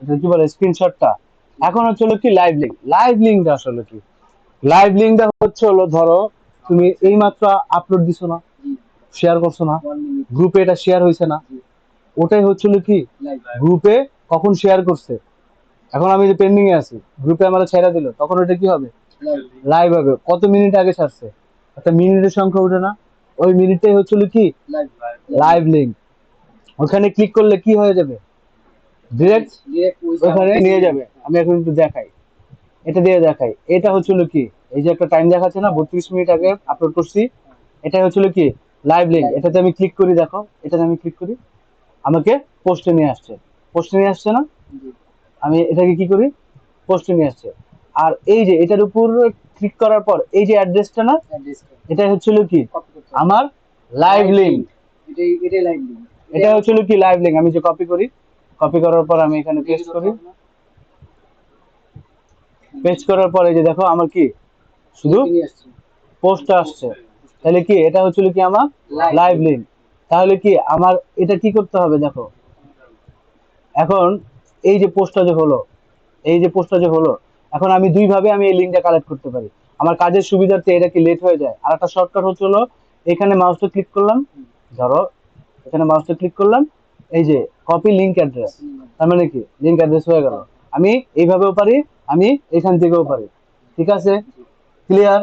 এটা কি বলে, স্ক্রিনশটটা। এখন হচ্ছে হলো কি লাইভ লিঙ্ক। লাইভ লিঙ্কটা আসলে কি? লাইভ লিঙ্কটা হচ্ছে হলো, ধরো তুমি এইমাত্র আপলোড দিছো না, শেয়ার করছো না, গ্রুপে এটা শেয়ার হয়েছে না, ওটাই হচ্ছিল কি গ্রুপে কখন শেয়ার করছে। এখন আমি যে পেন্ডিং এ আছি, গ্রুপে আমার ছেড়ে দিল, তখন ওটা কি হবে? লাইভ হবে। কত মিনিট আগে ছাড়ছে, একটা মিনিটের সংখ্যা উঠে না, ওই মিনিটটাই হচ্ছিল কি লাইভ লিঙ্ক। ওখানে ক্লিক করলে কি হয়ে যাবে? ডিরেক্ট ওখানে নিয়ে যাবে। আমি এখন একটু দেখাই, এটা দিয়ে দেখাই। এটা হচ্ছিল কি, এই যে একটা টাইম দেখাচ্ছে না, 32 মিনিট আগে আপলোড করছি, এটা হচ্ছিল কি লাইভ লিঙ্ক। এটাতে আমি ক্লিক করি, দেখো এটাতে আমি ক্লিক করি, আমাকে পোস্টে নিয়ে আসছে। পোস্টে নিয়ে আসছে না? আমি এটাকে কি করি, পোস্টে নিয়ে আসছে। আর এই যে এটার উপর ক্লিক করার পর এই যে অ্যাড্রেসটা না, এটা হচ্ছিল কি আমার লাইভ লিঙ্ক। এটা হচ্ছিল কি লাইভ লিঙ্ক। আমি যে কপি করি, কপি করার পর আমি এখানে পেস্ট করি, পেস্ট করার পরে যে দেখো আমার কি শুধু পোস্টটা আসছে। তাহলে কি এটা হচ্ছিল কি আমার লাইভ লিঙ্ক। তাহলে কি আমার এটা কি করতে হবে, দেখো এখন এই যে পোস্টটা যে হলো, এই যে পোস্টটা যে হলো, এখন আমি দুই ভাবে আমি এই লিঙ্কটা কালেক্ট করতে পারি। আমার কাজের সুবিধার্থে এটা কি লেট হয়ে যায়, আর একটা শর্টকাট হচ্ছে হলো, এখানে মাউসটা ক্লিক করলাম, ধরো এখানে মাউসটা ক্লিক করলাম, এই যে কপি লিঙ্ক অ্যাড্রেস, তার মানে কি লিঙ্ক অ্যাড্রেস হয়ে গেল। আমি এইভাবেও পারি, আমি এখান থেকেও পারি। ঠিক আছে, ক্লিয়ার?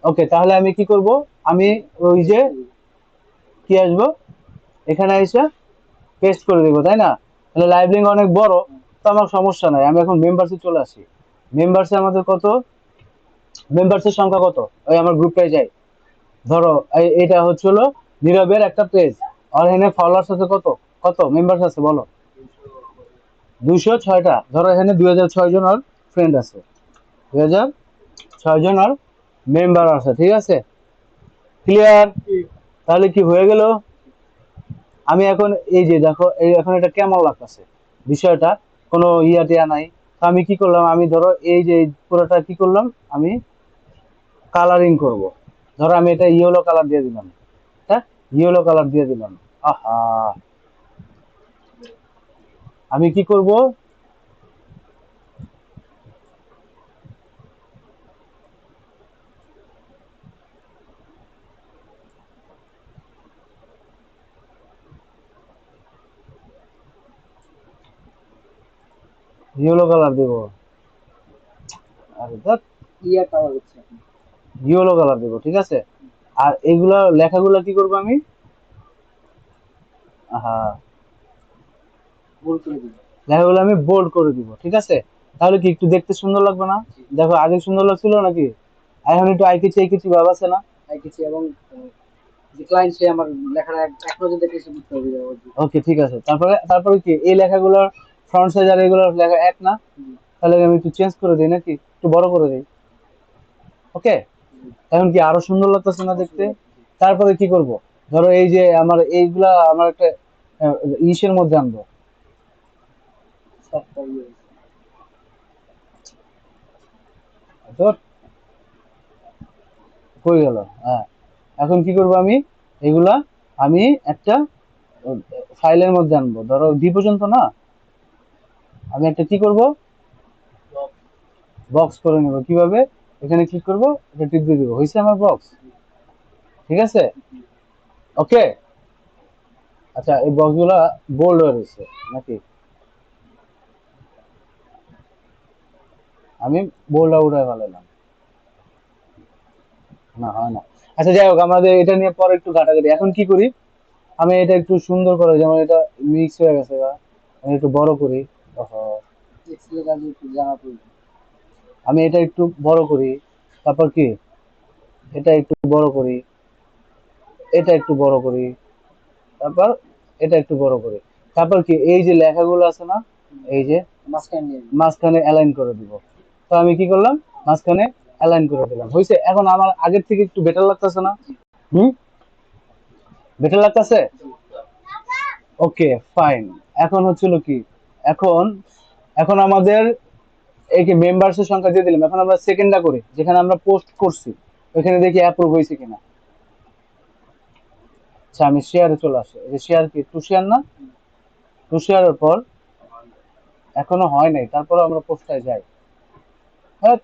ওকে, তাহলে আমি কি করব, আমি ওই যে কি আসবো, এখানে এসে পেস্ট করে দেবো, তাই না? তাহলে লাইভ লিঙ্ক অনেক বড়, তো আমার সমস্যা নাই। আমি এখন মেম্বারসে চলে আসি। মেম্বারসে আমাদের কত, মেম্বারসের সংখ্যা কত, ওই আমার গ্রুপটায় যাই। ধরো এটা হচ্ছে হলো নীরবের একটা পেজ, আর এখানে ফলোয়ার্স আছে কত, কত মেম্বার্স আছে বলো? 206টা। ধরো এখানে 2006 জন আর ফ্রেন্ড আছে, 2006 জন আর মেম্বার আছে। ঠিক আছে, ক্লিয়ার? তাহলে কি হয়ে গেল, আমি এখন এই যে দেখো, এই এখন এটা কেমন লাগতেছে বিষয়টা, কোনো ইয়া টিয়া নাই। তো আমি কি করলাম, আমি ধরো এই যে পুরোটা কি করলাম, আমি কালারিং করব। ধরো আমি এটা ইয়েলো কালার দিয়ে দিলাম, হ্যাঁ ইয়েলো কালার দিয়ে দিলাম। আহা, আমি কি করব, ইয়েলো কালার দেব। আরে ধ্যাৎ, ইয়েলো কালার দেব, ঠিক আছে। আর এইগুলা লেখাগুলা কি করব আমি, আহা, লেখাগুলো আমি বোল্ড করে দিব, ঠিক আছে। তাহলে কি একটু দেখতে সুন্দর লাগবে না? দেখো আগে সুন্দর লাগছিল নাকি, এখন একটু আইকেছি আইকেছি ভাব আছে না? এবং যে ক্লায়েন্ট সে আমার লেখাটা এক নজর দেখে সে বুঝতে পারবে ওকে, ঠিক আছে। তারপরে তারপরে কি এই লেখাগুলোর ফ্রন্ট সাইজ আর এগুলোর লেখা এক না? তাহলে আমি একটু চেঞ্জ করে দিই নাকি, একটু বড় করে দিই। ওকে, এখন কি আরো সুন্দর লাগতেছে না দেখতে? তারপরে কি করব, ধরো এই যে আমার এইগুলা আমার একটা ইসের মধ্যে আনবো, ধর হয়ে গেল। হ্যাঁ, এখন কি করব আমি, এগুলা আমি একটা ফাইলের মধ্যে আনবো, ধরো ডি পর্যন্ত না, আমি একটা কি করব, বক্স করে নেব। কিভাবে, এখানে ক্লিক করব, এটা টিপ দিয়ে দেবো, হয়েছে আমার বক্স। ঠিক আছে, ওকে। আচ্ছা, এই বক্স গুলা বোল্ড হয়ে রয়েছে নাকি, আমি বোল্ড উঠে ফেলালাম, না হয় না। আচ্ছা যাই হোক, আমাদের এটা নিয়ে পরে একটু ঘাটাঘাটি। এখন কি করি, আমি এটা একটু সুন্দর করে, যেমন এটা মিক্স হয়ে গেছে, বা আমি একটু বড় করি। ওহো, এক্সেলের কাজে একটু জানা প্রয়োজন। আমি এটা একটু বড় করি, তারপর কি এটা একটু বড় করি, এটা একটু বড় করি, তারপর এটা একটু বড় করি, তারপর কি এই যে লেখাগুলো আছে না, এই যে মাঝখানে নিয়ে নিই। মাঝখানে অ্যালাইন করে দিব। তো আমি কি করলাম, মাঝখানে অ্যালাইন করে দিলাম, হয়েছে। এখন আমার আগের থেকে একটু বেটার লাগতেছে না? হুম, বেটার লাগতেছে। জি ওকে, ফাইন। এখন হচ্ছিল কি, এখন এখন আমাদের এই যে মেম্বার্সের সংখ্যা দিয়ে দিলাম। এখন আমরা সেকেন্ডটা করি, যেখানে আমরা পোস্ট করছি ওখানে দেখি অ্যাপ্রুভ হয়েছে কিনা। আচ্ছা, আমি শেয়ারে চলে আসি। এই যে শেয়ার, কি টু শেয়ার না, টু শেয়ারের পর এখনো হয় নাই, তারপর আমরা পোস্টটায় যাই। হ্যাঁ,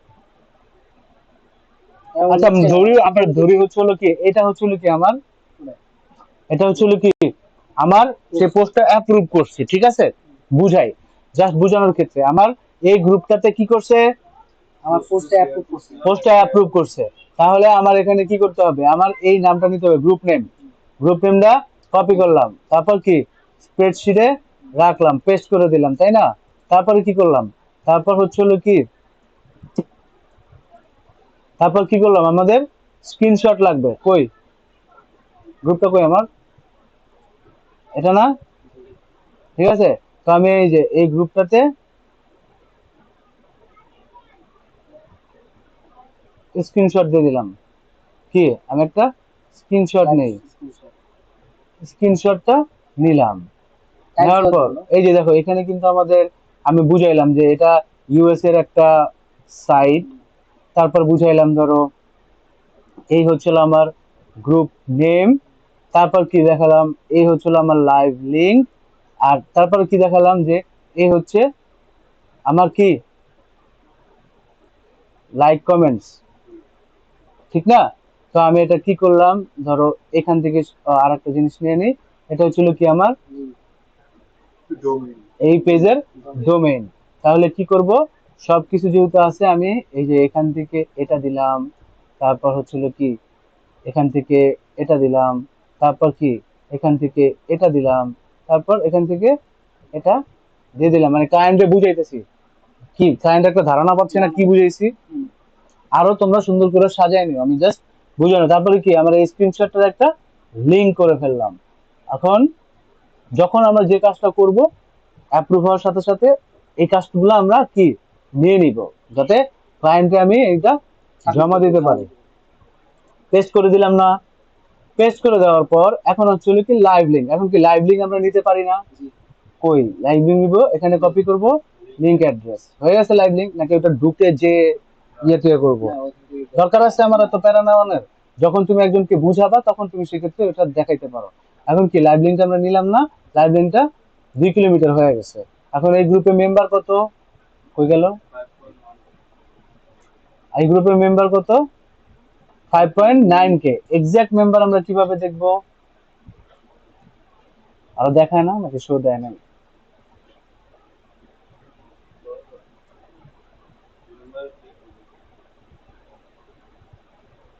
এমন আচ্ছা হচ্ছে না, ধরি, আবার ধরি হচ্ছিল কি, এটা হচ্ছিল কি আমার, এটা হচ্ছিল কি আমার, সে পোস্টটা অ্যাপ্রুভ করছে, ঠিক আছে। বুঝাই, জাস্ট বুঝানোর ক্ষেত্রে আমার এই গ্রুপটাতে কি করছে, আমার পোস্টে অ্যাপ্রুভ করছে। পোস্টটা অ্যাপ্রুভ করছে। তাহলে আমার এখানে কি করতে হবে, আমার এই নামটা নিতে হবে, গ্রুপ নেম। গ্রুপ নেমটা কপি করলাম, তারপর কি স্প্রেডশিটে রাখলাম, পেস্ট করে দিলাম, তাই না? তারপরে কি করলাম, তারপর হচ্ছিল কি, তারপর কি করলাম, আমাদের স্ক্রিনশট লাগবে। কই গ্রুপটা, কই আমার, এটা না, ঠিক আছে। তো আমি এই যে এই গ্রুপটাতে স্ক্রিনশট দিয়ে দিলাম। কি আমি একটা স্ক্রিনশট লাইভ নেই, স্ক্রিনশট। স্ক্রিনশটটা নিলাম। টাইপ নেওয়ার দেওয়ার পর জন্য। এই যে দেখো, এখানে কিন্তু আমাদের, আমি বুঝাইলাম যে এটা ইউএস এর একটা সাইট। তারপর বুঝাইলাম, ধরো এই হচ্ছিল আমার গ্রুপ নেম, তারপর কি দেখালাম, এই হচ্ছিল আমার লাইভ লিংক, আর তারপরে কি দেখালাম যে এই হচ্ছে আমার কি লাইক কমেন্টস, ঠিক না? তো আমি এটা কি করলাম, ধরো এখান থেকে আর একটা জিনিস নিয়ে নিই। এটা হচ্ছিল কি আমার এই পেজের ডোমেইন। তাহলে কি করব, সবকিছু যেহেতু আছে, আমি এই যে এখান থেকে এটা দিলাম, তারপর হচ্ছিল কি এখান থেকে এটা দিলাম, তারপর কি এখান থেকে এটা দিলাম, তারপর এখান থেকে এটা দিয়ে দিলাম, মানে ক্লায়েন্টে বুঝাইতেছি। কি ক্লায়েন্ট একটা ধারণা পাচ্ছে না কি বুঝাইছি? আরো তোমরা সুন্দর করে সাজায় নিও, আমি জাস্ট বুঝানো। তারপরে কি আমরা এই স্ক্রিনশটটার একটা লিংক করে ফেললাম। এখন যখন আমরা যে কাজটা করব, অ্যাপ্রুভ হওয়ার সাথে সাথে এই কাজগুলো আমরা কি নিয়ে নিব, যাতে ক্লায়েন্টে আমি এটা জমা দিতে পারি। পেস্ট করে দিলাম না, পেস্ট করে দেওয়ার পর এখন হচ্ছে কি লাইভ লিংক। এখন কি লাইভ লিংক আমরা নিতে পারি না? কই লাইভ লিংক নিব, এখানে কপি করব, লিংক অ্যাড্রেস হয়ে গেছে লাইভ লিংক। নাকি ওটা ঢুকে যে ইয়েতে করব, না, ওখান থেকে দরকার আছে আমার এত প্যারা নেওয়ানোর? যখন তুমি একজনকে বুঝাবা তখন তুমি সেক্ষেত্রে ওটা দেখাইতে পারো। এখন কি লাইভ লিংকটা আমরা নিলাম না, লাইভ লিংকটা 2 কিলোমিটার হয়ে গেছে। এখন এই গ্রুপে মেম্বার কত, হয়ে গেল, এই গ্রুপের মেম্বার কত, 5.9K। এক্সাক্ট মেম্বার আমরা কিভাবে দেখবো, আরো দেখায় না নাকি শো দেয় না?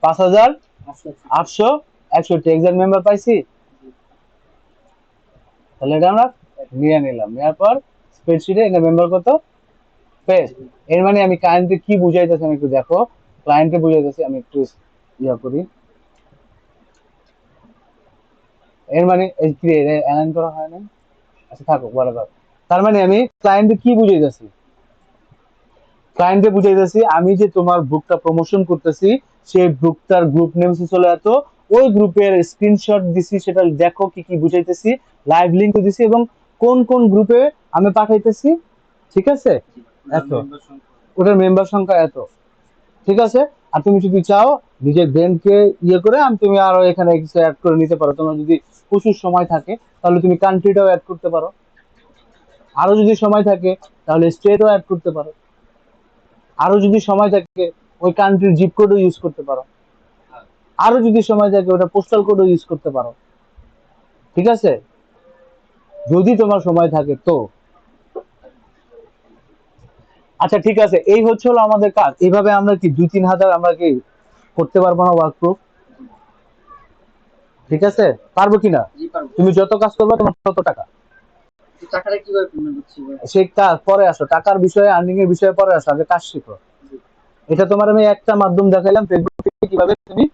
5,861 এক্সাক্ট মেম্বার পাইছি। তাহলে এটা আমরা নিয়ে নিলাম, নেওয়ার পর স্প্রেডশিটে এটা মেম্বার কত, পেস্ট। এর মানে আমি ক্লায়েন্টকে কি বুঝাইতেছি, আমি একটু দেখো, ক্লায়েন্টকে বুঝাইতেছি, আমি একটু ইয়া করি। এর মানে এই কি অ্যালাইন করা হয় না, আচ্ছা থাকো বরাবর। তার মানে আমি ক্লায়েন্টকে কি বুঝাইতেছি, ক্লায়েন্টকে বুঝাইতেছি আমি যে তোমার বুকটা প্রমোশন করতেছি, সেই বুকটার গ্রুপ নেম চলে এত, ওই গ্রুপের স্ক্রিনশট দিছি, সেটা দেখো কি কি বুঝাইতেছি, লাইভ লিংক দিছি, এবং কোন কোন গ্রুপে আমি পাঠাইতেছি, ঠিক আছে, এত, ওটার মেম্বার সংখ্যা এত, ঠিক আছে। আর তুমি যদি চাও নিজের ব্রেনকে ইয়ে করে, আমি তুমি আরো এখানে কিছু অ্যাড করে নিতে পারো। তোমার যদি প্রচুর সময় থাকে তাহলে তুমি কান্ট্রিটাও অ্যাড করতে পারো, আরো যদি সময় থাকে তাহলে স্টেটও অ্যাড করতে পারো, আরো যদি সময় থাকে ওই কান্ট্রির জিপ কোডও ইউজ করতে পারো, আরো যদি সময় থাকে ওটা পোস্টাল কোডও ইউজ করতে পারো, ঠিক আছে, যদি তোমার সময় থাকে তো। আচ্ছা ঠিক আছে, এই হচ্ছে হলো আমাদের কাজ। এইভাবে আমরা কি 2-3 হাজার আমরা কি করতে পারবো না ওয়ার্ক প্রুফ? ঠিক আছে, পারবো কিনা? জি পারবো। তুমি যত কাজ করবে তোমার তত টাকা। তো টাকাটা কিভাবে পেমেন্ট হচ্ছে ভাই? সেই কাজ পরে আসো, টাকার বিষয়ে আর্নিং এর বিষয়ে পরে আসো, আগে কাজ শিখো। জি। এটা তোমার আমি একটা মাধ্যম দেখাইলাম, ফেসবুক থেকে কিভাবে তুমি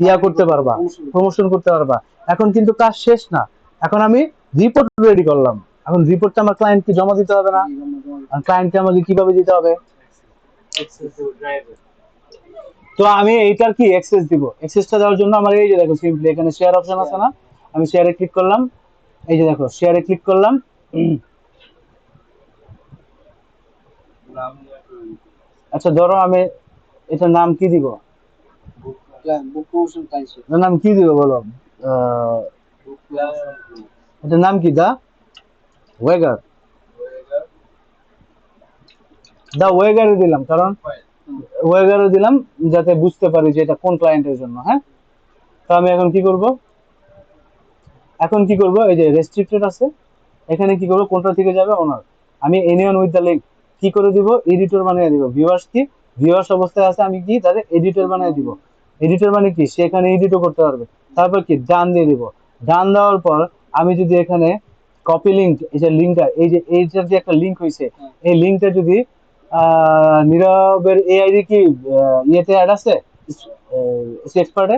ইয়া করতে পারবা, প্রমোশন করতে পারবা। এখন কিন্তু কাজ শেষ না, এখন আমি রিপোর্ট রেডি করলাম। এখন রিপোর্টটা আমার ক্লায়েন্টকে জমা দিতে হবে না? জি, জমা আর ক্লায়েন্টকে আমাকে কিভাবে দিতে হবে? তো আমি এইটার কি অ্যাক্সেস দিব, অ্যাক্সেসটা দেওয়ার জন্য আমার এই যে দেখো সিম্পলি এখানে শেয়ার অপশন আছে না, আমি শেয়ারে ক্লিক করলাম। এই যে দেখো শেয়ারে ক্লিক করলাম। নাম নিয়ে আচ্ছা ধরো আমি এটার নাম কি দিব? বুক প্রমোশন ক্লায়েন্ট। এটার নাম কি দিব বলো? আহ, বুক ক্লাস এটার নাম কি? দা ওয়েগার। দা ওয়েগারে দিলাম, কারণ ওয়েগারে দিলাম যাতে বুঝতে পারি যে এটা কোন ক্লায়েন্টের জন্য। হ্যাঁ, তো আমি এখন কি করব? এখন কি করব, এই যে রেস্ট্রিক্টেড আছে, এখানে কি করব, কোনটা থেকে যাবে ওনার, আমি এনিওন উইথ দ্য লিংক কি করে দিব, এডিটর বানিয়ে দিব। ভিউয়ার্স কি ভিউয়ার্স অবস্থায় আছে, আমি কি তাদের এডিটর বানিয়ে দিব। এডিটর মানে কি, সে এখানে এডিটও করতে পারবে। তারপর কি ডান দিয়ে দিব। ডান দেওয়ার পর আমি যদি এখানে কপি লিংক, এই যে লিংকটা, এই যে এইটার যে একটা লিংক হয়েছে, এই লিংকটা যদি নীরবের এআইডি কি ইয়েতে অ্যাড আছে, এক্সপার্টে,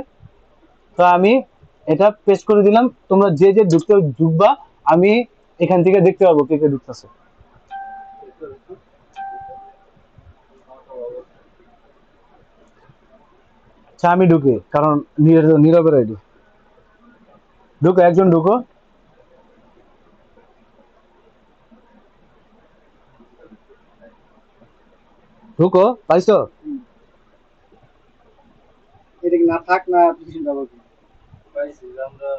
তো আমি এটা পেস্ট করে দিলাম। তোমরা যে যে ঢুকবা, আমি এখান থেকে দেখতে পাবো কে কে ঢুকতেছে। আচ্ছা আমি ঢুকি, কারণ নীরবের আইডি। ঢুকো, একজন ঢুকো। ঢুকো, পাইছো? এটা কি না থাক না অ্যাপ্লিকেশন ব্যবহার করি? পাইছি আমরা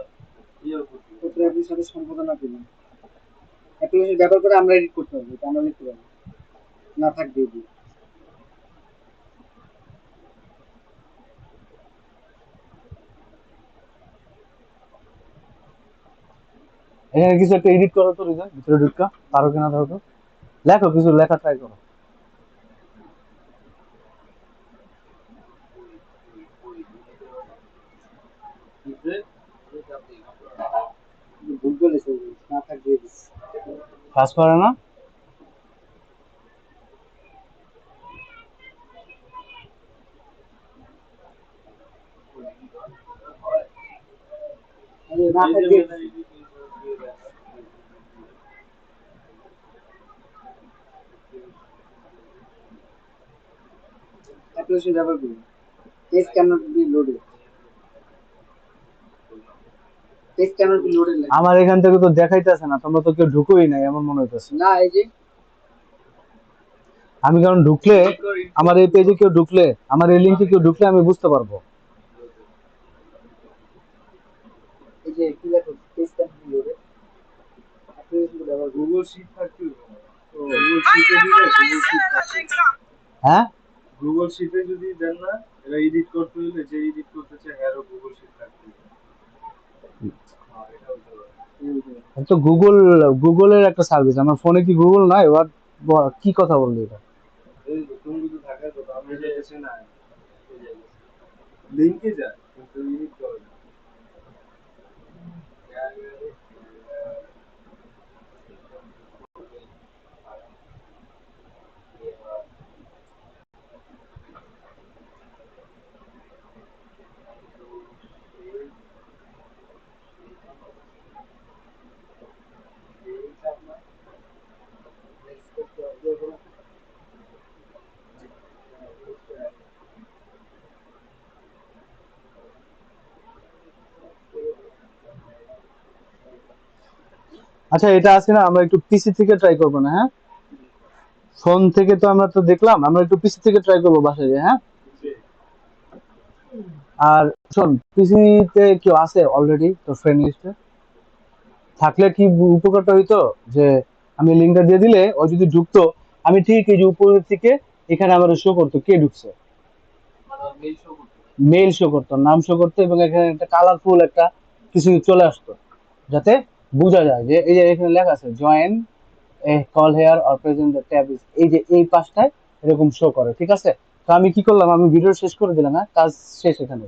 ইয়ে করতে কত অ্যাপ্লিকেশনের সাথে সম্পাদনা করি। অ্যাপ্লিকেশন ব্যবহার করে আমরা এডিট করতে পারবো, এটা আমরা লিখতে পারবো। না থাক দিয়ে দিই। এখানে কিছু একটা এডিট করো তো, রিজন ভিতরে ঢুকা পারো কিনা ধরো তো, লেখো কিছু, লেখা ট্রাই করো। ভুল করেছে, না থাক দিয়ে দিচ্ছি। কাজ করে না? না থাক দিয়ে দিচ্ছি। অ্যাপ্লিকেশন ব্যবহার করি। Page cannot be loaded. Page cannot be loaded লেখা। আমার এখান থেকে তো দেখাইতেছে না, তোমরা তো কেউ ঢুকোই নাই এমন মনে হইতেছে। না এই যে আমি কারণ ঢুকলে, আমার এই পেজে কেউ ঢুকলে, আমার এই লিঙ্কে কেউ ঢুকলে আমি বুঝতে পারবো। এই যে কি লেখা, page cannot be loaded. Application ব্যবহার করি। গুগল শিট থাকতে তো গুগল শিটে দিলে গুগল শিট থাকতে হ্যাঁ, গুগল শিটে যদি দেন না, এটা এডিট করতে হলে যে এডিট করতে চায় হ্যারো গুগল শিট থাকতে এটা হতে পারে। তো গুগলের একটা সার্ভিস, আমার ফোনে কি গুগল নাই? কি কথা বললি এটা? এই তো তুমি যদি থাকার কথা আমি যে এসে না লিংকে যায় কিন্তু এডিট করে না। আচ্ছা এটা আছে না, আমরা একটু পিসি থেকে ট্রাই করবো না? হ্যাঁ, ফোন থেকে তো আমরা তো দেখলাম, আমরা একটু পিসি থেকে ট্রাই করবো বাসায় গিয়ে। হ্যাঁ, আর শোন, পিসিতে কেউ আছে অলরেডি তোর ফ্রেন্ড লিস্টে? থাকলে কি উপকারটা হইতো যে আমি লিঙ্কটা দিয়ে দিলে ও যদি ঢুকতো, আমি ঠিক এই যে উপরের থেকে এখানে আমার শো করতো কে ঢুকছে, মেল শো করতে মেল শো করতো, নাম শো করতো, এবং এখানে একটা কালারফুল একটা কিছু চলে আসতো, যাতে বোঝা যায় যে এই যে এখানে লেখা আছে join a call here or present the tab, এই যে এই পাশটায় এরকম শো করে। ঠিক আছে, তো আমি কি করলাম, আমি ভিডিও শেষ করে দিলাম। হ্যাঁ, কাজ শেষ এখানে।